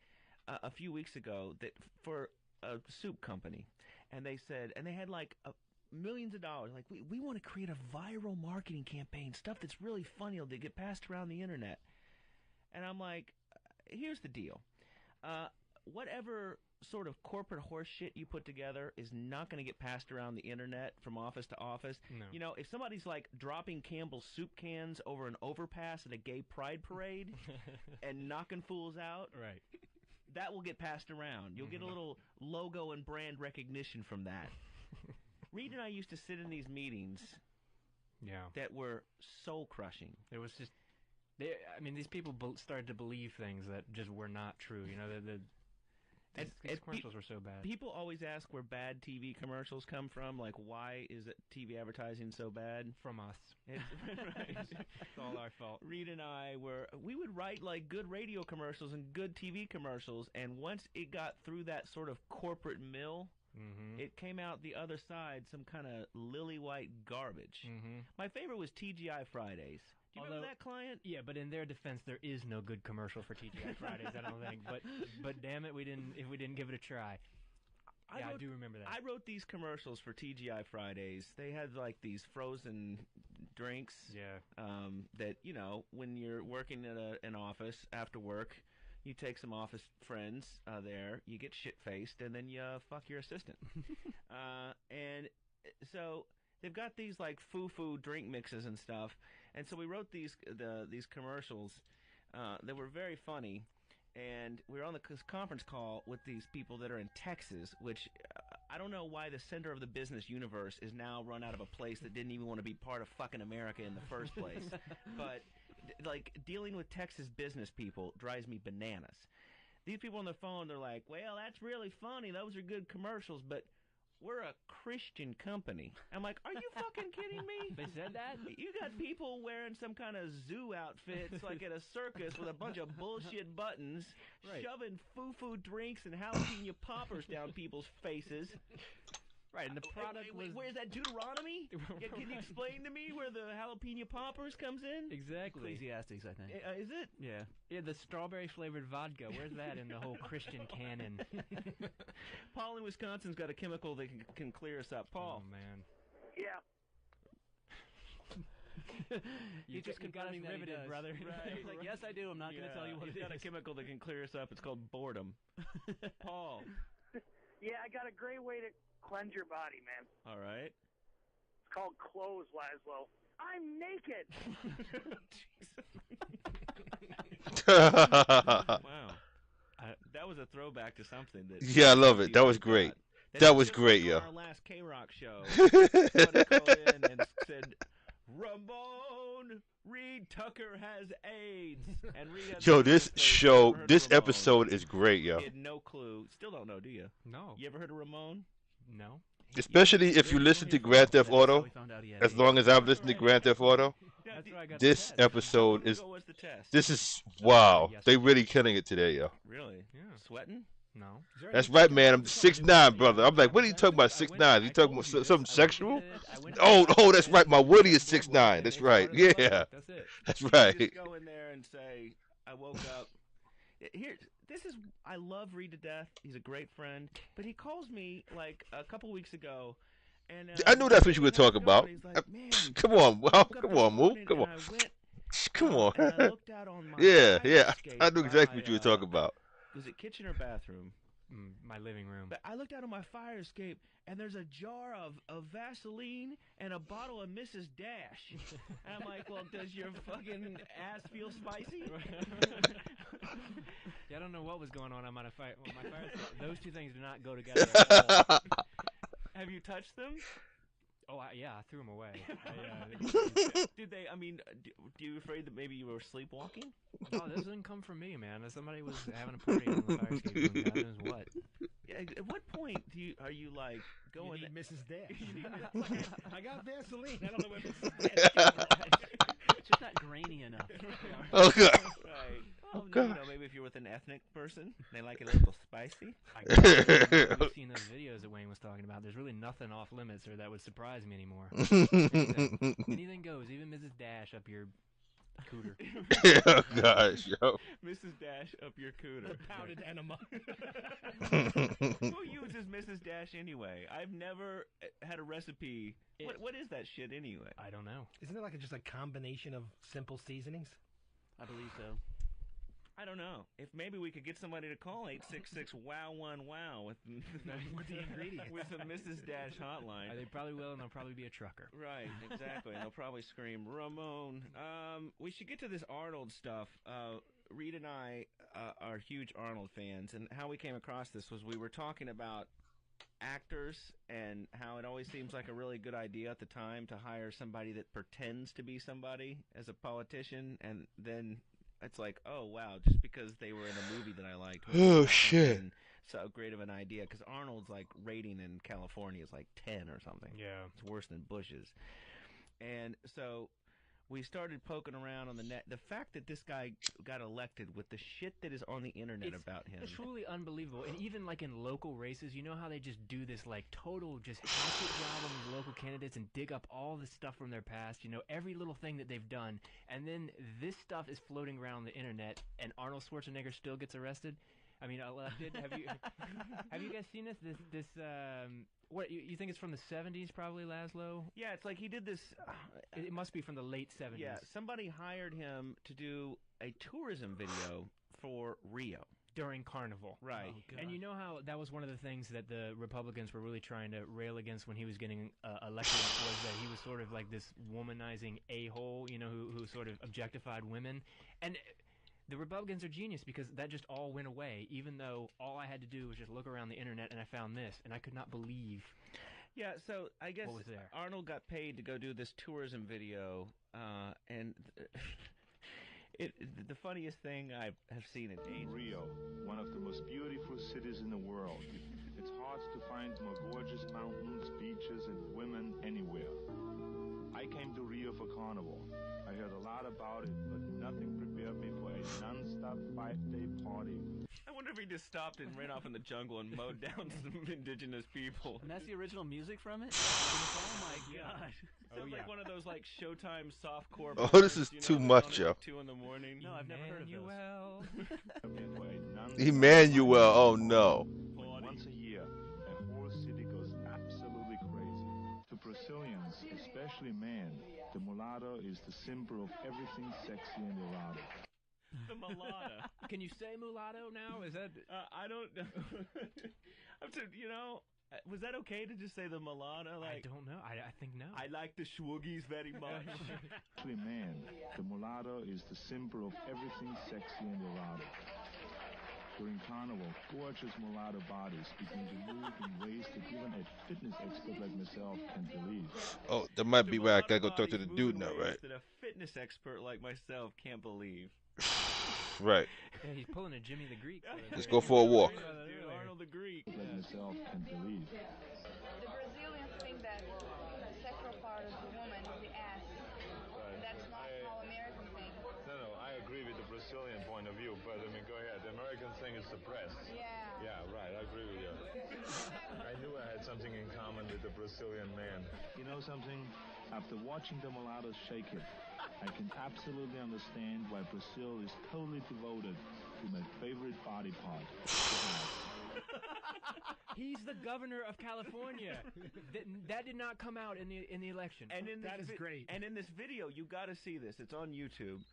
a few weeks ago that for a soup company, and they said, and they had like millions of dollars. Like we want to create a viral marketing campaign, stuff that's really funny that get passed around the internet. And I'm like, here's the deal. Whatever sort of corporate horse shit you put together is not going to get passed around the internet from office to office. No. You know, if somebody's like dropping Campbell's soup cans over an overpass at a gay pride parade and knocking fools out, right, that will get passed around. You'll get a little logo and brand recognition from that. Reed and I used to sit in these meetings that were soul crushing. It was just, these people started to believe things that just were not true. You know, these commercials were so bad. People always ask where bad TV commercials come from. Like, why is it TV advertising so bad? From us. It's all our fault. Reed and I we would write like good radio commercials and good TV commercials, and once it got through that sort of corporate mill, it came out the other side some kind of lily white garbage. My favorite was TGI Fridays. Do you remember that client? Yeah, but in their defense, there is no good commercial for TGI Fridays. I don't think. But damn it, we didn't give it a try. I do remember that. I wrote these commercials for TGI Fridays. They had like these frozen drinks. Yeah. That when you're working at an office after work, you take some office friends there. You get shit faced, and then you fuck your assistant. And so they've got these like foo-foo drink mixes and stuff. And so we wrote these commercials that were very funny, and we were on this conference call with these people that are in Texas, which I don't know why the center of the business universe is now run out of a place that didn't even want to be part of fucking America in the first place. But like dealing with Texas business people drives me bananas. These people on the phone, they're like, "Well, that's really funny. Those are good commercials, but we're a Christian company." I'm like, "Are you fucking kidding me?" They said that? You got people wearing some kind of zoo outfits like at a circus with a bunch of bullshit buttons, Right. shoving foo-foo drinks and jalapeno poppers down people's faces. Right, and the product was... Where's that Deuteronomy? Yeah, can you explain to me where the jalapeno poppers comes in? Exactly. Ecclesiastics, I think. Is it? Yeah. Yeah, the strawberry-flavored vodka. Where's that in the whole Christian canon? Paul in Wisconsin's got a chemical that can clear us up. Paul. Oh, man. Yeah. You just got us confirming that he riveted, does. brother. Right. He's like, yes, I do. I'm not going to tell you what He's it got a is. chemical that can clear us up. It's called boredom. Paul. Yeah, I got a great way to cleanse your body, man. All right. It's called clothes, Laszlo. I'm naked. Wow. That was a throwback to something that. Yeah, I love it. That was great. That was great, yo. Our last K-Rock show. Somebody called in and said, "Ramon, Reed Tucker has AIDS." And Reed had Yo, the this face, show, never heard of this Ramon. episode is great, yo. He had no clue. Still don't know, do you? No. You ever heard of Ramon? No. Especially if you listen to Grand Theft Auto, as long as I've listened to Grand Theft Auto, That's where I got this the test. episode is, What was the test? this is, wow. They really killing it today, yo. Really? Yeah. Sweating? No. That's right, man. I'm 6'9", brother. I'm like, what are you talking about 6'9"? You talking about something sexual? Oh, that's right. My Woody is 6'9". That's right. Yeah. That's it. That's right. Just go in there and say, "I woke up." I love Reed to death. He's a great friend, but he calls me like a couple weeks ago, and I knew that's what you were talking about. He's like, "Man, Come on, well, come on, Moo. Come on. Come on. Yeah, yeah. I knew exactly what you were talking about. Was it kitchen or bathroom? My living room. But I looked out on my fire escape, and there's a jar of Vaseline and a bottle of Mrs. Dash. And I'm like, well, does your fucking ass feel spicy? Yeah, I don't know what was going on my fire. Those two things do not go together at all. Have you touched them? Oh, yeah, I threw them away. Did they? I mean, do you afraid that maybe you were sleepwalking? Oh, this didn't come from me, man. Somebody was having a party on the fire escape room. God knows what. Yeah, at what point are you like going? You need Mrs. Dash. You need I got Vaseline. I don't know where Mrs. Dash came from. It's just not grainy enough. Oh, God. Right. Oh, You God. know, maybe if you're with an ethnic person, they like it a little spicy. We've seen those videos that Wayne was talking about. There's really nothing off limits or that would surprise me anymore. Anything goes, even Mrs. Dash up your cooter. Oh, gosh, yo. Mrs. Dash up your cooter. The powdered enema. Who uses Mrs. Dash anyway? I've never had a recipe. What is that shit anyway? I don't know. Isn't it like just a combination of simple seasonings? I believe so. I don't know. If maybe we could get somebody to call 866-WOW-1-WOW with the ingredients. with a Mrs. Dash hotline. They probably will, and they'll probably be a trucker. Right, exactly. And they'll probably scream, "Ramon." We should get to this Arnold stuff. Reed and I are huge Arnold fans, and how we came across this was we were talking about actors and how it always seems like a really good idea at the time to hire somebody that pretends to be somebody as a politician, and then it's like, oh wow, just because they were in a movie that I liked. Oh, shit. So great of an idea, because Arnold's like rating in California is like 10 or something. Yeah. It's worse than Bush's. And so we started poking around on the net. The fact that this guy got elected with the shit that is on the internet about him. It's truly unbelievable. And even like in local races, you know how they just do this like total just hatchet job on these local candidates and dig up all the stuff from their past, you know, every little thing that they've done. And then this stuff is floating around the internet and Arnold Schwarzenegger still gets arrested. I mean, elected. Have you guys seen this? What you think it's from the 70s, probably, Laszlo? Yeah, it's like he did this. It must be from the late 70s. Yeah, somebody hired him to do a tourism video for Rio. During Carnival. Right. And you know how that was one of the things that the Republicans were really trying to rail against when he was getting elected, was that he was sort of like this womanizing a-hole, you know, who sort of objectified women. And the Republicans are genius because that just all went away, even though all I had to do was just look around the internet and I found this, and I could not believe. Yeah, so I guess What was there? Arnold got paid to go do this tourism video, and the funniest thing I have seen in days. Rio, one of the most beautiful cities in the world. It's hard to find more gorgeous mountains, beaches, and women anywhere. I came to Rio for Carnival. I heard a lot about it, but nothing prepared me for a non-stop 5-day party. I wonder if he just stopped and ran off in the jungle and mowed down some indigenous people. And that's the original music from it? Oh my god. Sounds like one of those like Showtime softcore. Oh, this is you know, too that much, on yo. at 2 in the morning. No, I've never heard of this. Emmanuel, oh no. Once a year, a whole city goes absolutely crazy. To Brazilians, especially men, the mulatto is the symbol of everything sexy and erotic. The mulatto. Can you say mulatto now? Is that? I don't know. Was that okay to just say the mulatto? I don't know. I think no. I like the swoogies very much. Especially men, the mulatto is the symbol of everything sexy and erotic. During Carnival, gorgeous mulatto bodies begin to move in ways that even a fitness expert like myself can't believe. Oh, that might be where I gotta go talk to the dude now, right? That a fitness expert like myself can't believe. Right. Yeah, he's pulling a Jimmy the Greek. Let's go for a walk. Dude, Arnold the Greek. Like myself can't believe. The Brazilians think that the sexual part of the woman is the ass. Right. That's not how Americans think. No, I agree with the Brazilian point of view, but I mean, go ahead. The American thing is the breast. Yeah. Yeah, right. I agree with you. I knew I had something in common with the Brazilian man. You know something? After watching the mulattoes shake it, I can absolutely understand why Brazil is totally devoted to my favorite body part. He's the governor of California. that did not come out in the election. And in That is great. And in this video, you got to see this. It's on YouTube.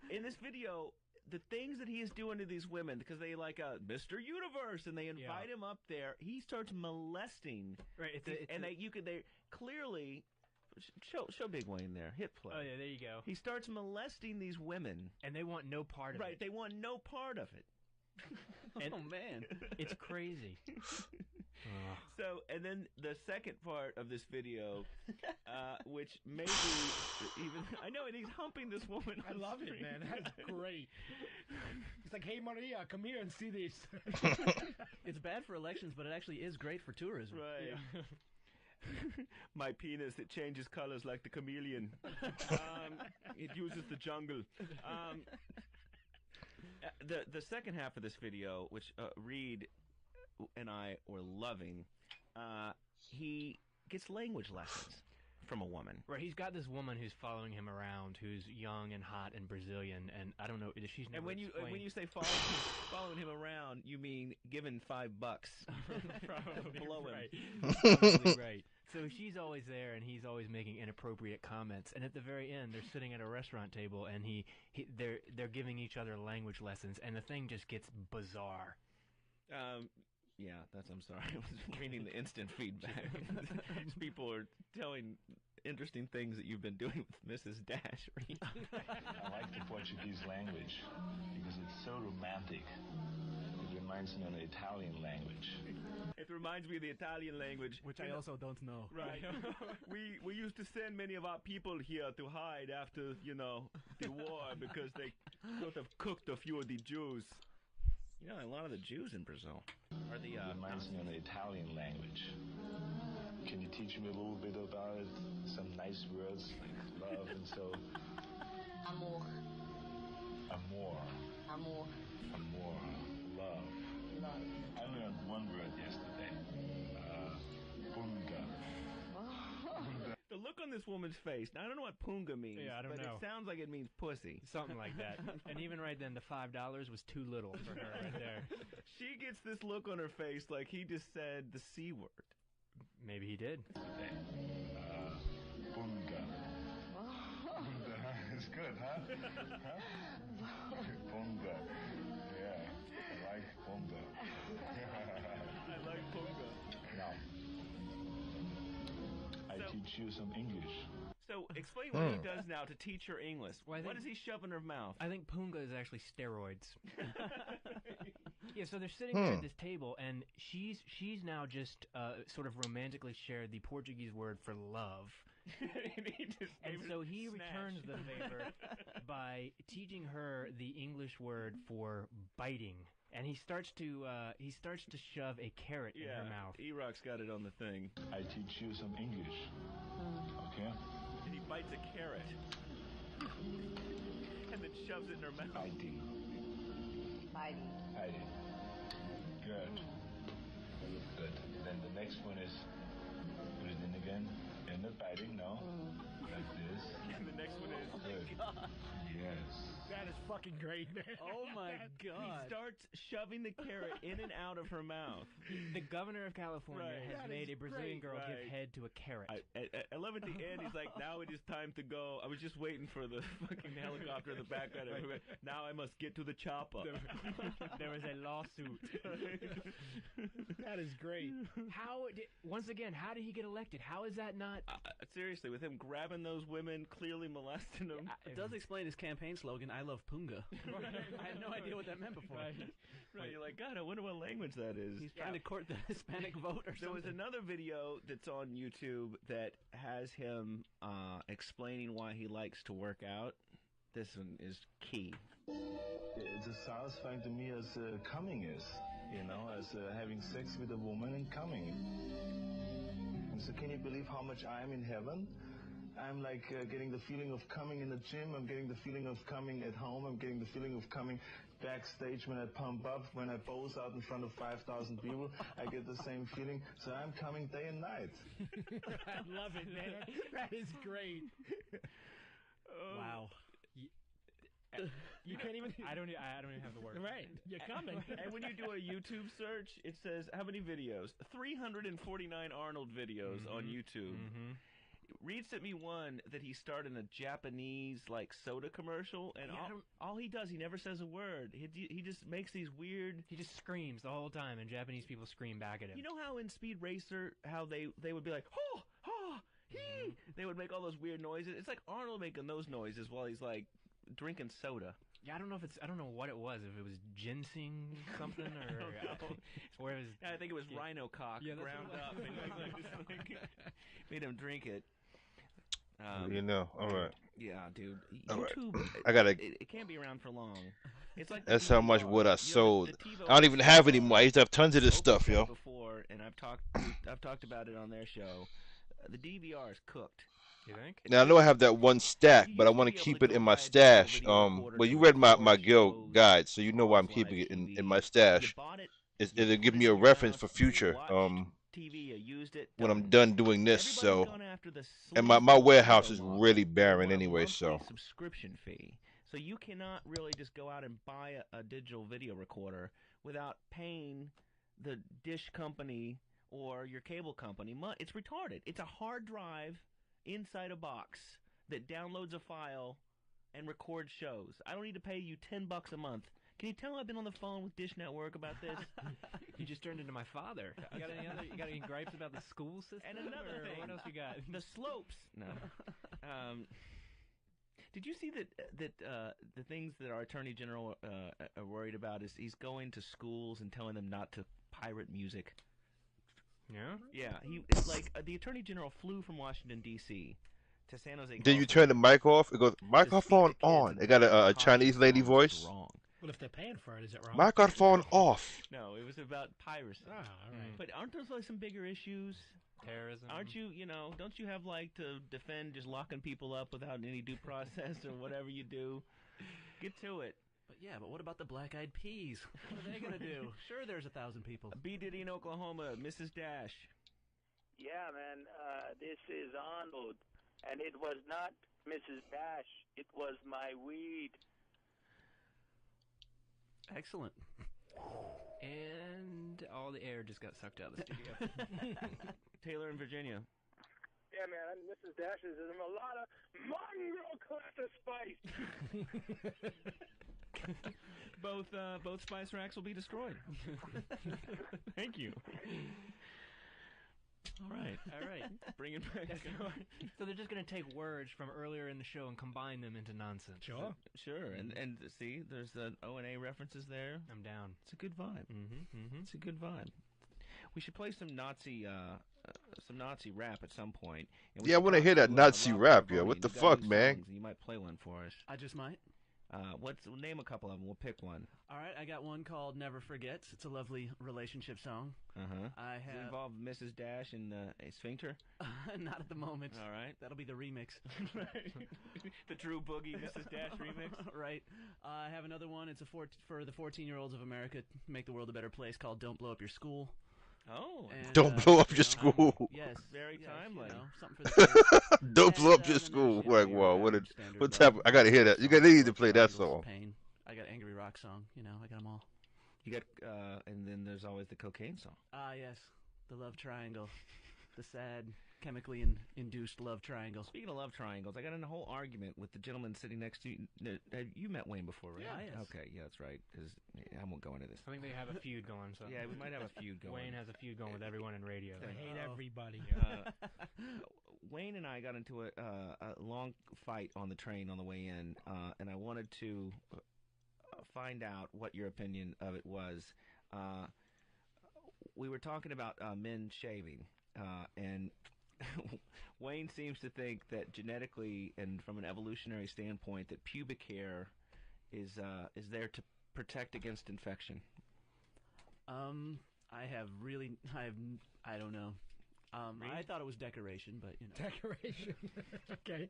In this video, the things that he is doing to these women, because they like Mr. Universe, and they invite him up there. He starts molesting. Right. They clearly show Big Wayne there. Hit play. Oh yeah, there you go. He starts molesting these women, And they want no part of right? it. They want no part of it. And Oh man. it's crazy. So, and then the second part of this video, which maybe even I know, and he's humping this woman. I love it, man. That's great. It's like, hey, Maria, come here and see this. It's bad for elections, but it actually is great for tourism. Right. My penis, it changes colors like the chameleon. It uses the jungle. The second half of this video, which Reed and I were loving, he gets language lessons from a woman. Right, he's got this woman who's following him around, who's young and hot and Brazilian, and I don't know, she's never And when you say following him around, you mean giving $5 Probably blow him. right. Probably right. So she's always there, and he's always making inappropriate comments. And at the very end, they're sitting at a restaurant table, and they're giving each other language lessons, and the thing just gets bizarre. Yeah, I'm sorry. I was reading the instant feedback. People are telling interesting things that you've been doing with Mrs. Dash. I like the Portuguese language because it's so romantic. It reminds me of the Italian language. It reminds me of the Italian language, Which I also don't know. Right. we used to send many of our people here to hide after, the war because they sort of cooked a few of the Jews. A lot of the Jews in Brazil are the. It reminds me of the Italian language. Can you teach me a little bit about it? Some nice words like love and so. Amor. Amor. Amor. Amor. Love. Love. I learned one word yesterday. Bunga. The look on this woman's face. Now I don't know what punga means. Yeah, I don't know. It sounds like it means pussy. Something like that. And even right then, the $5 was too little for her right there. She gets this look on her face like he just said the C word. Maybe he did. Bunga. It's good, huh? Bunga. Yeah, I like bunga. I like punga. Now, I teach you some English. So, Explain what he does now to teach her English. Well, What does he shove in her mouth? I think Punga is actually steroids. Yeah, so they're sitting there at this table, and she's now just sort of romantically shared the Portuguese word for love. And so he returns the favor by teaching her the English word for biting. And he starts to shove a carrot in her mouth. E-Rock's got it on the thing. I teach you some English. Okay? And he bites a carrot. And then shoves it in her mouth. Biting. Biting. Biting. Good. Good. Then the next one is put it in again. And not biting, no. Like this. And the next one is good. Yes. That is fucking great, man. Oh my He starts shoving the carrot in and out of her mouth. The governor of California has made a Brazilian girl give head to a carrot. I love at the end, he's like, now it is time to go. I was just waiting for the fucking helicopter in the background. Now I must get to the chopper. There was a lawsuit. That is great. Once again, how did he get elected? How is that not... seriously, with him grabbing those women, clearly molesting them. It does explain his campaign slogan, I love Punga. I had no idea what that meant before. Right, you're like, God, I wonder what language that is. He's trying to court the Hispanic vote or something. There was another video that's on YouTube that has him explaining why he likes to work out. This one is key. It's as satisfying to me as coming is, as having sex with a woman and coming. And so can you believe how much I am in heaven? I'm like getting the feeling of coming in the gym. I'm getting the feeling of coming at home. I'm getting the feeling of coming backstage when I pump up, when I pose out in front of 5,000 people. I get the same feeling. So I'm coming day and night. I love it, man. That is great. Wow. You can't even. I don't even have the word. Right, you're coming. And when you do a YouTube search, it says how many videos? 349 Arnold videos on YouTube. Reed sent me one that he starred in a Japanese soda commercial, and all he does, he never says a word. He just makes these weird. He just screams the whole time, and Japanese people scream back at him. You know how in Speed Racer, how they would be like, oh, oh, he. They would make all those weird noises. It's like Arnold making those noises while he's drinking soda. Yeah, I don't know what it was. If it was ginseng something or it was. Yeah, I think it was rhino cock ground up and made him drink it. All right. Yeah, dude. All right. YouTube, I gotta. It can't be around for long. It's like That's how much wood I sold. I don't even have anymore. I used to have tons of this stuff, yo. Before, and I've talked about it on their show. The DVR is cooked. You think? Now I know I have that one stack, but I want to keep it in my stash. Well, you read my guild guide, so you know why I'm keeping it in my stash. It'll give me a reference for future. When I'm done doing this, so and my warehouse is really barren anyway, so. Subscription fee, so you cannot really just go out and buy a digital video recorder without paying the dish company or your cable company. It's retarded. It's a hard drive inside a box that downloads a file and records shows. I don't need to pay you $10 a month. Can you tell I've been on the phone with Dish Network about this? You just turned into my father. You got any gripes about the school system? And another thing, what else you got? The slopes. No. Did you see that the things that our Attorney General are worried about is he's going to schools and telling them not to pirate music? Yeah? Yeah, the Attorney General flew from Washington, D.C. to San Jose. Then you turn the mic off, it goes, microphone on. It got a Chinese lady voice. Wrong. Well, if they're paying for it, is it wrong? Microphone off. No, it was about piracy. Oh, all right. But aren't those some bigger issues? Terrorism. Aren't you, don't you have to defend just locking people up without any due process or whatever you do? Get to it. But what about the Black Eyed Peas? What are they going to do? Sure, there's 1,000 people. B. Diddy in Oklahoma, Mrs. Dash. Yeah, man, this is Arnold, and it was not Mrs. Dash. It was my weed. Excellent. And all the air just got sucked out of the studio. Taylor in Virginia. Yeah, man, I'm Mrs. Dash is in a lot of mongrel cluster spice. Both spice racks will be destroyed. Thank you. All right. All right. Bring it back. So they're just going to take words from earlier in the show and combine them into nonsense. Sure. And see, there's the O&A references there. I'm down. It's a good vibe. It's a good vibe. We should play some Nazi rap at some point. And we Yeah, I should want to talk hear that Nazi Rob rap, Carboni. yo. What You the got fuck, new man? songs, and you might play one for us. I just might. Name a couple of them. We'll pick one. All right, I got one called "Never Forgets." It's a lovely relationship song. I Does it have involve Mrs. Dash and a sphincter? not at the moment. All right. That'll be the remix. The Drew Boogie Mrs. Dash remix. Right. I have another one. It's for the 14-year-olds of America. Make the world a better place. Called "Don't Blow Up Your School." Oh. And, Don't blow up your school. Yes. Very timely. Something for the kids. Don't blow up your school. Like, wow, what's happening? I gotta hear that. You need to play that song. Pain. I got angry rock song. I got them all. You got, and then there's always the cocaine song. Yes, the love triangle, the sad chemically induced love triangle. Speaking of love triangles, I got in a whole argument with the gentleman sitting next to you. You met Wayne before, right? Yeah. Yes. Okay, yeah, that's right. Because I won't go into this. I think they have a feud going. So Yeah, we might have a feud going. Wayne has a feud going with everyone in radio. I hate everybody. Wayne and I got into a long fight on the train on the way in, and I wanted to find out what your opinion of it was. We were talking about men shaving, and Wayne seems to think that genetically and from an evolutionary standpoint that pubic hair is there to protect against infection. I don't know. I thought it was decoration, but Decoration. Okay.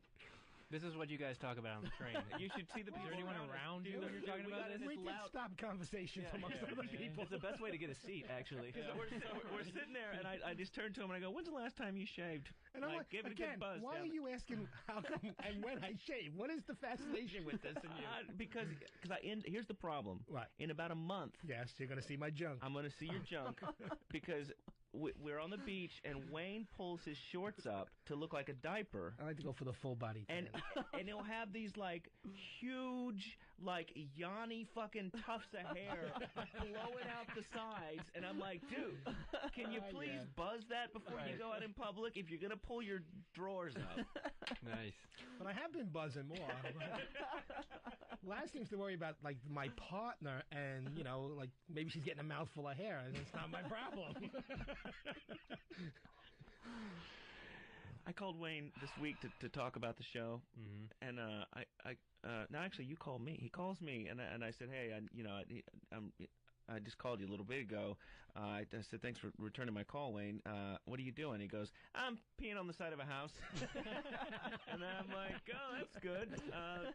This is what you guys talk about on the train. You should see the Is there anyone around you when you're talking about this? We can stop conversation amongst other people. It's the best way to get a seat, actually. We're sitting there, and I just turned to him and I go, "When's the last time you shaved?" And I'm like, give it again, a good buzz. why are you asking how come and when I shave? What is the fascination with this in you? Because here's the problem. What? In about a month. Yes, you're going to see my junk. I'm going to see your junk because we're on the beach and Wayne pulls his shorts up to look like a diaper. I like to go for the full body. And he'll have these like huge like Yanni fucking tufts of hair blowing out the sides, and I'm like, dude, can you please buzz that before you go out in public if you're gonna pull your drawers up? Nice. But I have been buzzing more. Last seems to worry about like my partner, and like maybe she's getting a mouthful of hair, and it's not my problem. I called Wayne this week to talk about the show, and no, actually, you called me. He calls me, and I said, hey, I just called you a little bit ago. I said, thanks for returning my call, Wayne. What are you doing? He goes, I'm peeing on the side of a house. And I'm like, oh, that's good.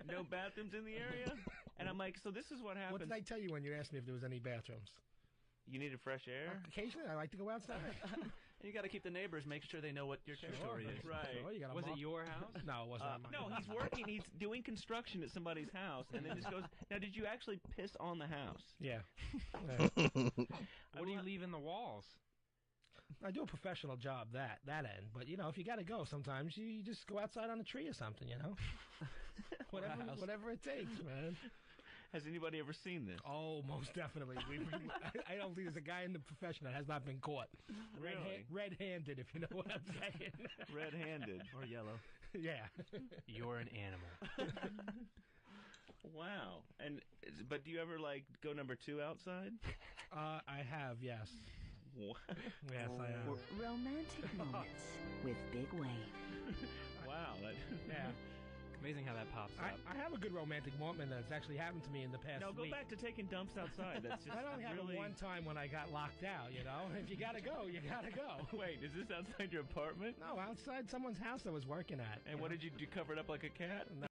No bathrooms in the area? And I'm like, so this is what happens. What did I tell you when you asked me if there was any bathrooms? You needed fresh air? Occasionally, I like to go outside. You got to keep the neighbors, make sure they know what your territory is. Right. Sure, Was it your house? No, it wasn't. No, he's working. He's doing construction at somebody's house, and then just goes, now, did you actually piss on the house? Yeah. What do you leave in the walls? I do a professional job that end, but if you got to go, sometimes you just go outside on a tree or something, whatever it takes, man. Has anybody ever seen this? Oh, most definitely. I don't think there's a guy in the profession that has not been caught. Really? Red-handed, if you know what I'm saying. Red-handed. Or yellow. Yeah. You're an animal. Wow. But do you ever go number 2 outside? I have, yes. What? Yes, I have. Romantic moments with Big Wayne. Wow. Yeah. Amazing how that pops up. I have a good romantic moment that's actually happened to me in the past No, go week. back to taking dumps outside. That's just That only happened really... one time when I got locked out, If you gotta go, you gotta go. Wait, is this outside your apartment? No, outside someone's house I was working at. And what did you do? Cover it up like a cat? No.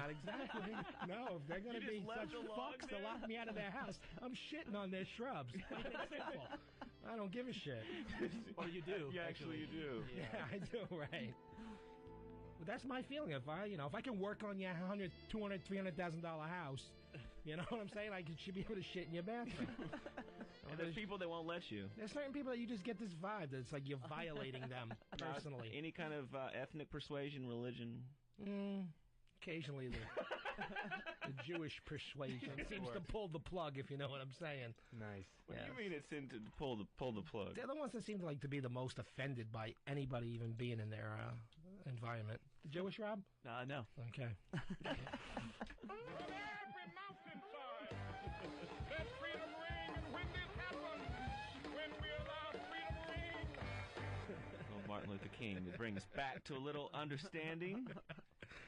Not exactly. No, if they're going to be such fucks to lock me out of their house, I'm shitting on their shrubs. Plain and simple. I don't give a shit. Or you do. Yeah, actually you do. Yeah, I do, right. But that's my feeling. If I can work on your $100,000, $200,000, $300,000 house, you know what I'm saying? I should be able to shit in your bathroom. And there's people that won't let you. There's certain people that you just get this vibe that it's like you're violating them personally. Any kind of ethnic persuasion, religion? Occasionally, the Jewish persuasion seems to pull the plug, if you know what I'm saying. Nice. What do you mean it's in to pull the plug? They're the ones that seem to like to be the most offended by anybody even being in their environment. The Jewish, Rob? No. Okay. Martin Luther King to bring us back to a little understanding.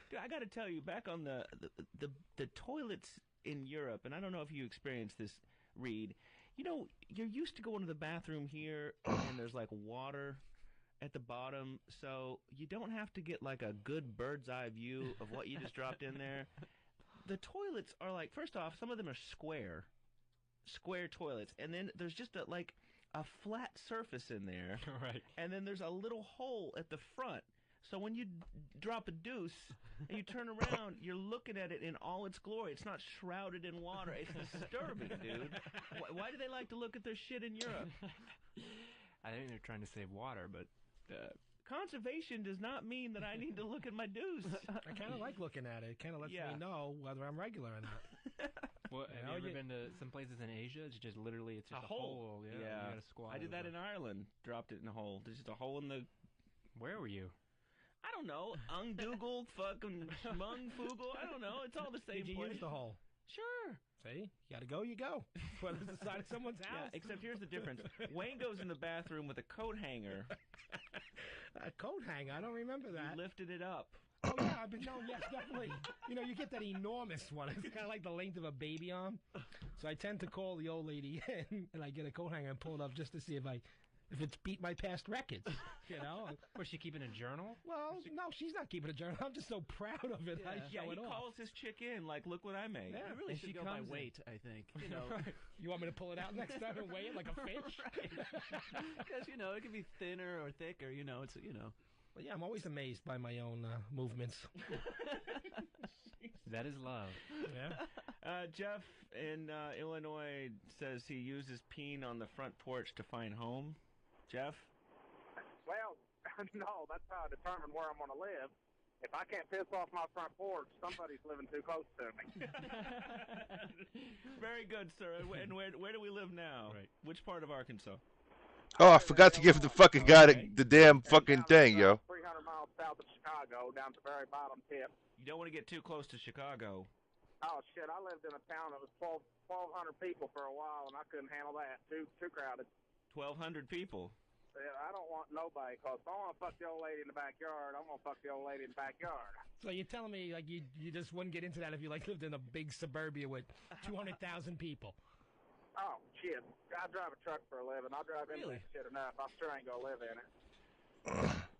Dude, I got to tell you, back on the toilets in Europe, and I don't know if you experienced this, Reed. You know, you're used to going to the bathroom here, and there's like water at the bottom, so you don't have to get like a good bird's eye view of what you just dropped in there. The toilets are like, first off, some of them are square toilets, and then there's just a flat surface in there, right? And then there's a little hole at the front. So when you drop a deuce and you turn around, you're looking at it in all its glory. It's not shrouded in water. It's disturbing, dude. Why do they like to look at their shit in Europe? I think they're trying to save water, but conservation does not mean that I need to look at my deuce. I kind of like looking at it. It kind of lets me know whether I'm regular or not. Well, have you ever been to some places in Asia? It's just literally it's just a hole. Yeah, you gotta squat. I did that in Ireland. Dropped it in a hole. There's just a hole in the. Where were you? I don't know. Ungdoogled, fucking schmungfoogle. I don't know. It's all the same Did you place. use the hole? Sure. See? You gotta go, you go. Whether it's the side of someone's house. Yeah, except here's the difference. Wayne goes in the bathroom with a coat hanger. A coat hanger? I don't remember that. You lifted it up. Oh, yeah, I've been known, yes, definitely. You know, you get that enormous one. It's kind of like the length of a baby arm. So I tend to call the old lady in, and I get a coat hanger and pull it up just to see if it's beat my past records, you know? Was she keeping a journal? Well, no, she's not keeping a journal. I'm just so proud of it. I show it he off. calls his chick in, like, look what I made. Yeah, You really should go by weight, I think. You know, You want me to pull it out next time and weigh it like a fish? because you know it can be thinner or thicker. You know, it's But yeah, I'm always amazed by my own movements. That is love. Yeah. Jeff in Illinois says he uses peen on the front porch to find home. Jeff? Well, no, that's how I determine where I'm going to live. If I can't piss off my front porch, somebody's living too close to me. Very good, sir. And where do we live now? Right. Which part of Arkansas? Oh, I forgot to give the fucking guy the damn fucking thing, yo. 300 miles south of Chicago, down to the very bottom tip. You don't want to get too close to Chicago. Oh, shit, I lived in a town that was 1,200 people for a while, and I couldn't handle that. Too crowded. 1,200 people. Yeah, I don't want nobody, because if I want to fuck the old lady in the backyard, I'm going to fuck the old lady in the backyard. So you're telling me like you just wouldn't get into that if you like lived in a big suburbia with 200,000 people? Oh, shit. I drive a truck for a living. I drive into that shit enough. I sure ain't going to live in it.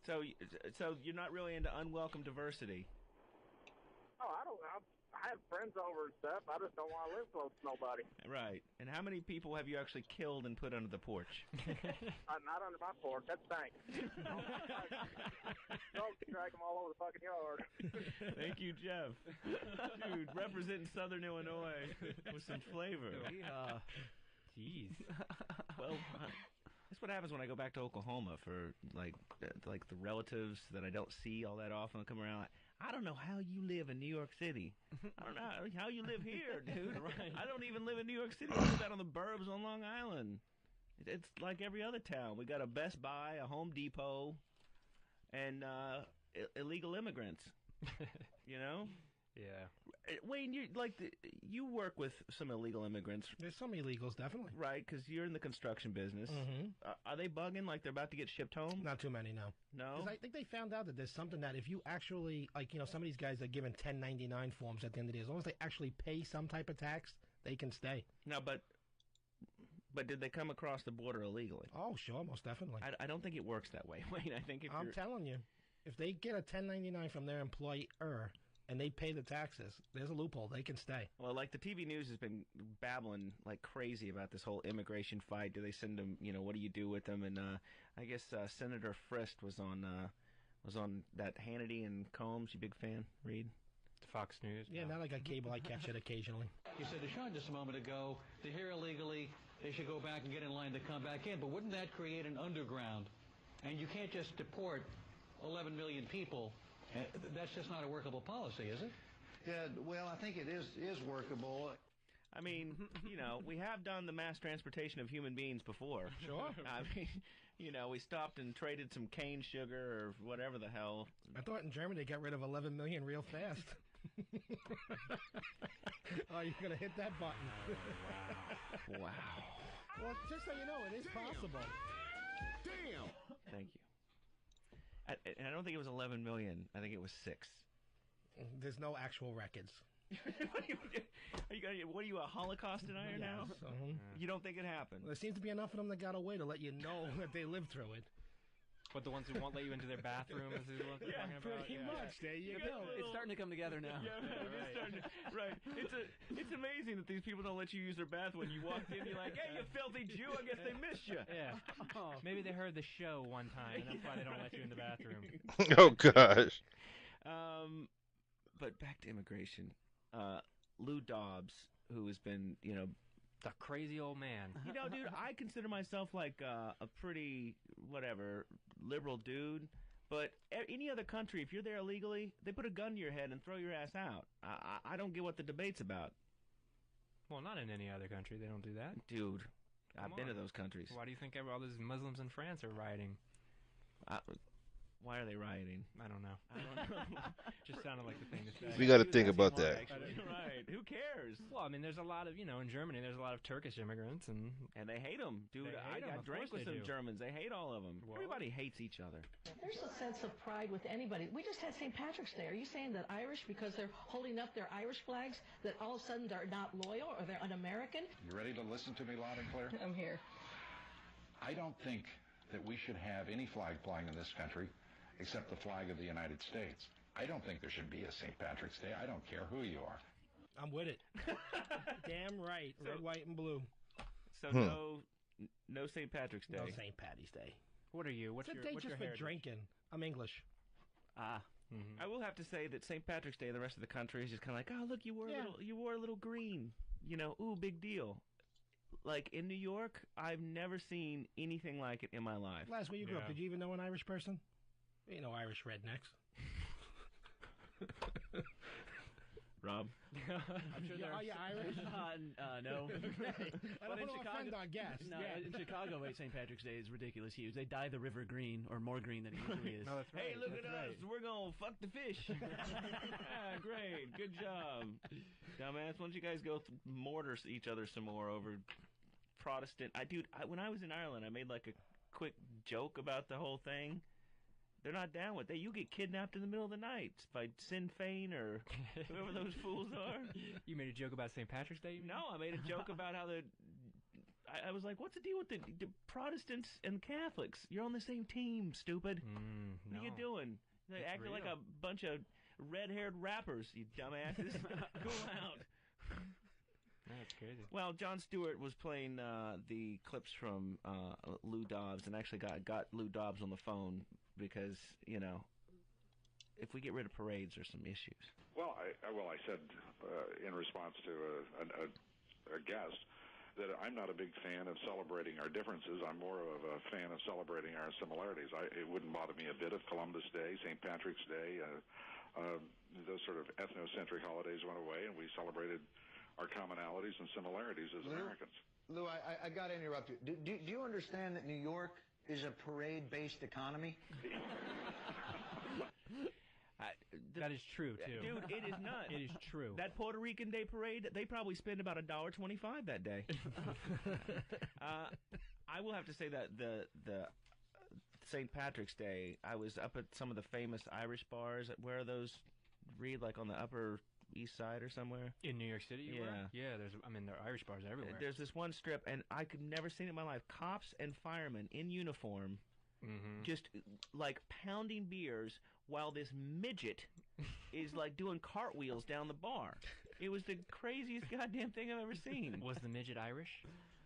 So you're not really into unwelcome diversity? Oh, I have friends over and stuff. I just don't want to live close to nobody. Right. And how many people have you actually killed and put under the porch? Not under my porch. That stinks. Dogs can drag them all over the fucking yard. Thank you, Jeff. Dude, representing Southern Illinois with some flavor. Jeez. Well, that's what happens when I go back to Oklahoma for like the relatives that I don't see all that often come around. I don't know how you live in New York City. I don't know how you live here, dude. Right. I don't even live in New York City. I live out on the burbs on Long Island. It's like every other town. We got a Best Buy, a Home Depot, and illegal immigrants. You know? Yeah. Wayne, you work with some illegal immigrants. There's some illegals, definitely. Right, because you're in the construction business. Mm-hmm. Are they bugging like they're about to get shipped home? Not too many, no. No? 'Cause I think they found out that there's something that if you actually, some of these guys are given 1099 forms at the end of the day, as long as they actually pay some type of tax, they can stay. No, but did they come across the border illegally? Oh, sure, most definitely. I don't think it works that way, Wayne. I think I'm telling you, if they get a 1099 from their employer and they pay the taxes, there's a loophole. They can stay. Well, like the TV news has been babbling like crazy about this whole immigration fight. Do they send them? What do you do with them? And I guess Senator Frist was on that Hannity and Combs. You big fan, Reed? Fox News. Yeah, now I got cable. I catch it occasionally. You said to Sean just a moment ago, they're here illegally. They should go back and get in line to come back in. But wouldn't that create an underground? And you can't just deport 11 million people. That's just not a workable policy, is it? Yeah, well, I think it is workable. I mean, we have done the mass transportation of human beings before. Sure. I mean, we stopped and traded some cane sugar or whatever the hell. I thought in Germany they got rid of 11 million real fast. Oh, you're going to hit that button. Wow. Well, just so you know, it is possible. Damn. Thank you. And I don't think it was 11 million. I think it was 6. There's no actual records. What are you, a Holocaust denier now? You don't think it happened? There seems to be enough of them that got away to let you know that they lived through it. But the ones who won't let you into their bathroom is who we're talking about? Pretty much. There you go. It's starting to come together now. Right. It's amazing that these people don't let you use their bathroom. When you walked in, you're like, hey, you filthy Jew, I guess they missed you. Yeah. Maybe they heard the show one time, and that's why they don't let you in the bathroom. Oh, gosh. But back to immigration. Lou Dobbs, who has been, the crazy old man. Dude, I consider myself like a pretty, liberal dude. But any other country, if you're there illegally, they put a gun to your head and throw your ass out. I don't get what the debate's about. Well, not in any other country. They don't do that. Dude, I've been to those countries. Why do you think all those Muslims in France are rioting? Why are they rioting? I don't know. Just sounded like the thing to say. We got to think about that. Right. Who cares? Well, I mean, there's a lot of, in Germany, there's a lot of Turkish immigrants, and they hate them, dude. I drank with some Germans. They hate all of them. Whoa. Everybody hates each other. There's a sense of pride with anybody. We just had St. Patrick's Day. Are you saying that Irish, because they're holding up their Irish flags, that all of a sudden they're not loyal or they're un-American? You ready to listen to me loud and clear? I'm here. I don't think that we should have any flag flying in this country except the flag of the United States. I don't think there should be a St. Patrick's Day. I don't care who you are. I'm with it. Damn right. Red, white, and blue. So no St. Patrick's Day. No St. Patty's Day. What are you? What's it's a your day what's just your for heritage? drinking. I'm English. I will have to say that St. Patrick's Day, the rest of the country is just kind of like, oh, look, you wore a little green. Ooh, big deal. Like, in New York, I've never seen anything like it in my life. Last where you grew up, did you even know an Irish person? Ain't no Irish rednecks. Rob? I'm sure Are you Irish? No. I don't know, offend our guest. No, in Chicago, St. Patrick's Day is ridiculous huge. They dye the river green, or more green than it usually is. No, that's right. Hey, look at us. We're going to fuck the fish. Great. Good job. Dumbass, why don't you guys go mortar each other some more over Protestant. When I was in Ireland, I made like a quick joke about the whole thing. They're not down with that. You get kidnapped in the middle of the night by Sinn Féin or whoever those fools are. You made a joke about St. Patrick's Day? No, I made a joke about how I was like, what's the deal with the Protestants and Catholics? You're on the same team, stupid. What are you doing? They acting like a bunch of red-haired rappers, you dumbasses. Cool out. That's crazy. Well, Jon Stewart was playing the clips from Lou Dobbs, and actually got Lou Dobbs on the phone because, if we get rid of parades, there's some issues. Well, I said in response to a guest that I'm not a big fan of celebrating our differences. I'm more of a fan of celebrating our similarities. It wouldn't bother me a bit if Columbus Day, St. Patrick's Day, those sort of ethnocentric holidays went away, and we celebrated our commonalities and similarities as Americans. Lou, I got to interrupt you. Do you understand that New York is a parade-based economy? That is true, too. Dude, it is not. It is true. That Puerto Rican Day parade, they probably spend about $1.25 that day. I will have to say that the St. Patrick's Day, I was up at some of the famous Irish bars. Where are those? Read, like on the Upper East Side or somewhere? In New York City, you were? Yeah, there are Irish bars everywhere. There's this one strip, and I could never seen it in my life. Cops and firemen in uniform, just like pounding beers while this midget is like doing cartwheels down the bar. It was the craziest goddamn thing I've ever seen. Was the midget Irish?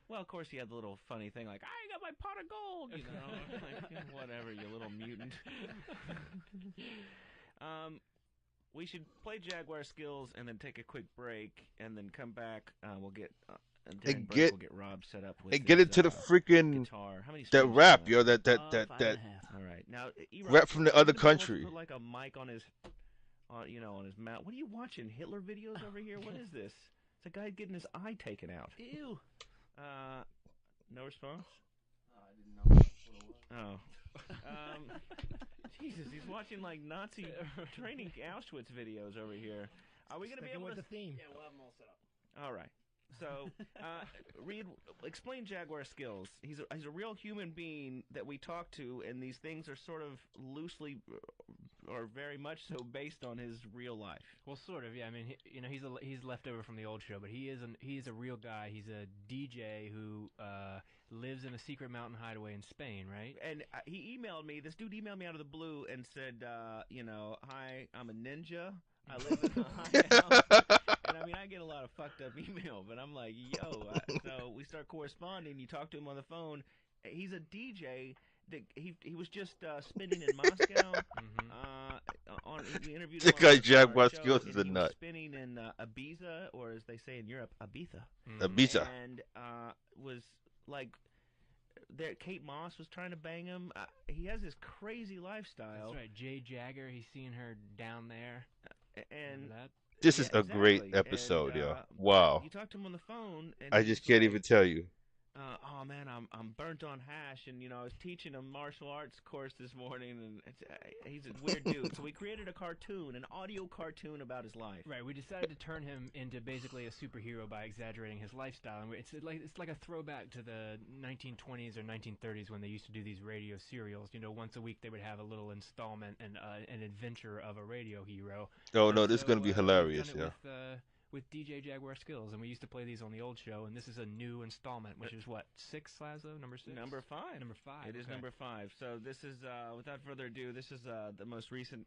Well, of course, he had the little funny thing like, I got my pot of gold, like, whatever, you little mutant. We should play Jaguar Skills and then take a quick break and then come back. We'll get we'll get Rob set up with get into the freaking guitar. How many that rap, yo, that All right, now rap from the other country. Put like a mic on on his mouth. What are you watching? Hitler videos over here? What is this? It's a guy getting his eye taken out. Ew. No response? I didn't know what it was. Jesus, he's watching like Nazi training Auschwitz videos over here. Are we going to be able with to the theme? Yeah, we'll have them all set up. All right. So, Reed, explain Jaguar skills. He's a real human being that we talk to, and these things are sort of loosely or very much so based on his real life. Well, sort of, yeah. I mean, he's left over from the old show, but he is a real guy. He's a DJ who lives in a secret mountain hideaway in Spain, right? And he emailed me. This dude emailed me out of the blue and said, hi, I'm a ninja. I live in a hideout. And I mean, I get a lot of fucked up email, but I'm like, yo. So we start corresponding. You talk to him on the phone. He's a DJ. He was just spinning in Moscow. We interviewed him. This guy on Jaguar our show, skills and is a he was nut. spinning in Ibiza, or as they say in Europe, Ibiza. Ibiza. And was like. There, Kate Moss was trying to bang him. He has this crazy lifestyle. That's right. Jay Jagger, he's seeing her down there. And this is a great episode, and, yo. Wow. You talk to him on the phone, and I just can't even tell you. oh man, I'm burnt on hash, and I was teaching a martial arts course this morning, and he's a weird dude. So we created a cartoon, an audio cartoon about his life. Right, we decided to turn him into basically a superhero by exaggerating his lifestyle, and it's like a throwback to the 1920s or 1930s when they used to do these radio serials. Once a week they would have a little installment and an adventure of a radio hero. Oh no, this is gonna be hilarious, yeah. With DJ Jaguar skills, and we used to play these on the old show, and this is a new installment, which is what, 6, Lazo? Number 6? Number 5. Number 5. It is number 5. So this is, without further ado, this is the most recent,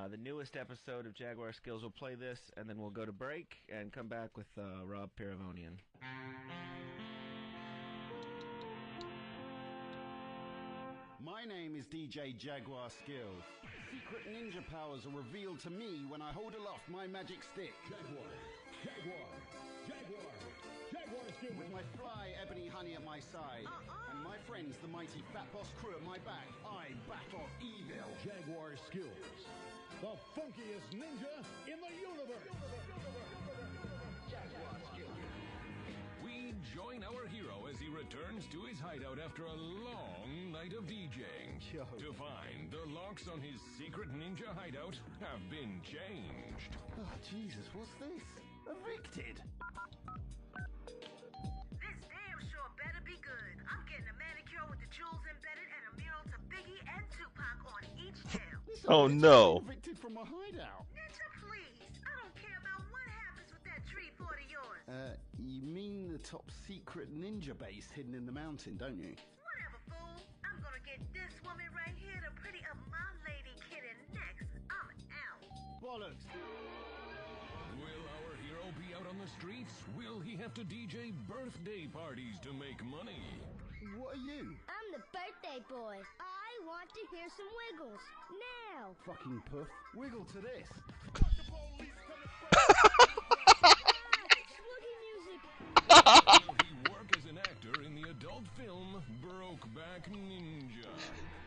the newest episode of Jaguar Skills. We'll play this, and then we'll go to break and come back with Rob Piravonian. My name is DJ Jaguar Skills. Secret ninja powers are revealed to me when I hold aloft my magic stick. Jaguar Skills. With my fly ebony honey at my side, and my friends the mighty Fat Boss crew at my back, I battle evil. Jaguar Skills, the funkiest ninja in the universe. Jaguar Skills. We join our hero as he returns to his hideout after a long night of DJing to find the locks on his secret ninja hideout have been changed. Oh, Jesus, what's this? Evicted! This damn sure better be good. I'm getting a manicure with the jewels embedded and a mural to Biggie and Tupac on each nail. Oh no. Evicted from my hideout. Ninja, please. I don't care about what happens with that tree fort of yours. You mean the top secret ninja base hidden in the mountain, don't you? Whatever, fool. I'm gonna get this woman right here to pretty up my lady kitten next. I'm out. Bollocks. Will our hero be out on the streets? Will he have to DJ birthday parties to make money? What are you? I'm the birthday boy. I want to hear some wiggles. Now. Fucking puff. Wiggle to this. Will he work as an actor in the adult film Brokeback Ninja?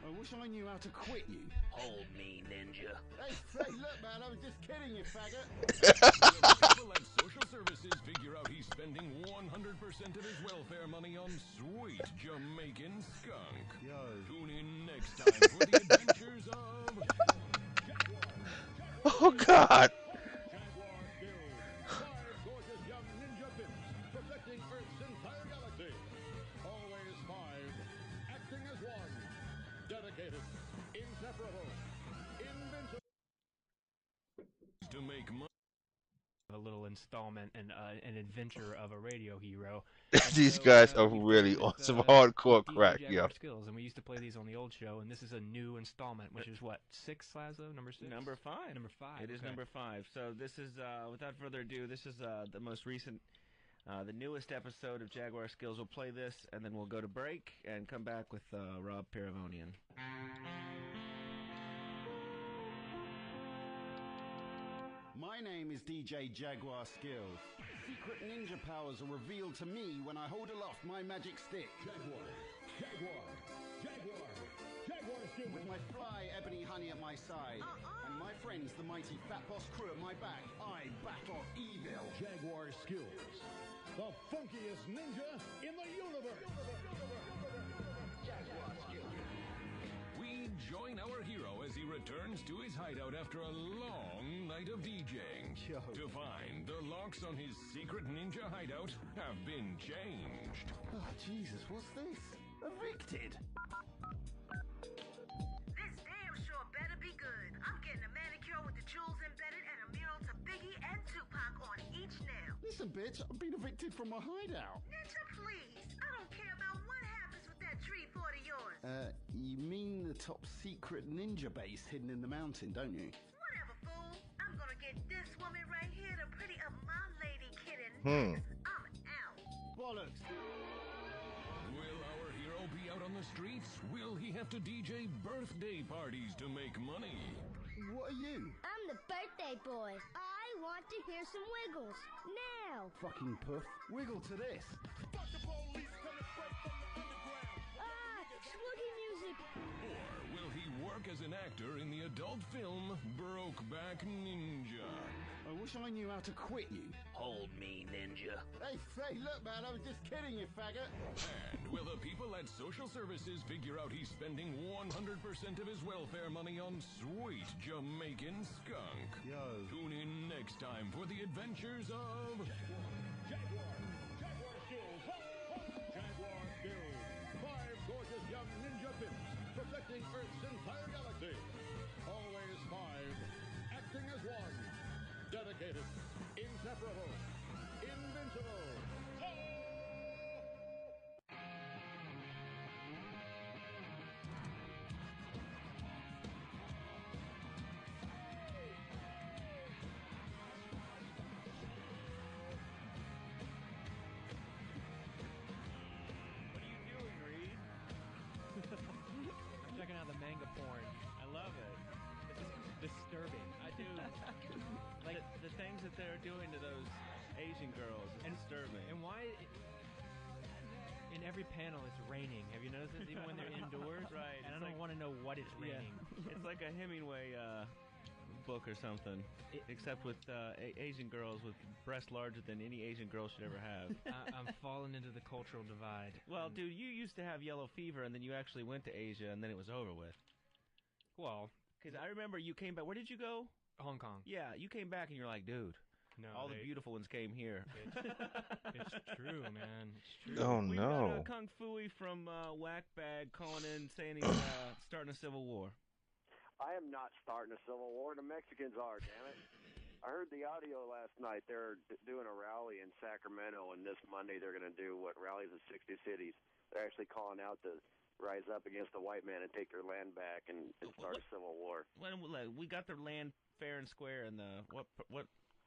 I wish I knew how to quit you. Hold me, ninja. Hey, look, man, I was just kidding you, faggot. Will at social services figure out he's spending 100% of his welfare money on sweet Jamaican skunk? Yo. Tune in next time for the adventures of... Oh God. To make money. A little installment and an adventure of a radio hero. These guys are really on some hardcore crack, Jaguar yo. skills, and we used to play these on the old show, and this is a new installment, which is what, 6, Lazo? Number 6? Number 5. Number 5. It is number 5. So this is, without further ado, this is the most recent, the newest episode of Jaguar Skills. We'll play this, and then we'll go to break and come back with Rob Piravonian. My name is DJ Jaguar Skills. Secret ninja powers are revealed to me when I hold aloft my magic stick. Jaguar Skills. With my fly ebony honey at my side, and my friends, the mighty Fat Boss crew at my back, I battle evil. Jaguar Skills, the funkiest ninja in the universe. Jaguar Skills. We join our hero as he returns to his hideout after a long night of DJing. To find the locks on his secret ninja hideout have been changed. Oh, Jesus, what's this? Evicted. This damn sure better be good. I'm getting a manicure with the jewels embedded and a mural to Biggie and Tupac on each nail. Listen, bitch, I've been evicted from my hideout. Ninja, please. I don't care about what happens with that tree fort of yours. You mean the top secret ninja base hidden in the mountain, don't you? Whatever, fool. I'm gonna get this woman right here to pretty up my lady kitten. I'm out. Bollocks. Will our hero be out on the streets? Will he have to DJ birthday parties to make money? What are you? I'm the birthday boy. I want to hear some wiggles. Now. Fucking puff. Wiggle to this. Spooky music. Or will he work as an actor in the adult film Brokeback Ninja? I wish I knew how to quit you. Hold me, ninja. Hey, look, man, I was just kidding you, faggot. And will the people at social services figure out he's spending 100% of his welfare money on sweet Jamaican skunk? Yo. Tune in next time for the adventures of... Jaguar Skills. Jaguar Skills. 5 gorgeous young ninja pimps protecting Earth's entire galaxy. Always 5. Acting as one. Dedicated. Inseparable. Invincible. What are you doing, Reed? I'm checking out the manga porn. I love it. It's disturbing. I do. Like the things that they're doing to those Asian girls is disturbing. And why? In every panel, it's raining. Have you noticed this? Even when they're indoors, Right. And I It's don't like- want to know what it's raining. It's like a Hemingway book or something, except with Asian girls with breasts larger than any Asian girl should ever have. I'm falling into the cultural divide. Well, dude, you used to have yellow fever, and then you actually went to Asia, and then it was over with. Well, Because I remember you came back. Where did you go? Hong Kong. Yeah, you came back, and you're like, dude, No, all the beautiful ones came here. It's true, man. It's true. Oh, We've no. got Kung Fooey from Whackbag calling in saying he's starting a civil war. I am not starting a civil war. The Mexicans are, damn it. I heard the audio last night. They're doing a rally in Sacramento, and this Monday they're going to do rallies in 60 cities. They're actually calling out to rise up against the white man and take their land back and start a civil war. When we got their land fair and square in the what?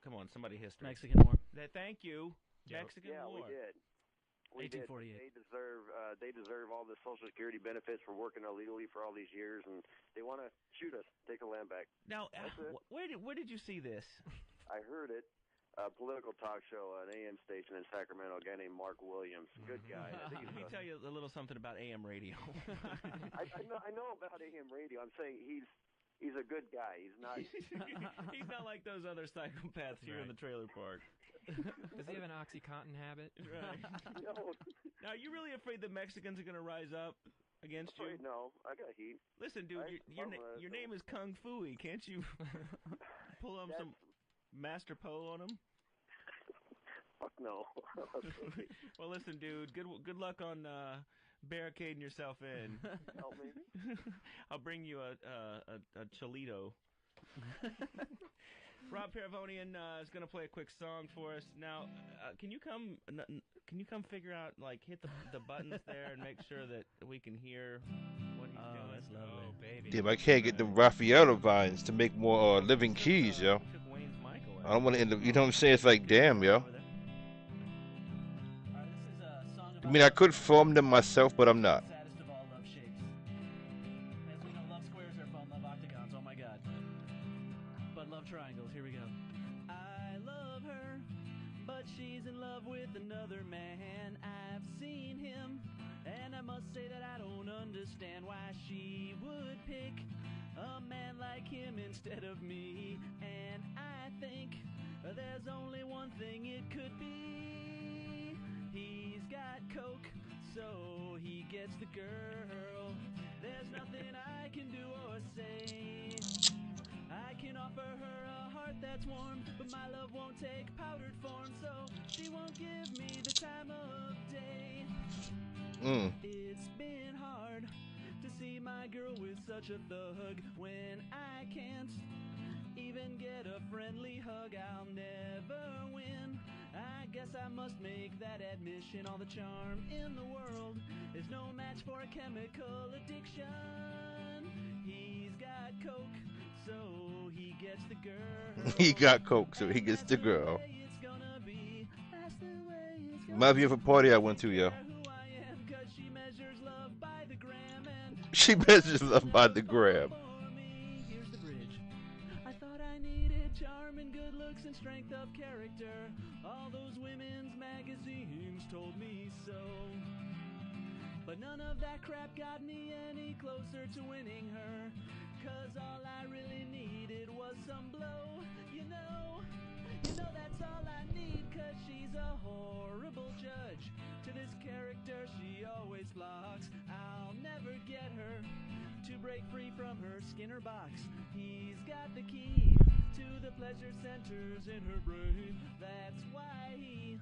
Come on, somebody history. Mexican War. Thank you, Mexican Yeah, War. we did. We did. 1848. They deserve all the Social Security benefits for working illegally for all these years, and they want to shoot us, take the land back. Now, That's it. where did you see this? I heard it. A political talk show, an AM station in Sacramento, a guy named Mark Williams. Good guy. I think Let me tell you a little something about AM radio. I know about AM radio. I'm saying he's a good guy. He's not. He's not like those other psychopaths here in the trailer park. Does he have an OxyContin habit? Right. No. Now, are you really afraid the Mexicans are going to rise up against you? No, I got heat. Listen, dude, your name is Kung Fooey. Can't you pull on some Master Po on him? Fuck no. Well, listen, dude. Good luck on barricading yourself in. Help me. I'll bring you a Cholito. Rob Paravonian is going to play a quick song for us. Now, can you come figure out, like, hit the buttons there and make sure that we can hear what he's doing? That's lovely. Oh, baby. Damn, I can't get the Raffaello vines to make more living keys, yo. Took Wayne's mic away. I don't want to end up, you know what I'm saying? It's like, damn, yo. I mean, I could form them myself, but I'm not. Saddest of all love shapes. As we know, love squares are fun, love octagons, oh my god. But love triangles, here we go. I love her, but she's in love with another man. I've seen him, and I must say that I don't understand why she would pick a man like him instead of me. And I think there's only one thing it could be. He's got coke, so he gets the girl. There's nothing I can do or say. I can offer her a heart that's warm, but my love won't take powdered form, so she won't give me the time of day. It's been hard to see my girl with such a thug. When I can't even get a friendly hug, I'll never win. I guess I must make that admission. All the charm in the world is no match for a chemical addiction. He's got coke, so he gets the girl. He got coke, so he gets the girl. Might be of a party I went to, yo. She measures love by the gram, and she measures love by the gram. Here's the bridge. I thought I needed charm and good looks and strength of character. All those women's magazines told me so. But none of that crap got me any closer to winning her. 'Cause all I really needed was some blow. You know that's all I need. 'Cause she's a horrible judge. To this character she always flocks. I'll never get her to break free from her Skinner box. He's got the key to the pleasure centers in her brain. That's why he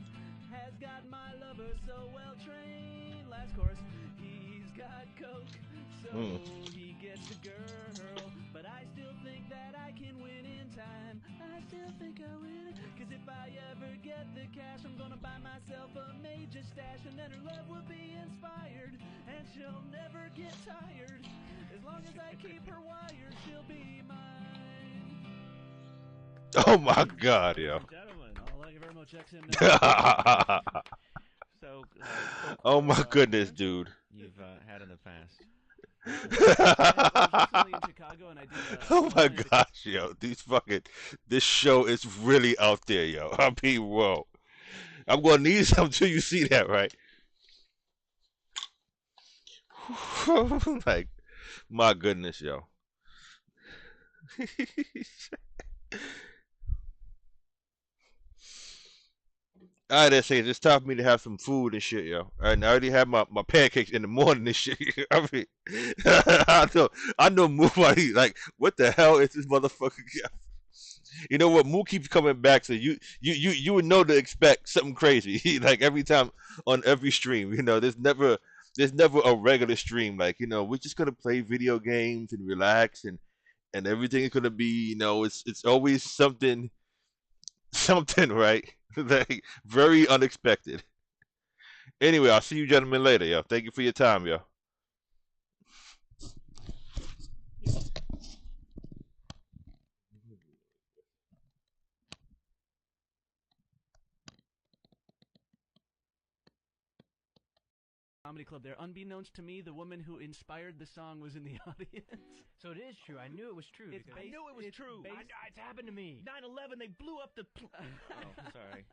has got my lover so well trained. Last course. He's got coke, so he gets the girl. But I still think that I can win in time. I still think I win. 'Cause if I ever get the cash, I'm gonna buy myself a major stash. And then her love will be inspired, and she'll never get tired. As long as I keep her wired, she'll be mine. Oh my God, yo. Gentlemen, thank you very much, XM. So, oh my goodness, dude. You've had in the past. I was recently in Chicago and I did. Oh my gosh, yo. This show is really out there, yo. I mean, whoa. I'm gonna need some till you see that, right? Like, my goodness, yo. I didn't say it's time for me to have some food and shit, yo. And I already had my pancakes in the morning and shit. I mean, I know Moo like, what the hell is this motherfucker? You know what? Moo keeps coming back, so you would know to expect something crazy. Like every time on every stream, there's never a regular stream. Like, we're just gonna play video games and relax, and everything is gonna be, it's always something, right? Like, very unexpected. Anyway, I'll see you gentlemen later, yo. Thank you for your time, yo. Comedy club there. Unbeknownst to me, the woman who inspired the song was in the audience. So it is true. I knew it was true. I knew it was true. It's happened to me. 9/11, they blew up the. Oh, sorry.